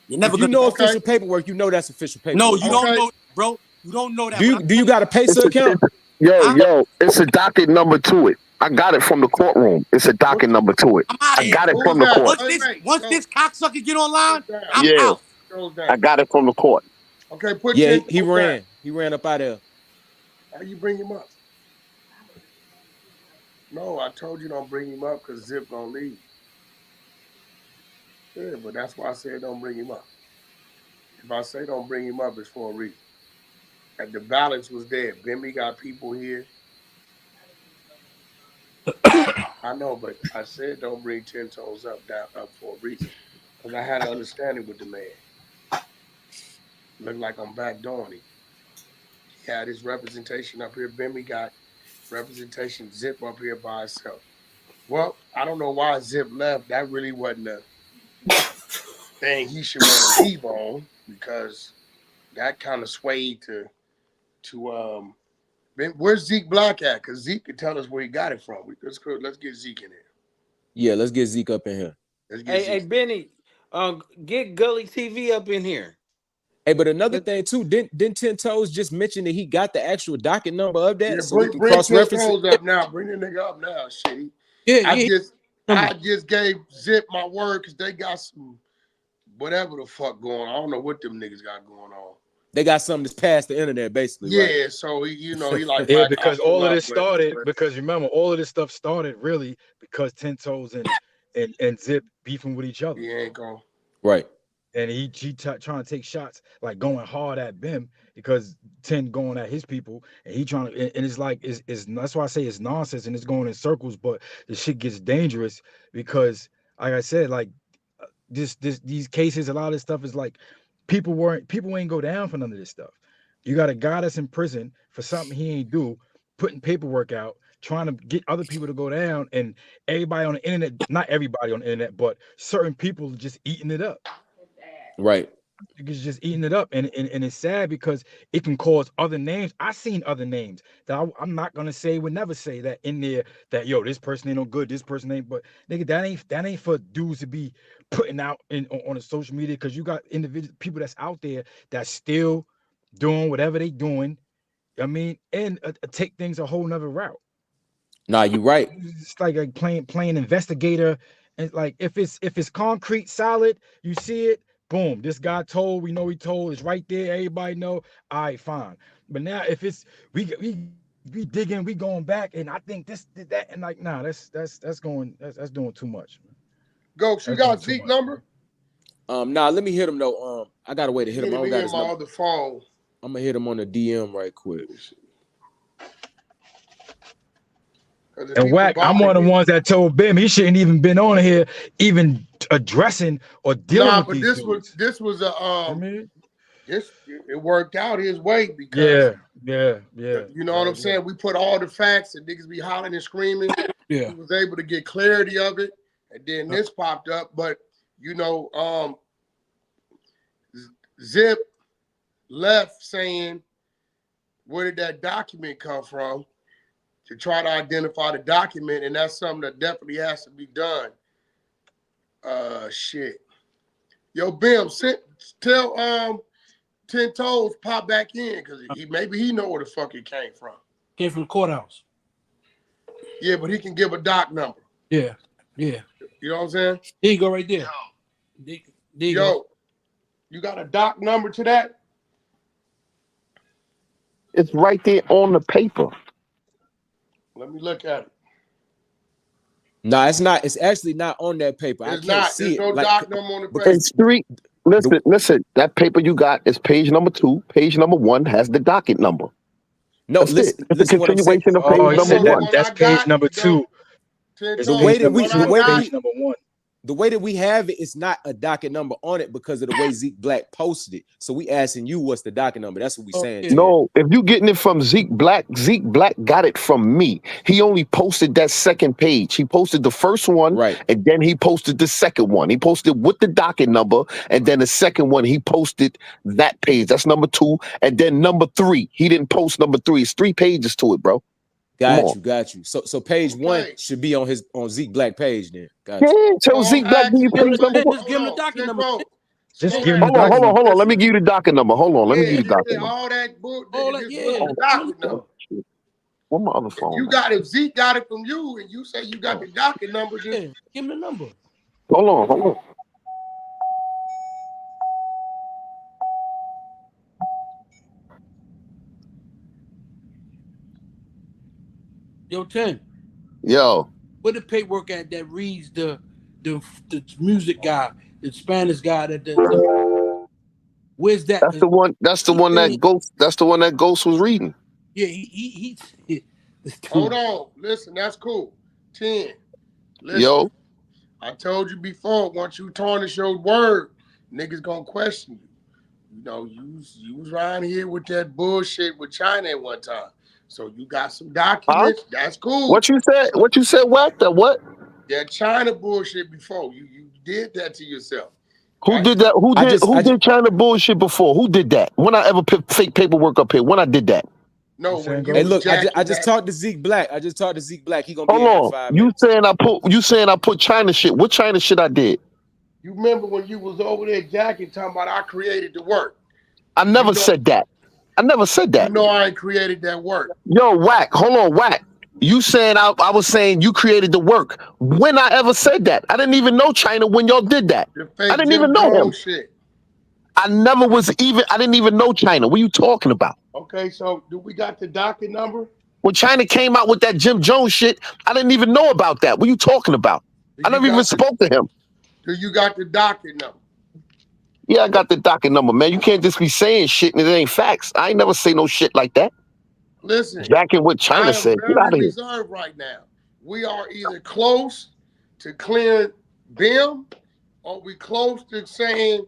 You're never If you gonna. know official paperwork, you know that's official paperwork. No, you don't know, bro. You don't know that. Do you got a Pearson account? Yo, it's a docket number to it. I got it from the courtroom. It's a docket number to it. I'm out of here. got it from the court. Once this cocksucker get online, I'm Yeah. out. I got it from the court. Okay, put Yeah, your he ran. He ran up out of there. How you bring him up? No, I told you don't bring him up because Zip gonna leave. Yeah, but that's why I said don't bring him up. If I say don't bring him up, it's for a reason. And the balance was there. Bimmy got people here. I know, but I said don't bring 10 toes up for a reason. Because I had an understanding with the man. Look like I'm backdooring him. He had his representation up here. Bimmy got representation. Zip up here by himself. Well, I don't know why Zip left. That really wasn't a thing he should want to leave on, because that kind of swayed to where's Zeke Black at? Because Zeke can tell us where he got it from. Let's get Zeke in here. Yeah, let's get Zeke up in here. Hey, Benny, get Gully TV up in here. Hey, but another thing too, didn't 10 Toes just mention that he got the actual docket number of that? Yeah, so we can bring 10 cross-reference Toes it? up now. Bring the nigga up now, shit. I just gave Zip my word because they got some whatever the fuck going on. I don't know what them niggas got going on. They got something that's past the internet, basically. Yeah, right? So he like yeah, because all of this started because remember all of this stuff started really because 10 Toes and Zip beefing with each other. He ain't going. Right. And he trying to take shots, like going hard at Bim because 10 going at his people, and he trying to, and it's like it's that's why I say it's nonsense and it's going in circles. But the shit gets dangerous because, like I said, like these cases, a lot of this stuff is like people ain't go down for none of this stuff. You got a guy that's in prison for something he ain't do, putting paperwork out, trying to get other people to go down, and everybody on the internet, not everybody on the internet, but certain people just eating it up. Right. It's just eating it up, and it's sad because it can cause other names. I seen other names that I'm not gonna say, would never say that in there, that yo, this person ain't no good, this person ain't, but nigga, that ain't for dudes to be putting out on the social media, because you got individual people that's out there that's still doing whatever they doing. I mean, and take things a whole nother route. Nah, you right. It's like playing investigator, and like if it's concrete, solid, you see it. Boom, this guy told, we know he told, it's right there, everybody know, all right, fine. But now if it's we digging, we going back, and I think this did that, and like, nah, that's doing too much. Ghost, you got Zeke number? Nah, let me hit him though. I got a way to hit him. I don't got his my number. other phone. I'm gonna hit him on the DM right quick. And WACK, I'm one of the ones that told Bim he shouldn't even been on here, even addressing or dealing with these dudes. This was a it worked out his way because yeah. You know what I'm saying? We put all the facts, and niggas be hollering and screaming. Yeah, he was able to get clarity of it, and then this popped up. But you know, Zip left saying, "Where did that document come from?" To try to identify the document, and that's something that definitely has to be done. Shit. Yo, Bim, tell 10 Toes pop back in, because maybe he know where the fuck it came from. Came from the courthouse. Yeah, but he can give a doc number. Yeah. You know what I'm saying? There you go, right there. Yo, you got a doc number to that? It's right there on the paper. Let me look at it. No, it's not. It's actually not on that paper. It's I can't not. see There's no it. doc number on the paper. It's three. Listen. That paper you got is page number 2. Page number 1 has the docket number. No, it's a continuation of page number 1. That's page number 2. The way that page number 1. The way that we have it is not a docket number on it because of the way Zeke Black posted it. So we asking you what's the docket number. That's what we saying. No, if you getting it from Zeke Black got it from me. He only posted that second page. He posted the first one, right, and then he posted the second one. He posted with the docket number, and then the second one he posted that page. That's number 2, and then number 3. He didn't post number 3. It's 3 pages to it, bro. Got you. So page 1 should be on Zeke Black page then. Got Yeah, you. tell Zeke Black give you page number. Just give him the docket number. Just give him the Hold on, document. hold on. Let me give you the docket number. Hold on, let me give you the docket number. All that book, All that, just yeah. look at the docket number. Where my other phone? You got it. Zeke got it from you, and you say you got the docket number. Just Yeah, give him the number. Hold on. Yo, 10. Yo, Where the paperwork at that reads the music guy, the Spanish guy where's that? that's the one. That's the one that Ghost. That's the one that Ghost was reading. Yeah, he hold on. Listen, that's cool. 10. Listen, Yo, I told you before, once you tarnish your word, niggas gonna question you. You know, you was around here with that bullshit with China at one time. So you got some documents. That's cool. What you said? What you said? What? That what? That China bullshit before. You did that to yourself. Who did that? Who did China bullshit before? Who did that? When I ever put fake paperwork up here? When I did that? No, when you hey, look, I just talked to Zeke Black. He gonna be here in 5 minutes. You saying I put China shit? What China shit I did? You remember when you was over there jacking talking about I created the work? I never said that. I never said that. You know I ain't created that work. Yo, WACK, hold on, WACK. You saying I was saying you created the work. When I ever said that? I didn't even know China when y'all did that. I didn't even know him. Shit. I didn't even know China. What are you talking about? Okay, so do we got the docket number? When China came out with that Jim Jones shit, I didn't even know about that. What are you talking about? I never even spoke to him. Do you got the docket number? Yeah, I got the docket number, man. You can't just be saying shit and it ain't facts. I ain't never say no shit like that. Listen, jacking what China said. Get out of here. Reserved right now. We are either close to clearing Bim, or we close to saying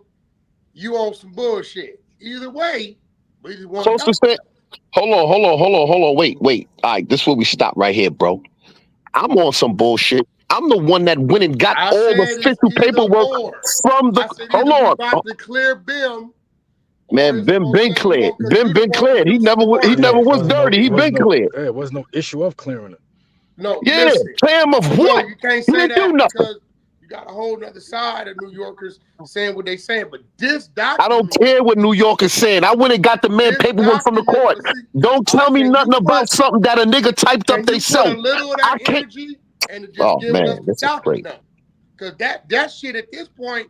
you on some bullshit. Either way, we just want close to saying. Hold on. Wait. All right, this is where we stop right here, bro. I'm on some bullshit. I'm the one that went and got all the official paperwork from the. Hold on. About to clear Bim. Man, Bim been cleared. Bim been cleared. He never was dirty. He been cleared. There was no issue of clearing it. No, yeah, listen. clear him of what? You can't say that because you got a whole other side of New Yorkers saying what they saying. But this document, I don't care what New York is saying. I went and got the man paperwork from the court. Don't tell me nothing about something that a nigga typed up themselves. A little of that energy and just give us the document. Because that shit at this point,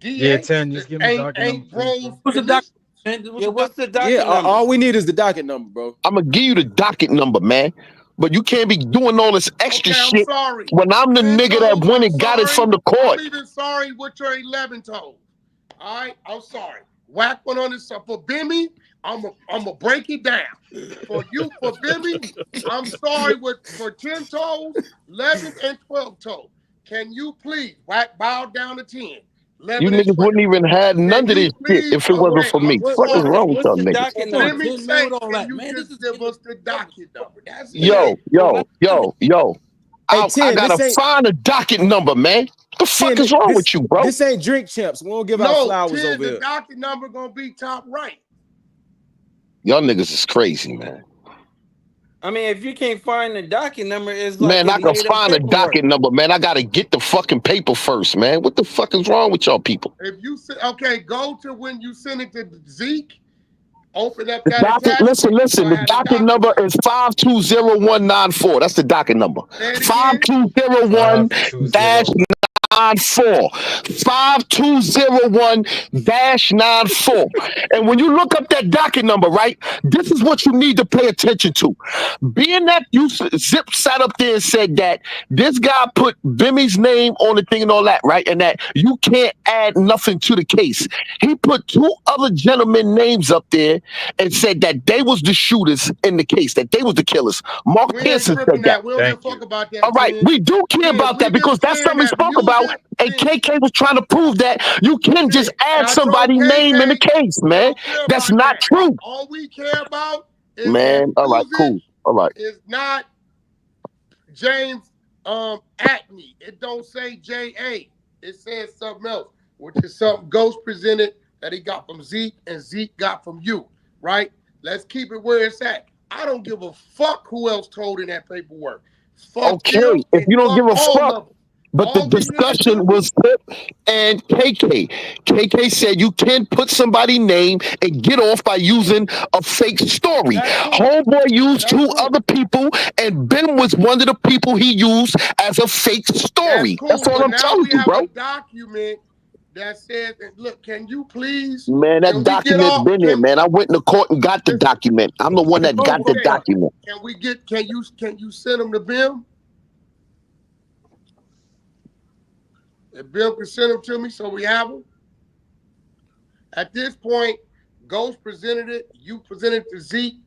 yeah, 10, just give me the document number. What's the document? Yeah, what's the docket number? All we need is the docket number, bro. I'm gonna give you the docket number, man. But you can't be doing all this extra shit when I'm the nigga that went and got it from the court. I'm even sorry what your 11 told. All right, I'm sorry. WACK went on this for Bimmy. I'm a break it down. For you, for Bimmy, I'm sorry for 10 toes, 11 and 12 toes. Can you please WACK bow down to 10? You niggas wouldn't even have none of this shit if it wasn't for me. What is wrong with y'all niggas? Let me say, can you just give us the docket number? That's yo. I gotta find a docket number, man. What the fuck is wrong with you, bro? This ain't Drink Champs. We don't give out flowers over here. The docket number gonna be top right. Y'all niggas is crazy, man. I mean, if you can't find the docket number, it's like man, I can find a docket number, man. I gotta get the fucking paper first, man. What the fuck is wrong with y'all people? If you say, okay, go to when you send it to Zeke. Open up that docket. Listen. The docket number is 520194. That's the docket number. 5201 94 5201-94. And when you look up that docket number, right, this is what you need to pay attention to. Being that Zip sat up there and said that this guy put Bimmy's name on the thing and all that, right, and that you can't add nothing to the case. He put two other gentlemen names up there and said that they was the shooters in the case, that they was the killers. Mark Pearson said that. We don't give a fuck about that. All right, we do care about that because that's something we spoke about. And KK was trying to prove that you can just add somebody's name in the case, man. That's not true. All we care about is man. All right, cool. All right. It's not James Acme. It don't say J.A. It says something else, which is something Ghost presented that he got from Zeke and Zeke got from you, right? Let's keep it where it's at. I don't give a fuck who else told in that paperwork. Fuck Okay, them if and you don't fuck give a all fuck, of them. but the All these niggas discussion took it. was Tip and KK. KK said you can't put somebody's name and get off by using a fake story. That's cool. Homeboy used That's two cool. other people, and Ben was one of the people he used as a fake That's story. cool. That's all But I'm now telling we you, have bro. a document that says, look, can you please, Man, that can we get document off, been there, man. I went into court and got the listen, document. I'm the one that got the okay, document. can you send them to Bim? If Bim can send them to me so we have them. At this point, Ghost presented it, you presented it to Zeke.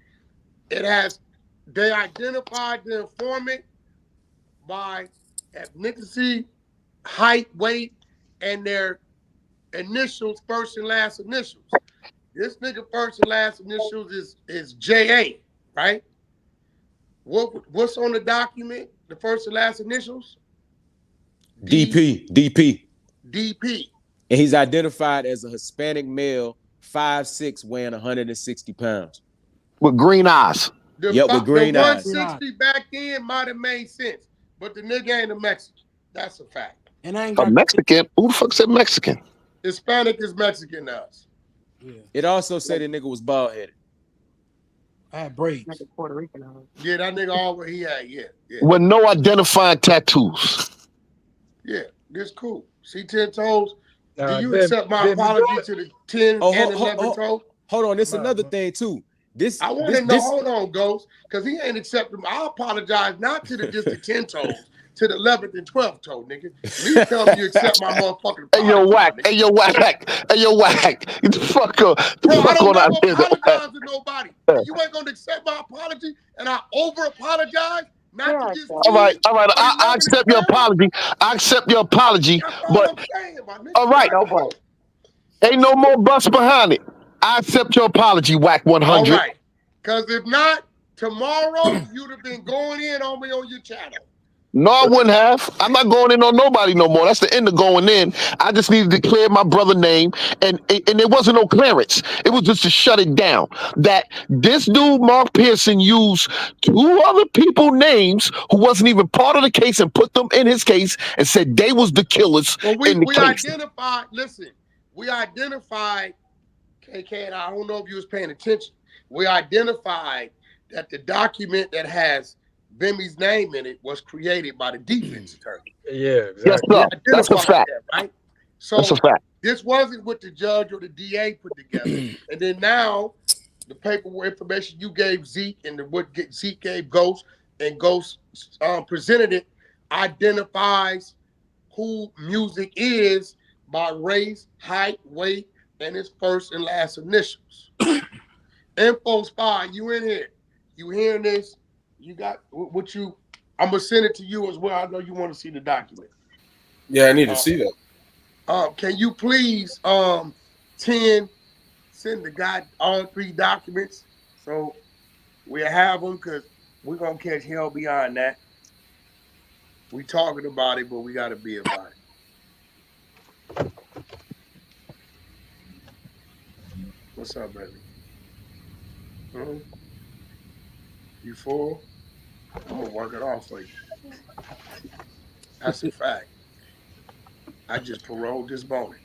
They identified the informant by ethnicity, height, weight, and their initials, first and last initials. This nigga first and last initials is JA, right? What's on the document? The first and last initials? DP. DP. And he's identified as a Hispanic male, 5'6", weighing 160 pounds. With green eyes. With green the eyes. 160 back then might have made sense, but the nigga ain't a Mexican. That's a fact. And I ain't A got Mexican? Who the fuck said Mexican? Hispanic is Mexican to us. Yeah. It also said the nigga was bald headed. I had braids. Like a Puerto Rican. Yeah, that nigga always he had, yeah. With no identifying tattoos. Yeah, this cool. See 10 toes? Do you Bim, accept my Bim, apology to the 10 Oh, and 11 toes? Hold on, this another thing too. I want to know, hold on, Ghost, because he ain't accepting. I apologize not to just the 10 toes, to the 11th and 12th toe, nigga. Me tell me you accept my motherfucking apology. Hey, yo, WACK. Hey, yo, WACK. Hey, yo, WACK. Get the fuck up. Bro, I don't out never here. apologize to nobody. If you ain't going to accept my apology and I over-apologize, not to just All right. I accept your apology. I accept your apology. That's all But, I'm saying, my nigga. all right. Ain't no more bus behind it. I accept your apology, WACK 100. All right. Because if not, tomorrow you'd have been going in on me on your channel. No, I wouldn't have. I'm not going in on nobody no more. That's the end of going in. I just needed to clear my brother's name, and there wasn't no clearance. It was just to shut it down. That this dude, Mark Pearson, used two other people's names who wasn't even part of the case and put them in his case and said they was the killers in the case. We identified, KK, and I don't know if you was paying attention. We identified that the document that has Bimmy's name in it was created by the defense attorney. Yeah, exactly. Yes, sir. That's a fact. That, right? So that's a fact. This wasn't what the judge or the DA put together. And then now the paperwork information you gave Zeke and what Zeke gave Ghost and Ghost presented it identifies who Music is by race, height, weight, and his first and last initials. Info Spy, you in here. You hearing this? You got what you, I'm going to send it to you as well. I know you want to see the document. Yeah, I need to see that. Can you please, 10, send the guy all 3 documents so we'll have them because we're going to catch hell beyond that. We talking about it, but we got to be about it. What's up, baby? You full? I'm going to work it off for you. That's a fact. I just paroled this morning.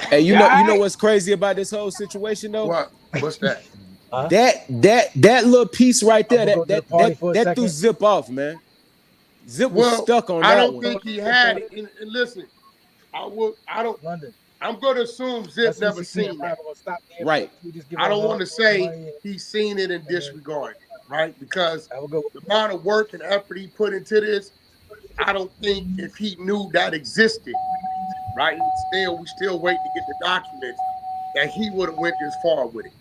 Hey, you know what's crazy about this whole situation though? What? What's that? That little piece right there, that threw Zip off, man. Zip was stuck on that one. I don't think he had it. And listen, I'm going to assume Zip never seen that. Right. I don't want to say he's seen it and disregarded it, right? Because the amount of work and effort he put into this, I don't think if he knew that existed, right? We still waiting to get the documents, that he would have went this far with it.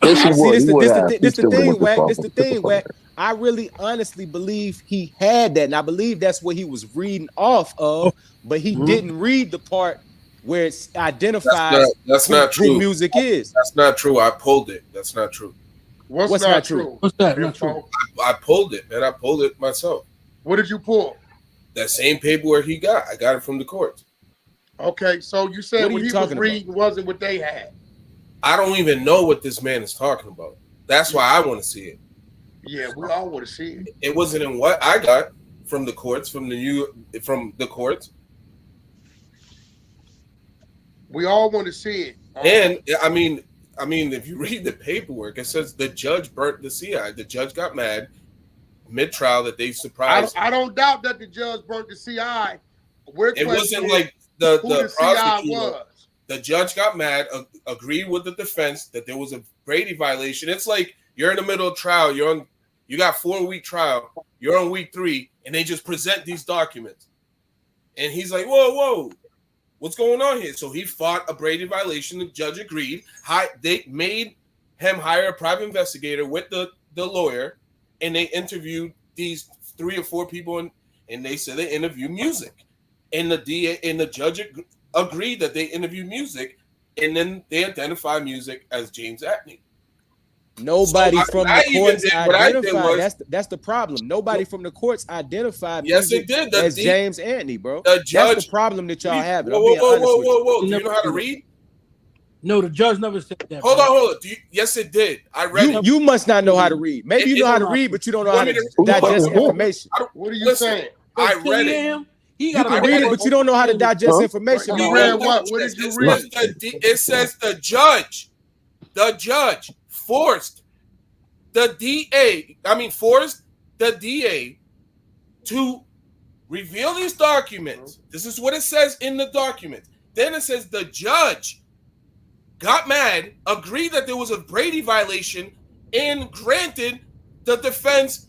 This the thing, WACK. This the thing, WACK. I really honestly believe he had that, and I believe that's what he was reading off of, but he didn't read the part where it identifies that's not true. Who Music is. That's not true. I pulled it. That's not true. What's not true? What's that? Not true. I pulled it, man. I pulled it myself. What did you pull? That same paperwork he got. I got it from the courts. Okay, so you said what he was reading wasn't what they had. I don't even know what this man is talking about. That's why I want to see it. Yeah, we all want to see it. It wasn't in what I got from the courts, from the courts. We all want to see it. And I mean, if you read the paperwork, it says the judge burnt the CI. The judge got mad mid-trial that they surprised. I don't doubt that the judge burnt the CI. It wasn't like the CI was. The judge got mad, agreed with the defense that there was a Brady violation. It's like you're in the middle of trial. You got 4-week trial. You're on week 3, and they just present these documents. And he's like, whoa, what's going on here? So he fought a Brady violation. The judge agreed. They made him hire a private investigator with the lawyer, and they interviewed these 3 or 4 people, and they said they interviewed music. And the DA and the judge agreed that they interviewed music, and then they identified music as James Atney. Nobody from the courts identified. That's the problem. Nobody from the courts identified. Yes, it did. As James Atney, bro. The judge, that's the problem that y'all have. Whoa. Do you know how to read? No, the judge never said that. Hold on. Yes, it did. I read it. You must not know how to read. Maybe you know how to read, but you don't know how to digest information. What are you saying? I read it. You can read it, but you don't know how to digest information. You read what? What did you read? It says the judge forced the DA to reveal these documents. This is what it says in the document. Then it says the judge got mad, agreed that there was a Brady violation, and granted the defense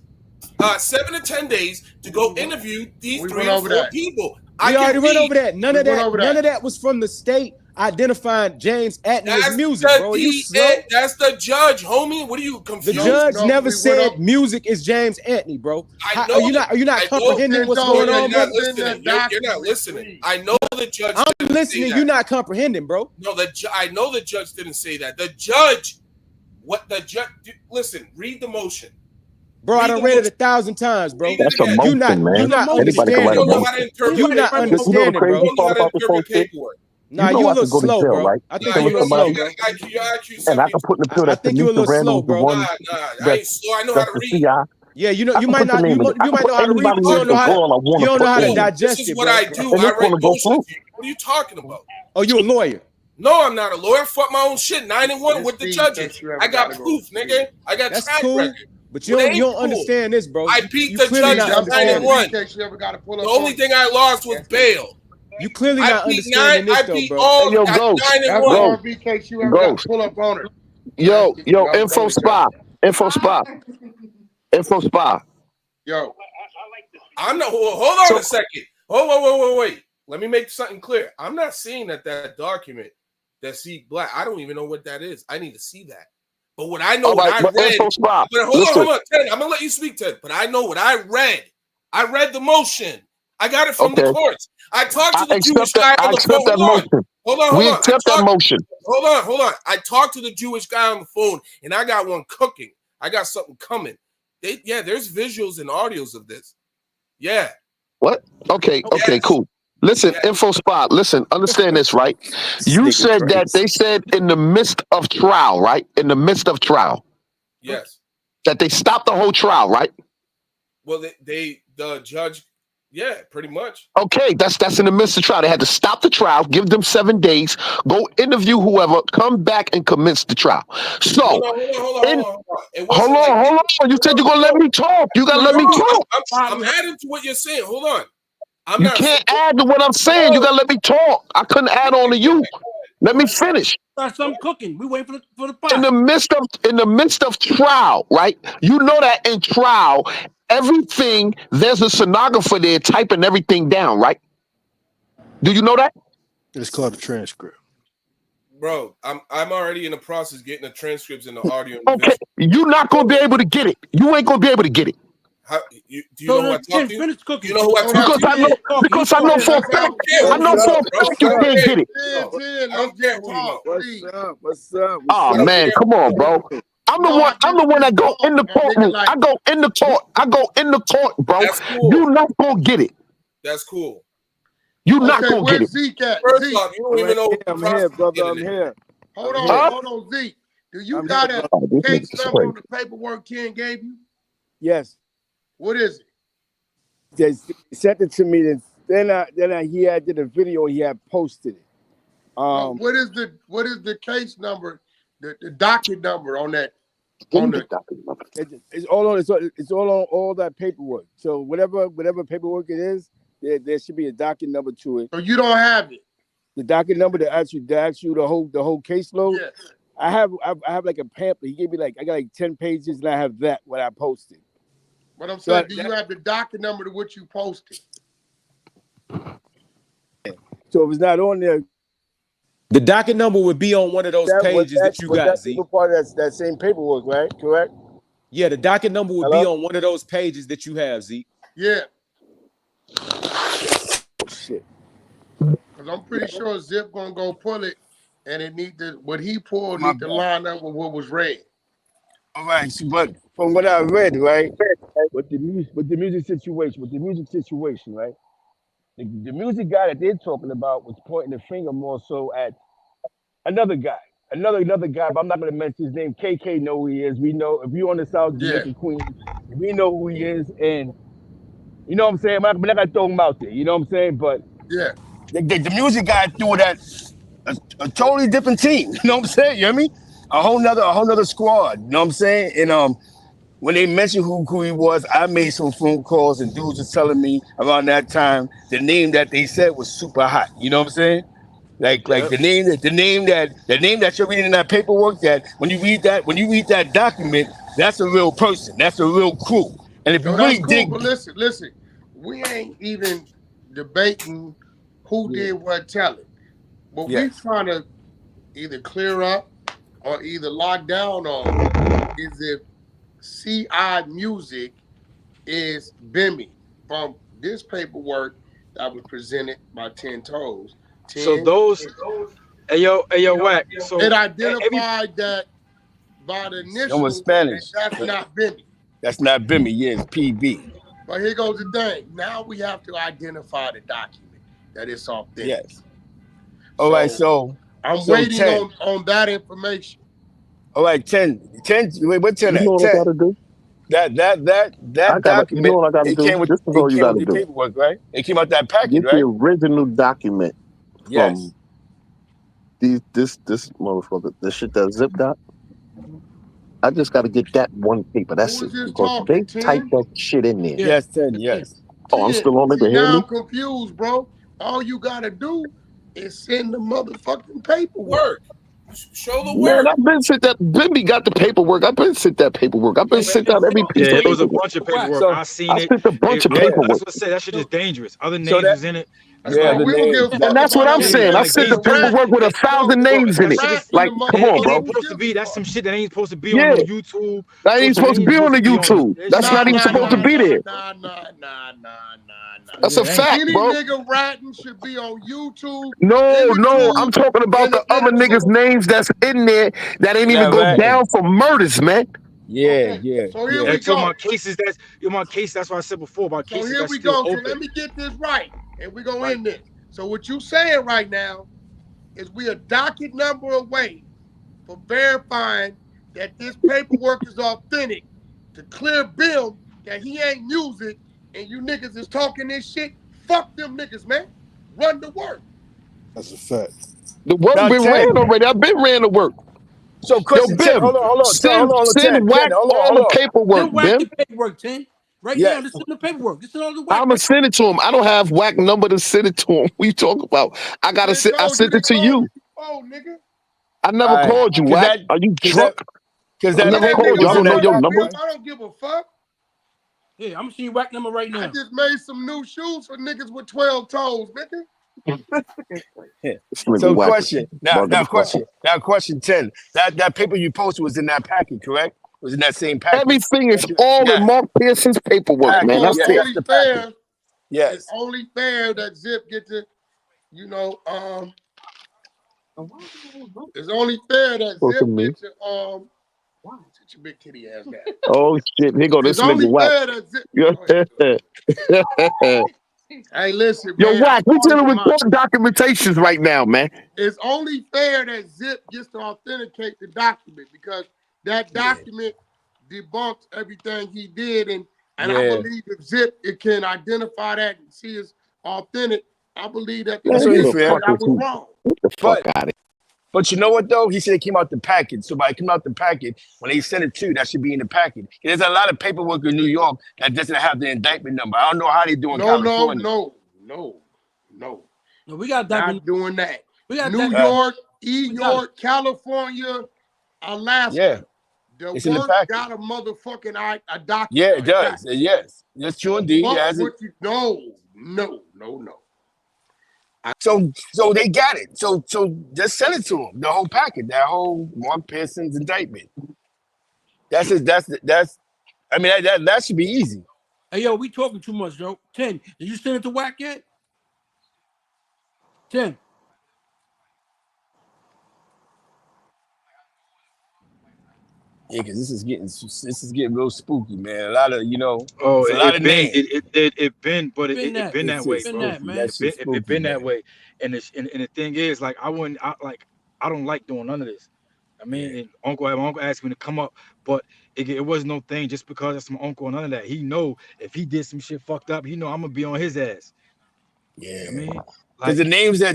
7 to 10 days to go interview these 3 or 4 people. We already went over that. None of that was from the state identifying James Atney as music, bro. That's the judge, homie. What are you confused? The judge never said music is James Atney, bro. Are you not comprehending what's going on, brother? You're not listening. I know the judge. I'm listening. You're not comprehending, bro. No, I know the judge didn't say that. The judge, listen, read the motion. Bro, I done read it 1,000 times, bro. That's a motion, man. You're not understanding, bro. You're not understanding, bro. Nah, you a little slow, bro. Right? I think you're a little slow, bro. And I can put in the pill I think you're a little slow, bro. I ain't slow. I know how to read. Yeah, you might know how to read, but you don't know how to digest it. This is what I do. I write motions. What are you talking about? Oh, you a lawyer? No, I'm not a lawyer. Fuck my own shit. 9-1 with the judges. I got proof, nigga. I got track record. But you don't understand this, bro. I beat the judge 9-1. The only thing I lost was bail. You clearly not understanding this, though, bro. Yo, go. Yo, info spy. Yo. I'm not. Hold on a second. Wait. Let me make something clear. I'm not saying that document that see black. I don't even know what that is. I need to see that. But what I know, hold on, Ted. I'm gonna let you speak, Ted. But I know what I read. I read the motion. I got it from the courts. I talked to the Jewish guy on the phone. Hold on. We accept that motion. Hold on. I talked to the Jewish guy on the phone, and I got one cooking. I got something coming. There's visuals and audios of this. Yeah. What? Okay, cool. Listen, info spot. Listen, understand this, right? You said that they said in the midst of trial, right? In the midst of trial. Yes. That they stopped the whole trial, right? Well, the judge, yeah, pretty much. Okay, that's in the midst of trial. They had to stop the trial, give them 7 days, go interview whoever, come back and commence the trial. So, hold on. You said you're gonna let me talk. You gotta let me talk. I'm adding to what you're saying. Hold on. You can't add to what I'm saying. You gotta let me talk. I couldn't add on to you. Let me finish. Got something cooking. We wait for the pot. In the midst of trial, right? You know that in trial, everything, there's a stenographer there typing everything down, right? Do you know that? It's called a transcript. Bro, I'm already in the process getting the transcripts and the audio. Okay, you're not gonna be able to get it. You ain't gonna be able to get it. Do you know who I talk to? You know who I talk to? Because I know for a fact. I know for a fact you can't get it. What's up? Oh man, come on, bro. I'm the one that go in the courtroom. I go in the court, bro. Cool. You not gonna get it. That's cool. You not gonna get it. Zeke at? First off, you don't even know. I'm here, brother. I'm here. Hold on, Zeke. Do you got a case number on the paperwork Ken gave you? Yes. What is it? They sent it to me. He did a video. He had posted it. What is the case number? The docket number on that? On the it's all on. It's all on all that paperwork. So whatever paperwork it is, there should be a docket number to it. So you don't have it. The docket number that asks you the whole caseload. Yes. I have like a pamphlet. He gave me I got like 10 pages, and I have that what I posted. But I'm saying, do you have the docket number to what you posted? So if it's not on there, the docket number would be on one of those pages that you got, Z. Part of that same paperwork, right? Correct? Yeah, the docket number would be on one of those pages that you have, Z. Yeah. Oh, shit. Because I'm pretty sure Zip gonna go pull it, and what he pulled need to line up with what was read. All right, but from what I read, right, with the music situation, right, the music guy that they're talking about was pointing the finger more so at another guy, another guy. But I'm not going to mention his name. KK know who he is. We know if you on the South Jamaican Queen, we know who he is, and you know what I'm saying. We're not gonna throw him out there. You know what I'm saying? But yeah, the music guy threw that a totally different team. You know what I'm saying? You hear me? A whole nother squad. You know what I'm saying? And when they mentioned who he was, I made some phone calls, and dudes were telling me around that time the name that they said was super hot. You know what I'm saying? Like the name that you're reading in that paperwork, that when you read that document, that's a real person. That's a real crew. And if you really dig, but listen, we ain't even debating who did what telling. What we trying to either clear up or either lock down on is if CI Music is Bimmy from this paperwork that was presented by 10 Toes. So those, hey yo, WACK. So it identified that by the initials, Spanish. That's not Bimmy. That's not Bimmy. Yeah, it's PB. But here goes the thing. Now we have to identify the document that it's authentic. Yes. All right. So I'm waiting on that information. All right, 10. Wait, what 10? You know what I gotta do? That document. You know what I gotta do? This is all you gotta do. Paperwork, right? It came out that package, Get right? the original document Yes. from this motherfucker. The shit that Zip got. I just gotta get that one paper. That's it. Because they typed that shit in there. Yes, 10. Yes. Oh, I'm still on it. Now I'm confused, bro. All you gotta do is send the motherfucking paperwork. Show the work. Man, I've been sent that. Bimby got the paperwork. I've been sent that paperwork. I've been sent out every piece. Yeah, it was a bunch of paperwork. So, I seen I it. sent a bunch of paperwork. That's what I say. That shit is dangerous. Other names was in it. Yeah, and that's what I'm saying. I sent the paperwork with 1,000 names in it. Like, come on, bro. Supposed to be. That's some shit that ain't supposed to be on the YouTube. That ain't supposed to be on the YouTube. That's not even supposed to be there. Nah. That's a fact, bro. Any nigga ratting should be on YouTube. No. I'm talking about the other niggas' names that's in there that ain't even go down for murders, man. Yeah. So here we So go. my cases, that's what I said before about cases. So here we go. So let me get this right, and we're gonna end this. So what you saying right now is we a docket number away for verifying that this paperwork is authentic to clear Bill that he ain't music, and you niggas is talking this shit. Fuck them niggas, man. Run the work. That's a fact. The work been ran already. I've been ran the work. So, Chris, Bim, hold on. Send WACK all the paperwork, WACK Bim. the paperwork, 10. Right now, this is the paperwork. This is all the WACK. I'ma send it to him. I don't have WACK number to send it to him. We talk about. I sent it to you. Oh, nigga. I never called you, WACK. Are you drunk? Because I never called you. I don't know your number. I don't give a fuck. Yeah, I'm gonna see your WACK number right now. I just made some new shoes for niggas with 12 toes, nigga. So question. Now question 10. That paper you posted was in that packet, correct? Was in that same packet. Everything is all in Mark Pearson's paperwork, man. That's it. It's only fair that Zip get to, it's only fair that Zip get to, sit your big kitty ass down. Oh shit, here go this nigga WACK. Hey, listen, Yo, man. I WACK, we called dealing him with out. court documentations right now, man. It's only fair that Zip gets to authenticate the document because that document debunks everything he did, and I believe if Zip it can identify that and see it's authentic, I believe that the Man, That's nigga only who can the say fair. fuck I is was he? wrong. Get the fuck But out of but you know what though? He said it came out the package. So by it came out the package, when they sent it to you, that should be in the package. There's a lot of paperwork in New York that doesn't have the indictment number. I don't know how they do in No, no, California. no, no, no. No, we got diamond. Not doing that. We got New that. York, We got it. York, California, Alaska. Yeah, The it's in the work package. got a motherfucking a document Yeah, it attached. does. Yes, that's true indeed. It Fuck has it. what you no. So they got it. So just send it to them. The whole packet, that whole Mark Pearson's indictment. That's it. That's. I mean that should be easy. Hey, yo, we talking too much, Joe. 10. Did you send it to WACK yet? 10. Yeah, because this is getting real spooky, man. A lot of Oh, it's a lot of names. it been, but Been it that. been that It's way, just Been bro. that, spooky. man. That shit's It spooky, been that man. way, and the thing is, like, I don't like doing none of this. I Yeah, mean, and my uncle asked me to come up, but it wasn't no thing just because that's my uncle and none of that. He know if he did some shit fucked up, he know I'm gonna be on his ass. yeah. I mean, Because like, the names that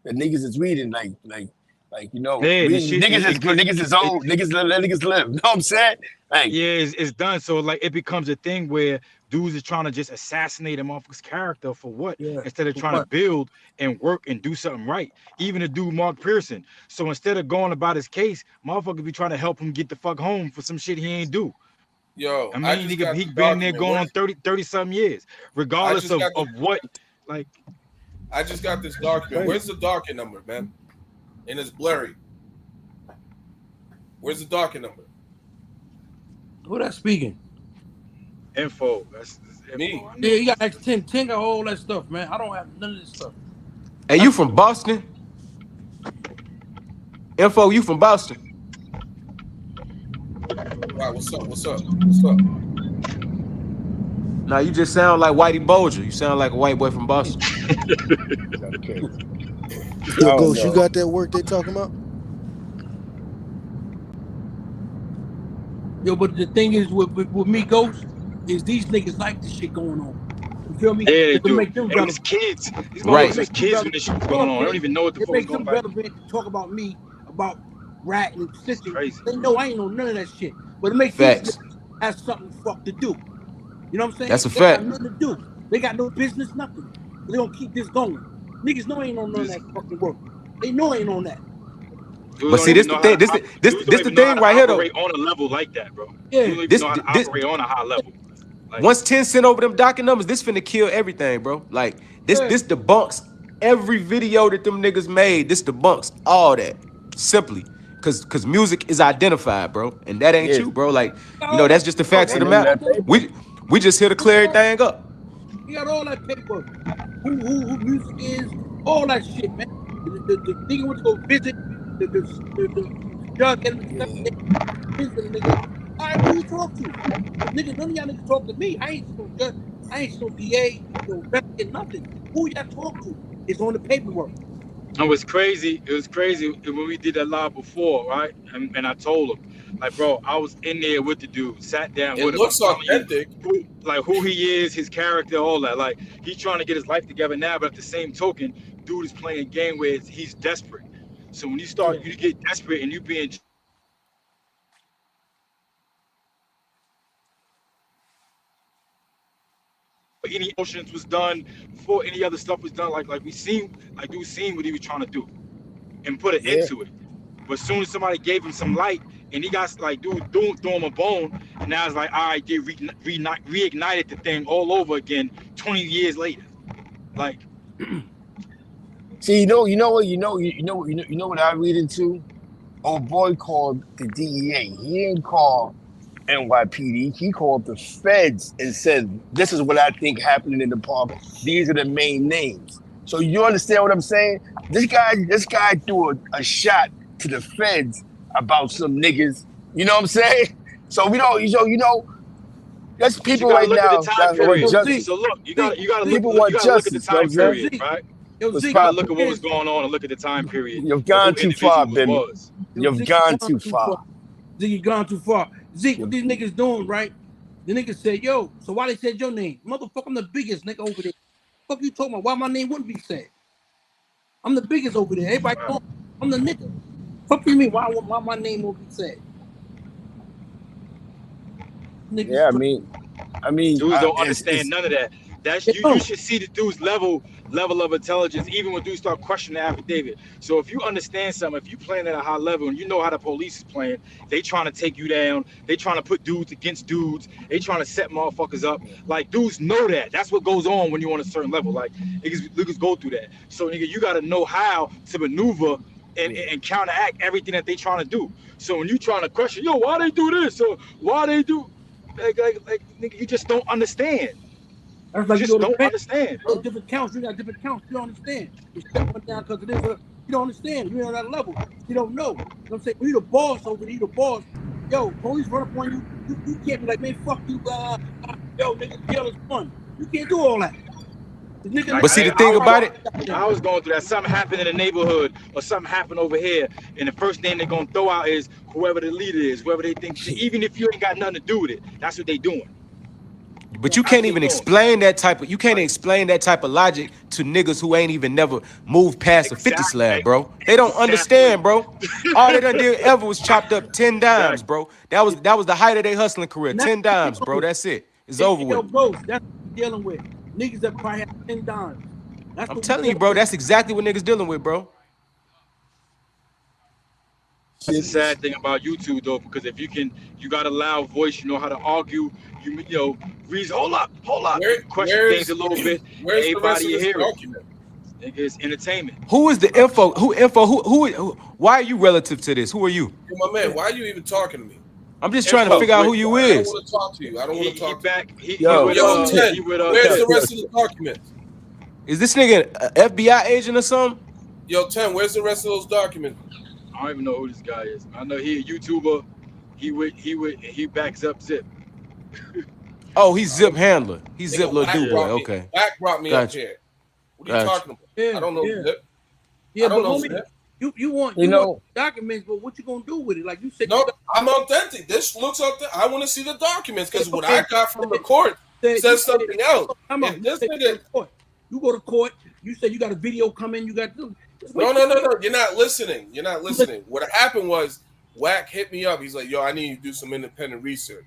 the niggas is reading, yeah, the reading shit, niggas is good, niggas is old, niggas let niggas live. You know what I'm saying? Like, yeah, it's done. So like it becomes a thing where dudes are trying to just assassinate a motherfucker's character for what? Yeah. Instead of For trying to what? build and work and do something right. Even the dude Mark Pearson. So instead of going about his case, motherfuckers be trying to help him get the fuck home for some shit he ain't do. Yo, I I mean, just nigga, got he the been there document. going on 30 something years, I regardless just got of what, like, I just got this document. crazy. Where's the docket number, man? And it's blurry. Where's the docket number? Who that speaking? Info. That's info. Me. I know. Yeah, you got X 10. 10 got all that stuff, man. I don't have none of this stuff. Hey, you from Boston? Info, you from Boston? Right, what's up? What's up? What's up? Nah, you just sound like Whitey Bulger. You sound like a white boy from Boston. okay. Yo, Oh Ghost, you no. got that work they talking about? Yo, but the thing is with me, Ghost, is these niggas like this shit going on. You feel me? Yeah, they It do. make them And relevant. it's kids. These Right. motherfuckers was kids when this shit was going on. They don't even know what the It fuck was makes going them on. relevant to talk about me, about rat and stitching. Crazy. They know I ain't know none of that shit. But it makes these Facts. niggas have something fuck to do. You know what I'm saying? That's a They got fact. nothing to do. They got no business, nothing. They gonna keep this going. Niggas know ain't on none of that fucking work. They know ain't on that. Dudes But don't see, this even the know how thing. to This dudes don't the even know how thing to right here, though. operate on a level like that, bro. Yeah. Dudes don't even This know how to this operate on a high level. Like, once 10 sent over them docket numbers, this finna kill everything, bro. Like this Yeah. this debunks every video that them niggas made. This debunks all that simply because music is identified, bro, and that ain't Yeah. you, bro. Like Got you all know that that's just the paperwork, facts of And the then matter. that man. paper. We just here to clear everything up. You got all that paperwork. Who music is, all that shit, man. The nigga went to go visit the judge and Yeah. visit the nigga. All right, who you talk to? Nigga, none of y'all niggas talk to me. I ain't no judge. I ain't no DA, no investigator, nothing. Who y'all talk to? It's on the paperwork. it was crazy. It was crazy when we did that live before, right? And I told him, like, bro, I was in there with the dude, sat down It with him. I'm looks telling you, authentic. who he is, his character, all that. Like, he's trying to get his life together now, but at the same token, dude is playing a game where he's desperate. So when you get desperate and you being any motions was done before any other stuff was done, like we seen, like dude seen what he was trying to do and put an Yeah. end to it. But as soon as somebody gave him some light and he got like dude threw him a bone, and now it's like, all right, they reignited the thing all over again 20 years later. Like, See, you know what I read into? Old boy called the DEA. He didn't call NYPD. He called the feds and said, "This is what I think happening in the park. These are the main names." So you understand what I'm saying? This guy threw a shot to the feds about some niggas. You know what I'm saying? So we don't, That's Because you people gotta right look at the now time that want period. Yo, Zeke, justice. So look, you gotta Zeke, you gotta look, People look you want gotta look at the justice. You know what time I'm saying? period, Zeke, right? yo, What's You Zeke, gotta popping? look at what was going on and look at the time period You've of gone who too far, individuals Bimmy. was. yo, You've Zeke, gone gone too too far. far. Zeke, you gone too far. Zeke, what You- these niggas doing, right? The niggas said, yo, so why they said your name? Motherfucker, I'm the biggest nigga over there. Fuck you talking about? Why my name wouldn't be said? I'm the biggest over there. Everybody know I'm the nigga. Fuck you mean? Why my name won't be said? Niggas Yeah, crazy. Dudes don't understand it's none of that. That's They you don't. should see the dude's level of intelligence, even when dudes start questioning the affidavit. So if you understand something, if you playing at a high level and you know how the police is playing, they trying to take you down, they trying to put dudes against dudes, they trying to set motherfuckers up. Like dudes know that. That's what goes on when you're on a certain level. Like niggas go through that. So nigga, you gotta know how to maneuver and counteract everything that they trying to do. So when you trying to question, yo, why they do this or why they do like nigga, you just don't understand. That's You like you just go to don't bank, understand, go to bro. different counts. You got different counts. You don't understand. You step one down because of this. You don't understand. You're on that level. You don't know. You know what I'm saying? When you the boss over there, you the boss. Yo, police run up on you. You can't be like, man, fuck you. Yo, nigga, jail is fun. You can't do all that. The nigga Like know But see, the thing about it, I was going through that. Something happened in the neighborhood or something happened over here, and the first name they're gonna throw out is whoever the leader is, whoever they think. Even if you ain't got nothing to do with it, that's what they doing. but you That's can't what they even doing. explain that type of, you can't Like explain that type of logic to niggas who ain't even never moved past a 50 slab, bro. They don't exactly, understand, bro. All they done did ever was chopped up 10 dimes, exactly. bro. That was the height of their hustling career. and that's 10 what you're dimes, dealing bro. with. That's it. It's Hey, over yo, with. bros, that's what we're dealing with. Niggas that probably have 10 dimes. That's I'm what we're telling you, dealing bro, with. that's exactly what niggas dealing with, bro. That's the shit. sad thing about YouTube though, because if you can, you got a loud voice, you know how to argue. You know, reason. Hold up. You can question things a little bit. Where's the rest Everybody of you this hear it. document? Nigga, it's entertainment. Who is the info? Who why are you relative to this? Who are you? Yo, my man, why are you even talking to me? I'm just trying to Info figure out with who you I don't is. want to talk to you. I don't want to he talk to you. back he Yo, with Yo, 10, where's yo, the yo, rest of the documents? Is this nigga an FBI agent or something? Yo, 10, where's the rest of those documents? I don't even know who this guy is. I know he a YouTuber. He backs up Zip. Oh, he's Zip handler. He's Zip Nigga, little do boy. Yeah. Okay, Wack brought me up gotcha, here. What are you gotcha. talking about? I Yeah, don't know yeah. Zip. Yeah, I don't but know homie, Zip. you want you know, documents, but what you gonna do with it? Like you said, you No, got I'm authentic. This looks authentic. I want to see the documents because what okay, I got from the court you says said, something else. come If on, you this said you go nigga, to court. You go to court, you said you got a video coming, you got to just no, wait no, till no, no, you're not listening. You're not you listening. What happened was Wack hit me up. He's like, yo, I need you to do some independent research.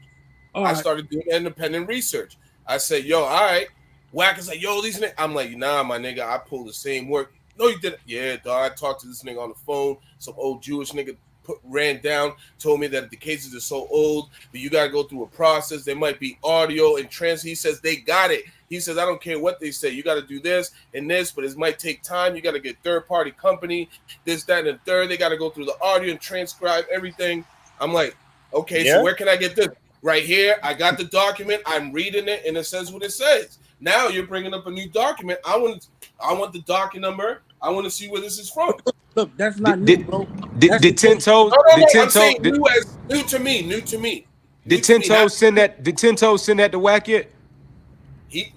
all I right. started doing independent research. I said, yo, all right. Wack is like, yo, these niggas. I'm like, nah, my nigga, I pulled the same work. No, you didn't. Yeah, dog. I talked to this nigga on the phone. Some old Jewish nigga ran down, told me that the cases are so old that you got to go through a process. There might be audio and trans. He says they got it. He says, I don't care what they say. You got to do this and this, but it might take time. You got to get third-party company, this, that, and the third. They got to go through the audio and transcribe everything. I'm like, okay, so yeah. where can I get this? Right here, I got the document. I'm reading it, and it says what it says. Now you're bringing up a new document. I want the document number. I want to see where this is from. Look, that's not Did new, did bro. did, That's did Ten Toes No, no, did no. Ten I'm saying Toes did, new to me, new to me, new did to Ten me. Not Toes send that? Did Ten Toes send that to Wack yet?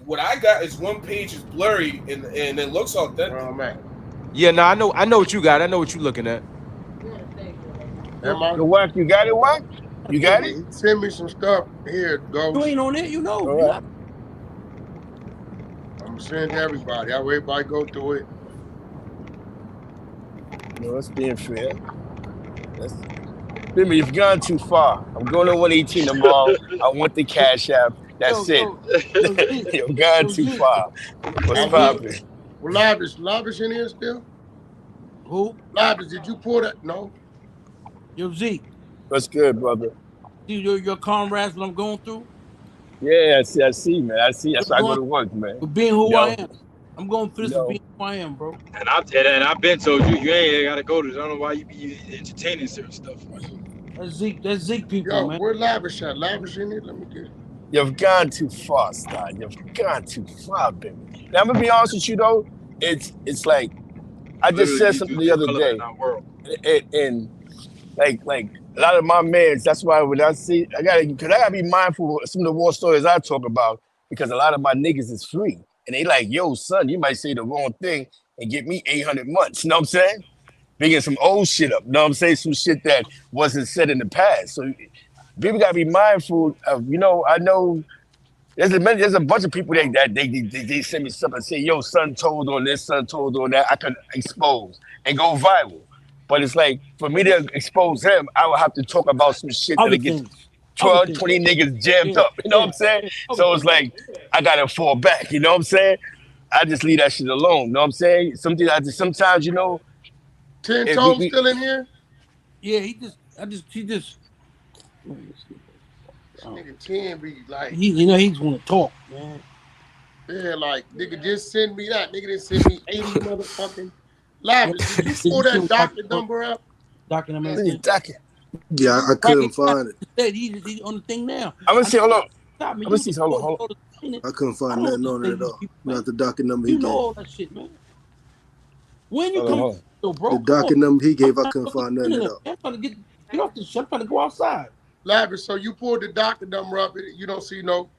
what I got is one page is blurry and it looks authentic. Where I'm at. Yeah, no, I know what you got. I know what you're looking at. Am I? The Wack, you got it, Wack? You got it? He sent me some stuff. Here it goes. you ain't on it, you know. All You right. got I'm gonna send to everybody. That way everybody go through it. No, that's being fair. That's Bimmy, you've gone too far. I'm going to 118 tomorrow. I want the cash app. That's it. yo, Zeke, You've gone yo, too Zeke, far. What's I yo, will. Zeke. popping? Well, Lavish in here still? Who? Lavish, did you pull that? No. Yo, Zeke. What's good, brother? See your comrades, what I'm going through? Yeah, I see, man. I see. That's I'm why I go going to work, man. for being who I Yo, am. I'm going through this for being who I am, bro. And I've been told you ain't gotta go to this. I don't know why you be entertaining certain stuff. That's Zeke people, Yo, man. where Lavish at? Lavish in here? Let me get it. you've gone too far, Star. You've gone too far, Bimmy. Now, I'm gonna be honest with you though. It's like I just Literally, said these something dudes the other irrelevant in day, our world. and like a lot of my mans. That's why when I see, I gotta be mindful of some of the war stories I talk about because a lot of my niggas is free and they like, yo, son, you might say the wrong thing and get me 800 months. You know what I'm saying? Bringing some old shit up. You know what I'm saying? Some shit that wasn't said in the past. So people gotta be mindful of. I know. There's a bunch of people they send me stuff and say, yo, son told on this, son told on that. I could expose and go viral. But it's like, for me to expose him, I would have to talk about some shit Other that'll get things. Other 12, things. 20 niggas jammed Yeah, up. You know what I'm saying? other So it's things. like, I gotta fall back. You know what I'm saying? I just leave that shit alone. You know what I'm saying? Sometimes, Ten if Toes we still in here? Yeah, he just. This nigga 10 be like, He just want to talk, man. yeah, like, nigga, just send me that. Nigga, just send me 80 motherfucking Lavish. Did you Did pull you see that what docket number up? document we everything? need docket. Yeah, I couldn't find it. He's on the thing now. I'm gonna see. Hold on. Stop me. I'm gonna You see. the Hold on. court, Hold on. you know the training. I couldn't I find don't nothing on it understand at these all. people, man. Not the docket number he You know gave. all that shit, man. When you Hold on. come, Hold on. though, bro, The come on. docket number he gave, I I'm couldn't find nothing at all. trying to get off this shit. I'm trying to go outside. Lavish, so you pulled the docket number up. You don't see no.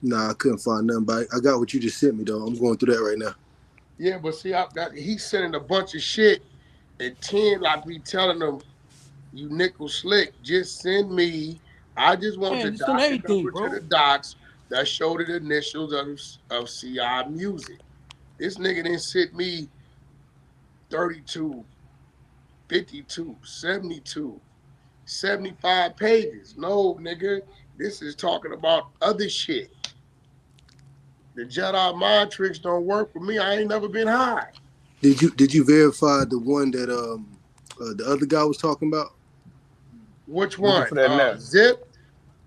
Nah, I couldn't find nothing. But I got what you just sent me though. I'm going through that right now. Yeah, but see, he's sending a bunch of shit. And 10, like we telling him, you nickel slick, just send me. I just want the Man, just send docket everything, number to bro. the docs that show the initials of CI Music. This nigga didn't send me 32, 52, 72, 75 pages. No, nigga, this is talking about other shit. The Jedi mind tricks don't work for me. I ain't never been high. Did you verify the one that the other guy was talking about? Which Looking one? for that now. Zip?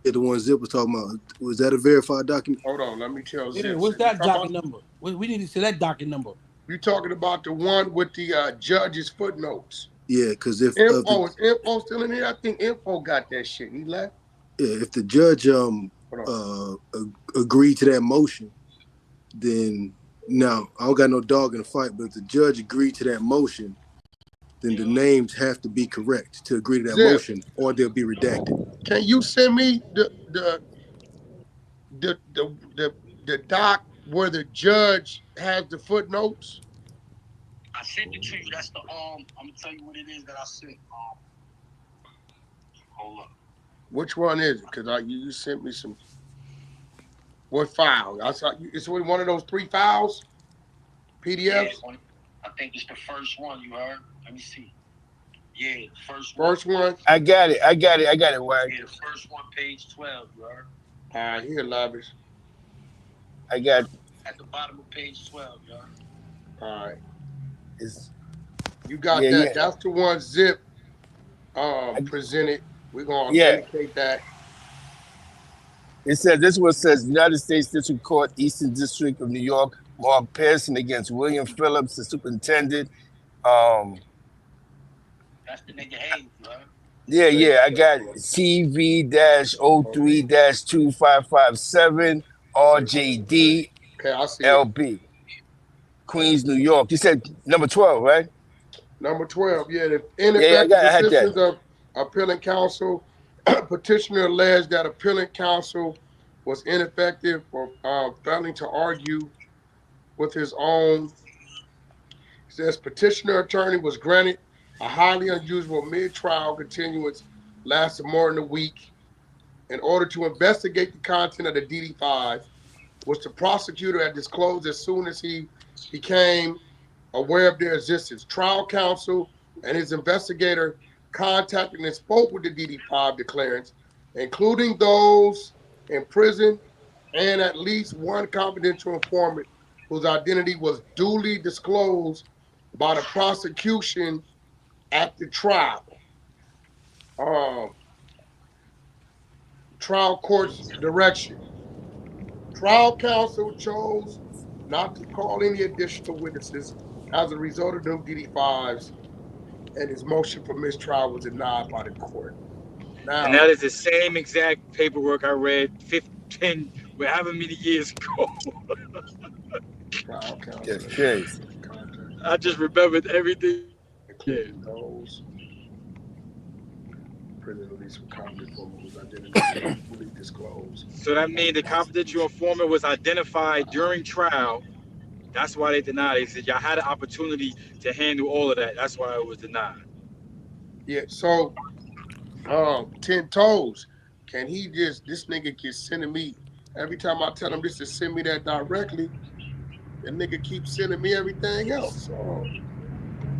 Yeah, the one Zip was talking about. Was that a verified document? Hold on, let me tell Yeah, Zip. what's You that talking docket about, number? We need to see that docket number. you talking about the one with the judge's footnotes? Yeah, because Info, is Info still in here? I think Info got that shit. He left. if the judge agreed to that motion, then now I don't got no dog in the fight. But if the judge agreed to that motion, then the names have to be correct to agree to that Zip, motion, or they'll be redacted. can you send me the the doc where the judge has the footnotes? I sent it to you. That's the I'm gonna tell you what it is that I sent. Hold up. Which one is it? Because you sent me some. What file? I saw it's one of those 3 files, PDFs. Yeah, I think it's the first one. You heard? Let me see. Yeah, the first one. First one. I got it. Wack. Yeah, the first one, page 12. You heard? All right, here, Lavish. I got at the bottom of page 12, you heard? All right. it's You got that. yeah. That's the one Zip presented. We're gonna authenticate that. It says this one says United States District Court, Eastern District of New York, Mark Pearson against William Phillips, the superintendent. That's the nigga Hayes, right? Yeah, I got CV-03-2557 RJD Okay, I see LB, Queens, New York. You said number 12, right? Number 12, yeah. The ineffective I had assistance that. of appellant counsel. Petitioner alleged that appellant counsel was ineffective for failing to argue with his own. Says petitioner attorney was granted a highly unusual mid-trial continuance lasted more than a week in order to investigate the content of the DD5, which the prosecutor had disclosed as soon as he became aware of their existence. Trial counsel and his investigator contacted and spoke with the DD5 declarants, including those in prison and at least one confidential informant whose identity was duly disclosed by the prosecution at the trial. Trial court's direction. Trial counsel chose not to call any additional witnesses as a result of them DD5s, and his motion for mistrial was denied by the court. Now, And that is the same exact paperwork I read 15, however many years ago. trial counsel. That's crazy. I just remembered everything. Including those this confidential informant was identified and fully disclosed. So that On means the confidential informant was identified during trial. That's why they denied it. They said y'all had an opportunity to handle all of that. That's why it was denied. Yeah, so 10 toes. Can he just this nigga keeps sending me every time I tell him just to send me that directly, the nigga keeps sending me everything else.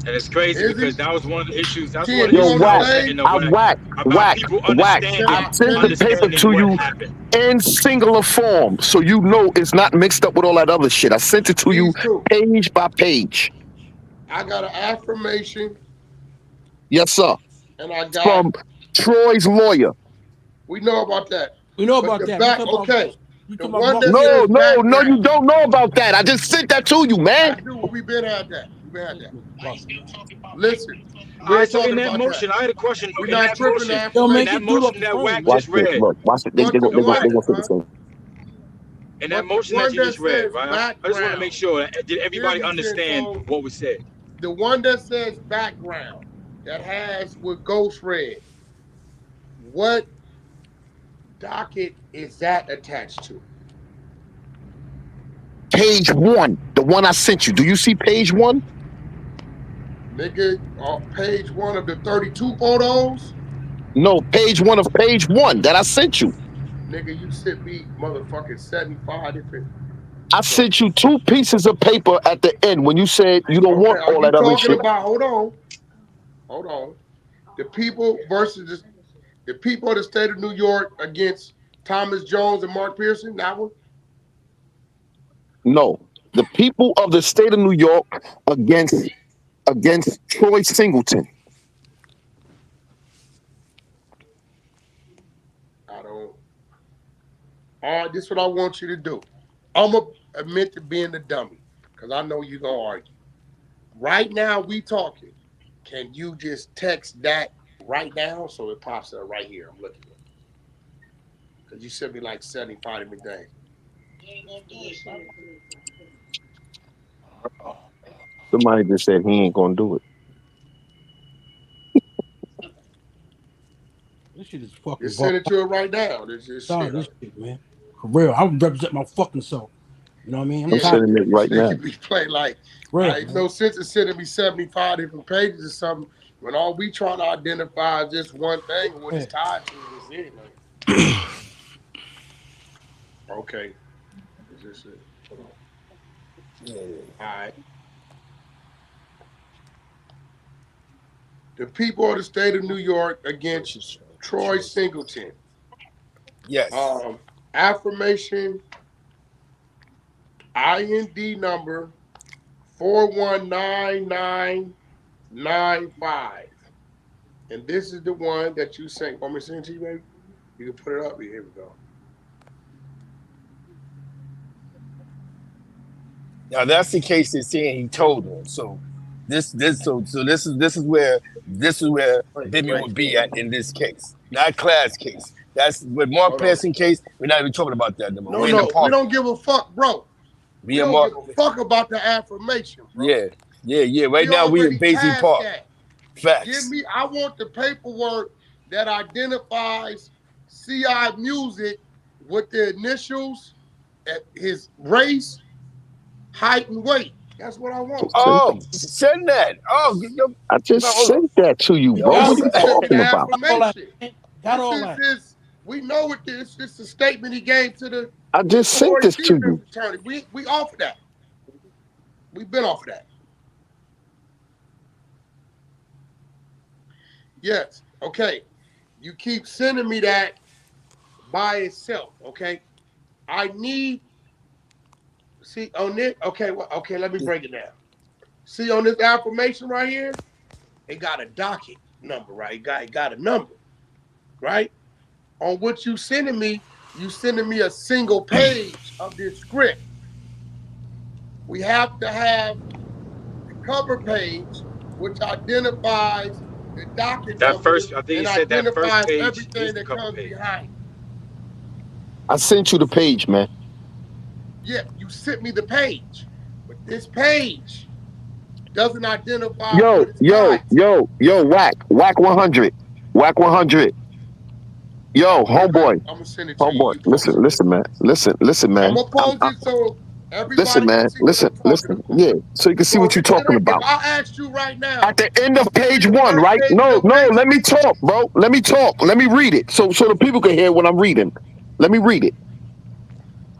And it's crazy Is he? because that was one of the issues. That's one 10, of the you Yo, on issues the I WACK, was saying stage? to I WACK whack, about whack, people whack. Can I I sent the finish? paper understanding to what you happened. in singular form, so you know it's not mixed up with all that other shit. I sent it to you Please do. page by page. I got an affirmation Yes, sir. and I got, From Troy's lawyer. we know about that. We know But about the that. We back, talking about okay. we The talking about one that Marcus. No, says no, no, you background. don't know about that. I just sent that to you, man. I do. We've been had that. We've been had that. Llisten, All we right, ain't so in talking that about that. motion, I had a question. We're In not that tripping the motion, Yo, in man, that affirmation. get Drew off motion the that phone, WAC man. Watch just this. read, Look, watch it. They But go, the they go, one, they WAC, gonna say the same. in that but the motion that one you that just read, says right? I just want to make background, sure did hear everybody me, 10 understand toes. what was said. The one that says background that has with Ghost Red, what docket is that attached to? Page 1, the one I sent you. Do you see page 1? Nigga, page 1 of the 32 photos? No, page 1 of page 1 that I sent you. Nigga, you sent me motherfucking 75 different. I So, sent you 2 pieces of paper at the end when you said you don't okay, want are all you that other talking shit. about, hold on. The people versus the people of the state of New York against Thomas Jones and Mark Pearson? That one? No, the people of the state of New York against Troy Singleton. I don't. All right, this is what I want you to do. I'm going to admit to being the dummy because I know you're going to argue. Right now, we talking. Can you just text that right now so it pops up right here? I'm looking at it. Because you sent me like 75 different things. Somebody just said he ain't gonna do it. This shit is fucking Just bar. send it to it right now. This is Tired shit. of this shit, man. For real, I would represent my fucking self. You know what I mean? I'm I'm Yeah, tired. sending it this right now. nigga be playing like, Real, ain't man. no sense in sending me 75 different pages or something when all we trying to identify is just one thing and what it's tied to is it. Like, okay, is this it? Hold on. All right. The people of the state of New York against Troy Singleton. Yes. Affirmation IND number 419995. And this is the one that you sent. Want me to send it to you, baby? You can put it up. Here we go. Now that's the case they're saying he told them. So this is where Bimmy would be at in this case, not class case. That's with Mark Hold on. Pearson case. We're not even talking about that no more. No, We're in the no, we park. don't give a fuck, bro. We We in don't Mark. give a fuck about the affirmation, bro. Yeah. Right We now we in already Baisley passed Park. that. Give Facts. me, I want the paperwork that identifies CI Music with the initials, his race, height, and weight. That's what I want. Oh, send that. Oh, I just sent that to you, bro. No, What are Got you you sent me the talking about? all that. affirmation. Got This all is that. his, we know what this is a statement he gave to the I just sent Troy this to defense you. attorney. We off of that. We've been off of that. Yes. Okay. You keep sending me that by itself. Okay. I need, see on this. Okay. Well, okay. Let me break it down. See on this affirmation right here, it got a docket number, right? It got a number, right? On what you sending me a single page of this script. We have to have the cover page, which identifies the docket That number first, I think he and said that first identifies page is everything the that cover comes page. behind it. I sent you the page, man. Yeah, you sent me the page, but this page doesn't identify Yo, what it's yo, tied to. yo, yo, whack 100. Whack 100. Yo, homeboy, I'm gonna send it to you. homeboy. You post Listen, it. listen, man. Listen, I'm man. gonna post it so Listen, everybody can man. see what I'm talking Listen. about. Yeah, so you can see So what you're talking if about. I asked you right At now, the end of give me page the one, first right? page No, of page let me talk, bro. Let me talk. Let me read it so the people can hear what I'm reading. Let me read it.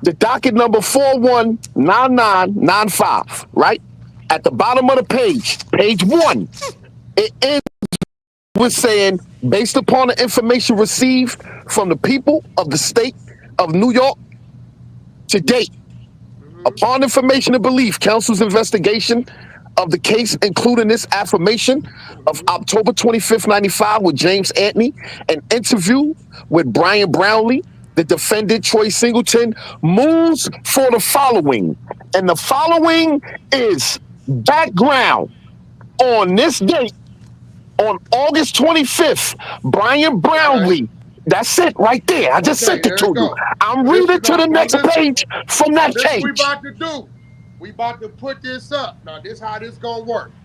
The docket number 419995, right? At the bottom of the page one, it ends with saying, based upon the information received from the people of the state of New York to date, Mhm. upon information and belief, counsel's investigation of the case, including this affirmation of Mhm. October 25th, 95, with James Anthony, an interview with Brian Brownlee, the defendant, Troy Singleton, moves for the following. And the following is background on this date, on August 25th, Brian Okay. Brownlee. That's it right there. I just Okay. sent it There to you you. go. I'm reading Listen to now. the Now next listen. page from Now that this what we page. about to do. We about to put this up. Now this how this gonna work. I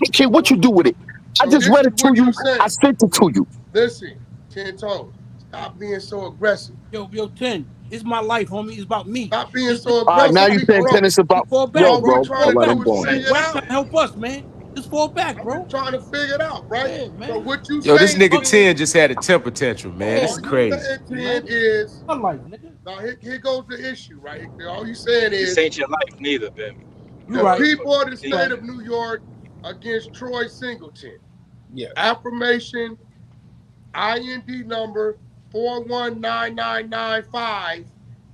don't care what So you do with it. I so just this read is it to what you. you I saying. sent it to you. Listen, 10 toes. Stop being so aggressive. Yo, 10. It's my life, homie. It's about me. Stop being Just so All right, now aggressive, you big saying bro. tennis about. just fall back, Yo, All we bro. bro. Just trying All fall to right, back. I'm do is going. Hey, figure it WACK out. trying to help us, man. Just fall back, I'm bro. just trying to figure it out, right? Yeah, So man. what you Yo, this saying, nigga 10, 10 just had a temper tantrum, man. This Yeah, is all you man. crazy. saying, Hey, 10, man. is My life, nigga. now here goes the issue, right? All you saying This is ain't your life neither, Ben. You the right. people of the You state right. of New York against Troy Singleton. Yeah. Affirmation IND number 419995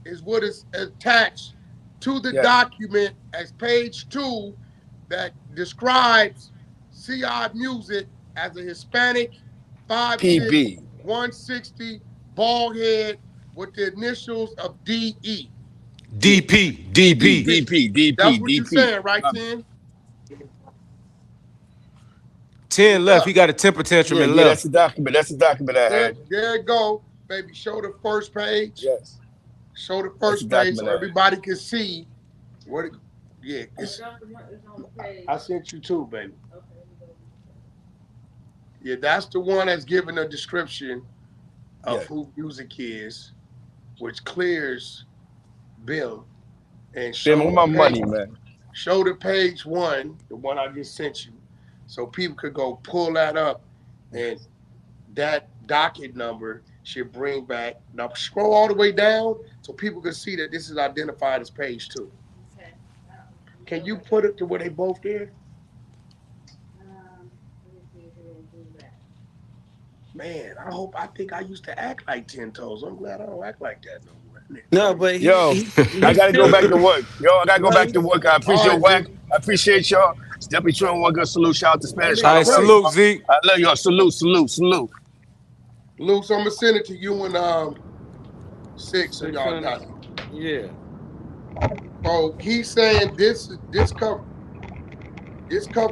is what is attached to the Yes. document as page 2 that describes CI Music as a Hispanic 5'6", PB. 160, bald head with the initials of DE. DP, DP, DP. DP. DP, DP, That's what you're DP. saying, right, Tim? 10 It's left. He up. got a temper tantrum Yeah, and yeah, that's left. the document. That's the document I had. There you go, baby. Show the first page. Yes. Show the That's the first page document so I had. everybody can see what it, yeah. I sent you two, baby. Yeah, that's the one that's given a description of Yes. who music is, which clears Bill and Them on my money, page, man. show the page 1, the one I just sent you, so people could go pull that up, and that docket number should bring back. Now scroll all the way down so people can see that this is identified as page 2. Can you put it to where they both there? Man, I think I used to act like 10 toes. I'm glad I don't act like that no more. No, but Yo, I he's gotta go still back to work. Yo, I gotta go no. back to work. I All appreciate right, WACK. G. I appreciate y'all. It's definitely showing one good salute. Shout out to That Spanish All nigga right, Harlem. I love crazy. salute, y'all. Zeke. I love y'all. Salute, salute, salute. Luke, I'm gonna send it to you and 6 so y'all got it. Yeah. So he's saying this cover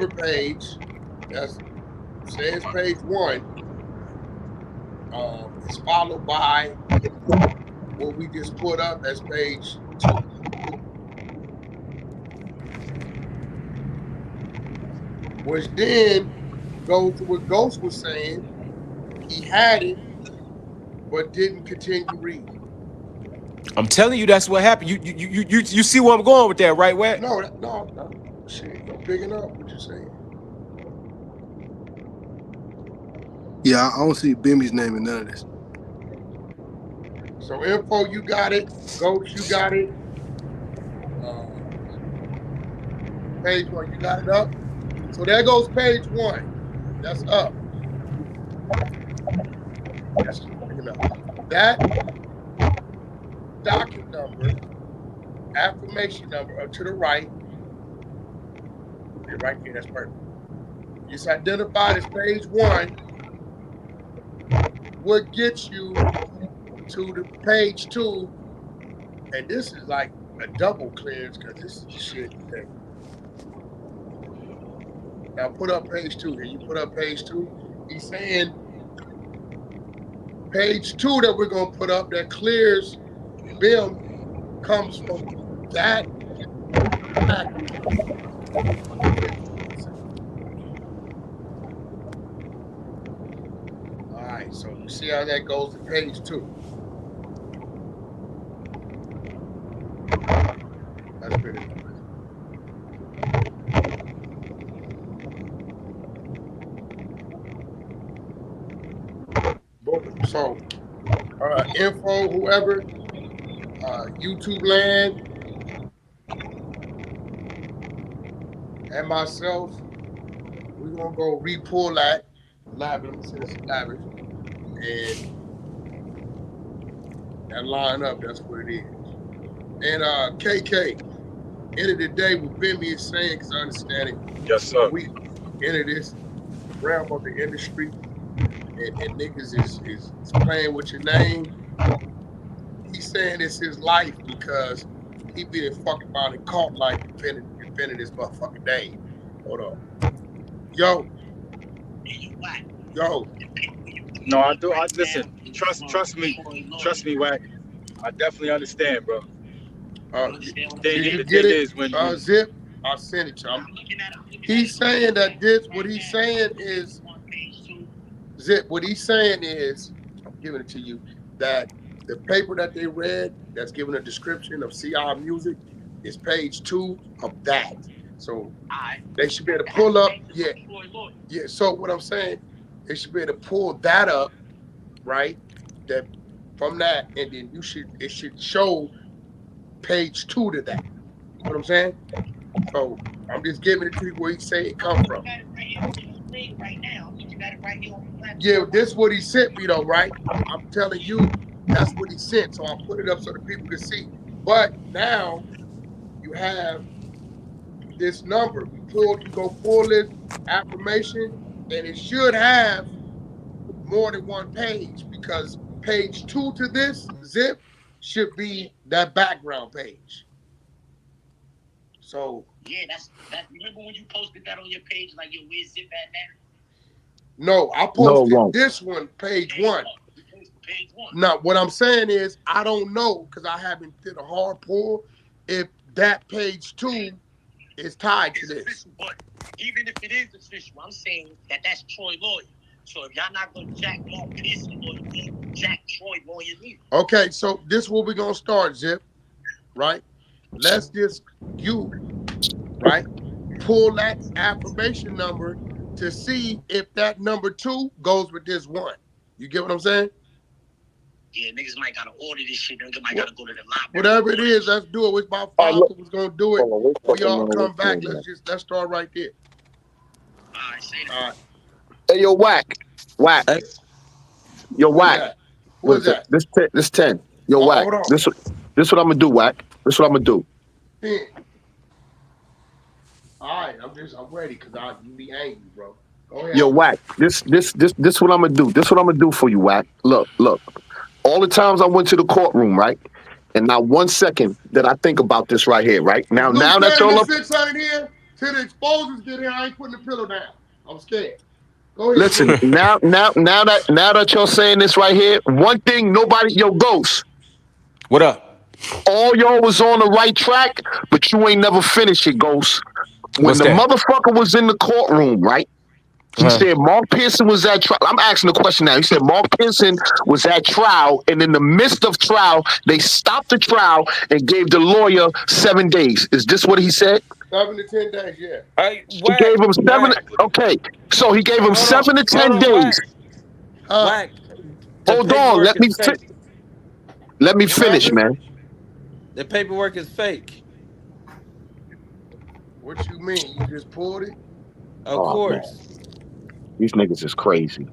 page that says page 1 is followed by what we just put up as page 2. Which then goes to what Ghost was saying. He had it, but didn't continue reading. I'm telling you, that's what happened. You see where I'm going with that, right, Wack? No. Shit, I'm picking up what you're saying. Yeah, I don't see Bimmy's name in none of this. So info, you got it. Ghost, you got it. Page 1, you got it up. So there goes page 1. That's up. That's picking up. That docket number, affirmation number, up to the right. Right here, that's perfect. It's identified as page 1. What gets you to the page 2, and this is like a double clearance because this is shit. Now put up page 2 here. You put up page 2. He's saying page 2 that we're gonna put up that clears Bim comes from that. All right. Okay, so you see how that goes to page 2. That's pretty nice. Boom. So, info, whoever, YouTube land, and myself, we're gonna go re-pull that. Lavish, let me say this lavish. And that line up, that's what it is. And KK, end of the day, what Bimmy is saying, because I understand it, Yes, sir. we enter this realm of the industry and niggas is playing with your name. He's saying it's his life because he been fucking around and caught like defending his motherfucking name. Hold on. Yo. No, I do. I listen. Trust me, Wack. I definitely understand, bro. Did you The get thing it, is, when Zip? I sent it to him. He's saying that what he's saying is, Zip, what he's saying is, I'm giving it to you, that the paper that they read that's giving a description of CI music is page 2 of that. So they should be able to pull up. Yeah. So what I'm saying, they should be able to pull that up, right? That from that, and then it should show page 2 to that. You know what I'm saying? So I'm just giving it to you where he say it come from. Yeah, this is what he sent me though, right? I'm telling you, that's what he sent. So I'll put it up so the people can see. But now you have this number. You go pull this affirmation, and it should have more than one page because page 2 to this zip should be that background page. So yeah, that's remember when you posted that on your page, like your where's zip at now? No, I posted this one, page 1. Page 1. Now, what I'm saying is, I don't know because I haven't did a hard pull if that page 2 is tied to this. Official, but even if it is official, I'm saying that that's Troy lawyer. So if y'all not gonna jack Mark Pearson lawyer, jack Troy lawyer neither. Okay, so this is where we're gonna start, Zip. Right? Let's just right, pull that affirmation number to see if that number 2 goes with this 1. You get what I'm saying? Yeah, niggas might gotta order this shit. Niggas might gotta go to the library. Whatever it is, let's do it. It's about 5 was gonna do it. We all come back. Let's start right there. All right, say that. All right. Hey, yo, WACK. Hey, Yo, WACK. Who is that? This 10. Yo, WACK. Hold on. This what I'm gonna do, WACK. This what I'm gonna do. 10. All right, I'm ready because you be angry, bro. Go ahead. Yo, WACK. This what I'm gonna do. This what I'm gonna do for you, WACK. Look. All the times I went to the courtroom, right? And not 1 second that I think about this right here, right? Now that's all up. This ain't here. Till the exposers get here, I ain't putting the pillow down. I'm scared. Go ahead. Listen, now that y'all saying this right here, one thing Ghost. what up? All y'all was on the right track, but you ain't never finished it, Ghost. When What's the that? motherfucker was in the courtroom, right? He said Mark Pearson was at trial. I'm asking the question now. He said Mark Pearson was at trial, and in the midst of trial, they stopped the trial and gave the lawyer 7 days. Is this what he said? 7 to 10 days, yeah. Hey, He gave him 7. Okay, so he gave him 7 to 10 days. WACK. Hold on, let me finish, man. The paperwork is fake. What you mean? You just pulled it? Of course. Man. These niggas is crazy.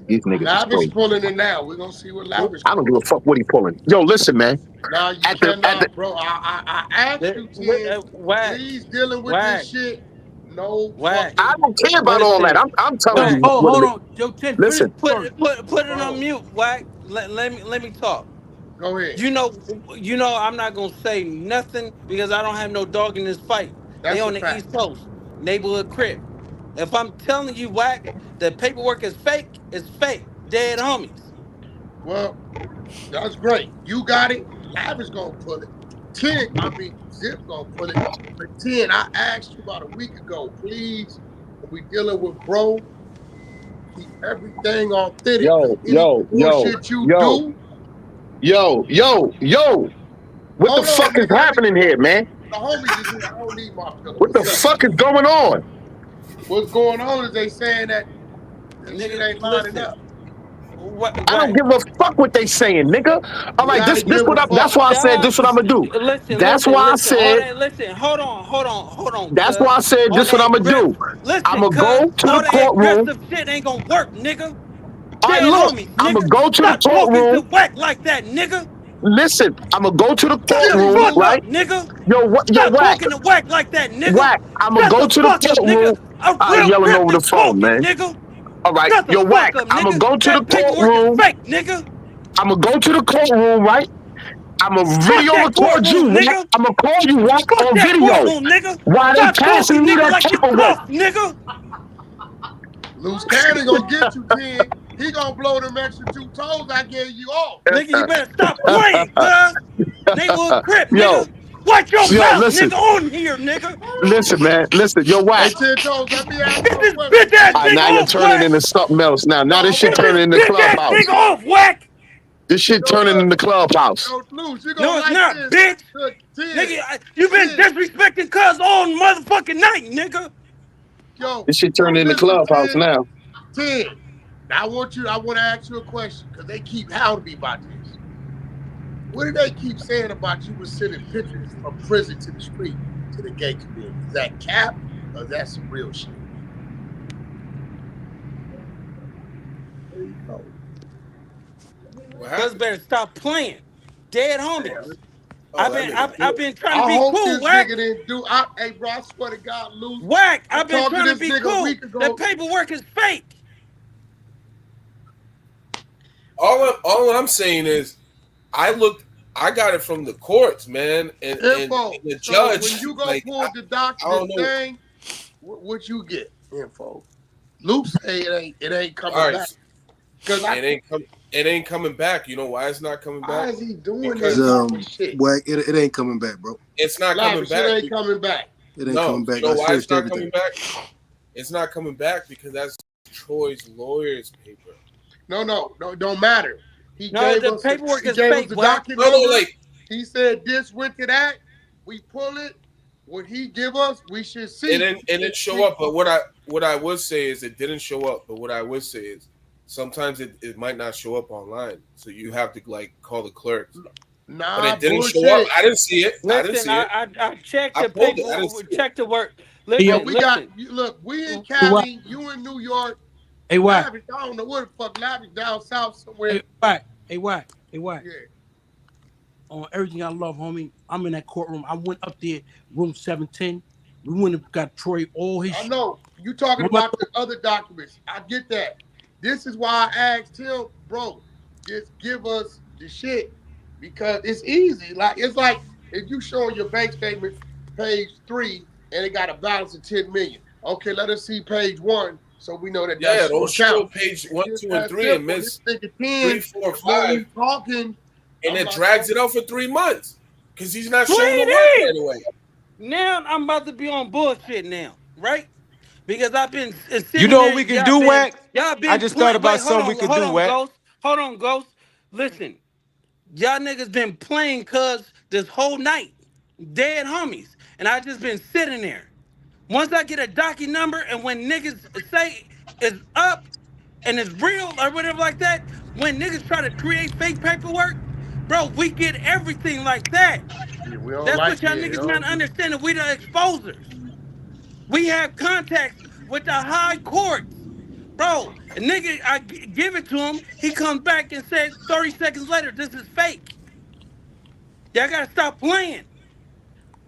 These niggas Lavish is crazy. pulling it now. We're gonna see what Lavish. I don't give a fuck what he pulling. Yo, listen, man. Nah, you cannot, bro. I asked you, Tim. Please dealing with this shit. No fucking. I don't care about all that. I'm telling you. Hold on. Yo, 10, listen. Put it on mute, WACK. Let me talk. Go ahead. You know I'm not gonna say nothing because I don't have no dog in this fight. They on the East Coast, neighborhood crib. If I'm telling you, WACK, the paperwork is fake, it's fake. Dead homies. Well, that's great. You got it. Lavish gonna pull it. Zip gonna pull it. But 10, I asked you about a week ago, please. When we dealing with bro, keep everything authentic. Cause Yo, any yo, yo, bullshit you yo, do, yo. What the hold on, fuck is nigga. Let me happening talk. here, man? The homies is here. I don't need my pillow. What the What's up? fuck is going on? What's going on is they saying that shit Nigga, ain't lining listen. up. I don't What? give a fuck what they saying, nigga. All You right, gotta this give a what I. That's fuck. why I said Y'all, this what I'm gonna do. listen, That's listen, why I listen. All said. that, listen. Hold on, That's cuz. why I said All this what that I'm gonna do. I'm listen, gonna cuz. go to All the that courtroom. aggressive shit ain't gonna work, nigga. All right, Dead look. homies, I'm gonna nigga. go to the Stop talking to courtroom. whack like that, nigga. Listen, I'm gonna go to the Shut Here the he courtroom, fuck do. right? up, nigga. Yo, Stop whack, talking to whack like that, nigga. whack. I'm gonna Shut go the to the fuck up, nigga. courtroom. A I real yelling crip over the is phone, talking, man. nigga. All right, Shut the yo, fuck whack. up, I'm gonna nigga. go to the That paperwork is courtroom. fake, nigga. I'm gonna go to the courtroom, right? I'm gonna Fuck video that record you, courtroom, whack. nigga. I'm gonna call you, whack, Fuck on that video. courtroom, nigga. While they Stop passing talking, me nigga, that like you paperwork. tough, nigga. Loose Cannon gonna get you 10. He gonna blow them extra 2 toes I gave you off. Nigga, you better stop playing, cuz. Neighborhood crip, yo, nigga. Watch your yo, mouth, listen, nigga, on here, nigga. listen, man, listen, yo, Hey, whack. 10 toes, let me ask Get you a this question, bitch ass 10. All right, nigga now you're off, turning whack. into something else. Now No, this shit Get this turning into bitch ass nigga clubhouse. off, whack. This shit yo, turning look. into clubhouse. Yo, Loose, you No, gonna it's like not, this. bitch. Look, 10. Nigga, you been 10. disrespecting cuz all motherfucking night, nigga. Yo, This shit yo, turning into listen, clubhouse 10. now. 10. Now I want to ask you a question because they keep hounding me about this. What do they keep saying about you was sending pictures from prison to the street to the gay community? Is that cap or is that some real shit? There you go. What Cuz happened? better stop playing. Dead Damn. homies. Oh, that nigga I've built. been trying to I be hope cool, this whack. nigga didn't do. Hey, bro, I swear to God, Loose. Whack, I I've been talked to trying to this be nigga a cool. week That ago. paperwork is fake. All I'm saying is, I got it from the courts, man, and Info. the So when judge, you go like, pull the I document don't know. thing, what you get? Info. Loop say it ain't All coming right, back. Cause it ain't coming back. You know why it's not coming why back? is he doing It's, that Because type of shit? whack. It ain't coming back, bro. it's not coming Lavish, shit back. ain't coming back. It ain't No, coming back. you know I why it's searched not coming everything. back? It's not coming back because that's Troy's lawyer's paper. No, it don't matter. He No, gave the us paperwork is the fake, whack. docket No, number. like, He said this went to that. We pull it. What he give us, we should see. it didn't show up. But what I would say is it didn't show up. But what I would say is sometimes it might not show up online, so you have to like call the clerks. But Nah, it didn't show up. bullshit. I didn't see it. I didn't Listen, see it. I checked I the pulled it. I didn't see paperwork, it. checked the work. Hey, yo, Bro, Listen, we got listen. look, we in hey, whack. Cali, you in New York, Hey, whack. Lavish, I don't know where the fuck Lavish down south Hey, somewhere. whack. Hey, whack. Hey, whack. Yeah. On everything I love, homie. I'm in that courtroom. I went up there, room 710. We went and got Troy all his I shit. know. You talking Remember about the other documents. I get that. This is why I asked him, bro, just give us the shit. Because it's easy. It's like if you show your bank statement page 3 and it got a balance of 10 million. Okay, let us see page 1 so we know that Yeah, that's your don't show account. page It's 1, just 2, and that 3 and simple. This miss nigga 3, 10, 4, the more 5, we talking, and I'm it like, drags it out for 3 months because he's not showing the work right Sweetie! away. Now I'm about to be on bullshit now, right? Because I've been You sitting know what there, we can do, Wack? y'all I been just thought playing. about Wait, something we could do, Wack. Hold on, Ghost. Listen, y'all niggas been playing cuz this whole night. Dead homies. And I just been sitting there. Once I get a docky number and when niggas say it's up and it's real or whatever like that, when niggas try to create fake paperwork, bro, we get everything like that. yeah, we don't That's like what y'all it. niggas not understanding. We the exposers. We have contacts with the high courts. Bro, a nigga, give it to him. He comes back and says 30 seconds later, this is fake. Y'all gotta stop playing.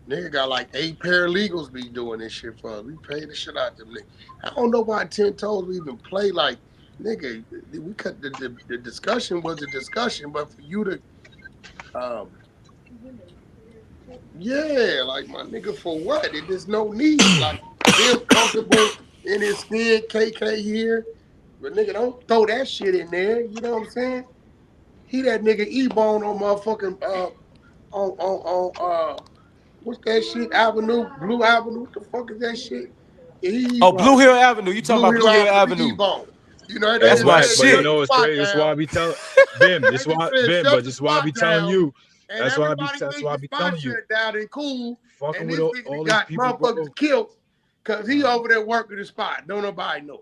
Nigga got like 8 paralegals be doing this shit for us. We pay the shit out them niggas. I don't know why 10 toes we even play like, nigga, we cut the discussion was a discussion, but for you to yeah, like my nigga, for what? There's no need. Like feel comfortable in his skin, KK here. But nigga, don't throw that shit in there. You know what I'm saying? He that nigga E-Bone on motherfucking on what's that shit? Avenue, Blue Avenue. What the fuck is that shit? He Oh, Blue E-Bone. Hill Avenue. You talking Blue about Hill Blue Hill Avenue, Avenue? E-Bone. You know, they Yo, That's just my Wack, said but you shut shit. the know what's spot crazy? That's why I down. be telling Bim. They This just why said Bim, shut but the this why I be spot telling down, you. and That's why I be. everybody That's think why I the be spot telling you. shut down and cool. Fucking And with this all nigga these got people, bro. motherfuckers killed because he over there working the spot. Don't nobody know.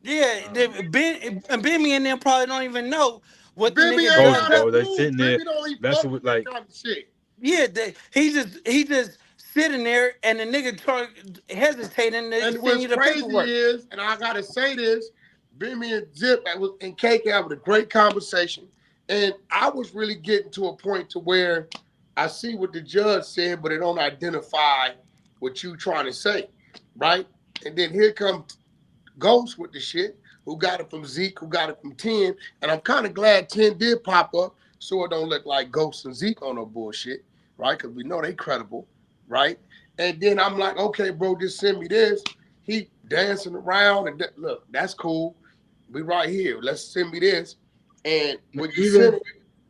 Yeah, Bimmy and them probably don't even know what the Bimmy nigga ain't Told you, done. got a bro. Cause They clue. sitting there Bimmy don't even messing fuck with with that like. kind of shit. yeah, he just sitting there and the nigga hesitating to And send what's you the crazy paperwork. is, and I gotta say this, Bimmy and Zip and Cake having a great conversation. And I was really getting to a point to where I see what the judge said, but it don't identify what you trying to say, right? And then here comes Ghost with the shit, who got it from Zeke, who got it from 10. And I'm kind of glad 10 did pop up so it don't look like Ghost and Zeke on no bullshit, right? Because we know they credible, right? And then I'm like, okay, bro, just send me this. He dancing around and look, that's cool. We right here. Let's send me this. And when you Even send it,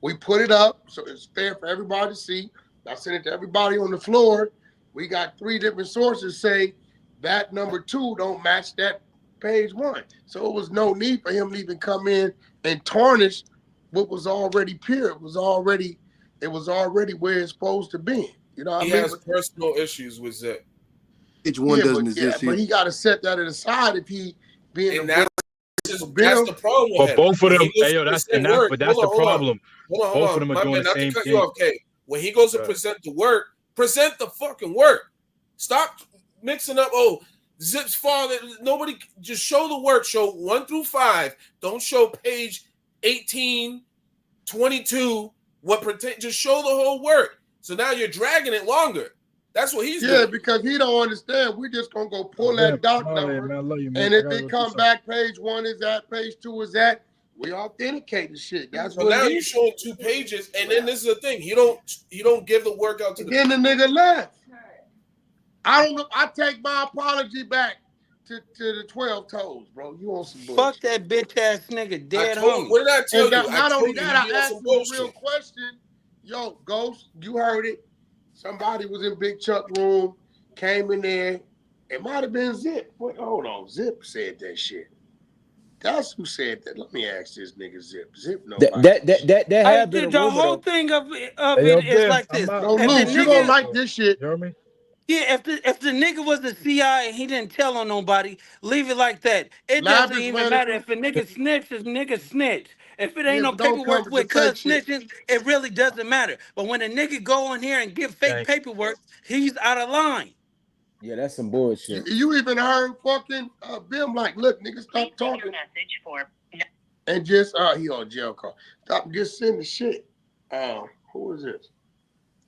we put it up so it's fair for everybody to see. I sent it to everybody on the floor. We got 3 different sources say that number 2 don't match that page 1. So it was no need for him to even come in and tarnish what was already pure. It was already where it's supposed to be. You know what He I mean? has personal issues with Zip. Page one doesn't Yeah, exist but here. he got to set that aside if he being And a that's Bill. the problem with but him. both of When them, he goes hey to yo, that's present work, but that's hold the on, hold on. problem. Hold Both of on. them are My doing man, the not to same cut you thing. off, Kay. When he goes to Right. present the work, present the fucking work. Stop mixing up, Zip's father. Nobody, just show the work. Show 1 through 5. Don't show page 18, 22. Just show the whole work. So now you're dragging it longer. That's what he's Yeah, doing. because he don't understand. We just gonna go pull Bim, that doc I'm out here, number, man. I love you, man. and I if gotta it go do come something. back, page 1 is that, page 2 is that. We authenticate the shit. That's So what it now you're is. showing 2 pages, and then this is the thing. You don't give the work out to And the then the nigga left. I don't know. I take my apology back to the 12 toes, bro. You on some Fuck bullshit. that bitch ass nigga, I dead told. homie. What did I tell And you? I not only told you that, he be I on asked some him a real bullshit. question. Yo, Ghost, you heard it. Somebody was in Big Chuck room, came in there. It might have been Zip. Wait, hold on. Zip said that shit. That's who said that. Let me ask this nigga Zip. Zip know That about that this that shit. that, that I have been a did the rumor whole though. thing of Hey yo, it is Bim, like I'm this. out. No, If the Luce, you gonna nigga like this shit. You hear me? Yeah, if the nigga was the CI and he didn't tell on nobody, leave it like that. It doesn't Lavish even matter manager. if a nigga snitches, nigga snitch. If it ain't Yeah, no but don't come paperwork with the with fake cuz shit. snitching, it really doesn't matter. But when a nigga go in here and give fake Thank you. paperwork, he's out of line. Yeah, that's some bullshit. You even heard fucking Bim like, look, nigga, stop talking. And just he on jail call. Stop, just send the shit. Who is this?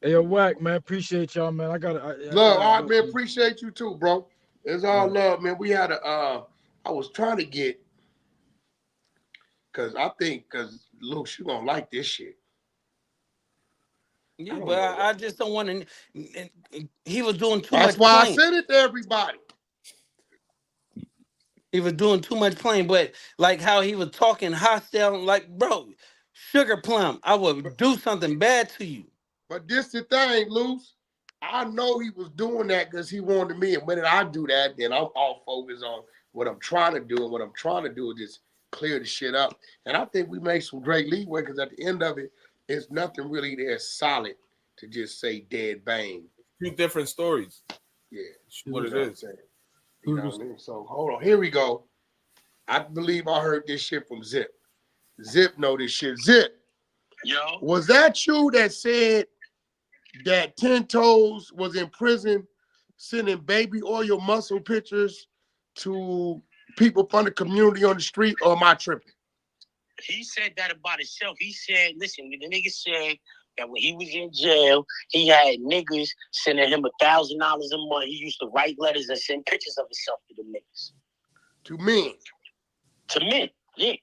Hey yo, Wack, man. Appreciate y'all, man. I Love, gotta all right, go. man. Appreciate you too, bro. It's all love, man. We had I was trying to get, cause Luke, you gonna like this shit. Yeah, but I just don't want to. He was doing too That's much why I playing. sent it to everybody. He was doing too much playing, but like how he was talking hostile, like bro, sugar plum, I would do something bad to you. But this the thing, Luce. I know he was doing that because he wanted me. And when I do that, then I'm all focused on what I'm trying to do. And what I'm trying to do is just clear the shit up. And I think we make some great leeway because at the end of it, it's nothing really there solid to just say dead bang. 2 different stories. Yeah, That's what it you know what I'm is. saying? You know what I mean? So hold on. Here we go. I believe I heard this shit from Zip. Zip know this shit. Zip. Yo. Was that you that said that 10 Toes was in prison sending baby oil muscle pictures to people from the community on the street, or am I tripping? He said that about himself. He said, listen, the nigga said that when he was in jail, he had niggas sending him $1,000 a month. He used to write letters and send pictures of himself to the niggas. To men? To men, yeah.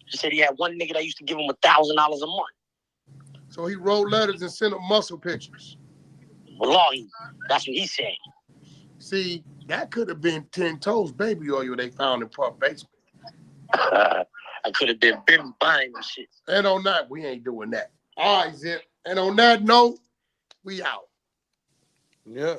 He said he had one nigga that used to give him $1,000 a month. So he wrote letters and sent them muscle pictures. Wallahi, that's what he said. See, that could have been 10 Toes baby oil they found in Park Basement. I could have been Bimmy buying them shit. And on that, we ain't doing that. All right, Zip. And on that note, we out. Yeah.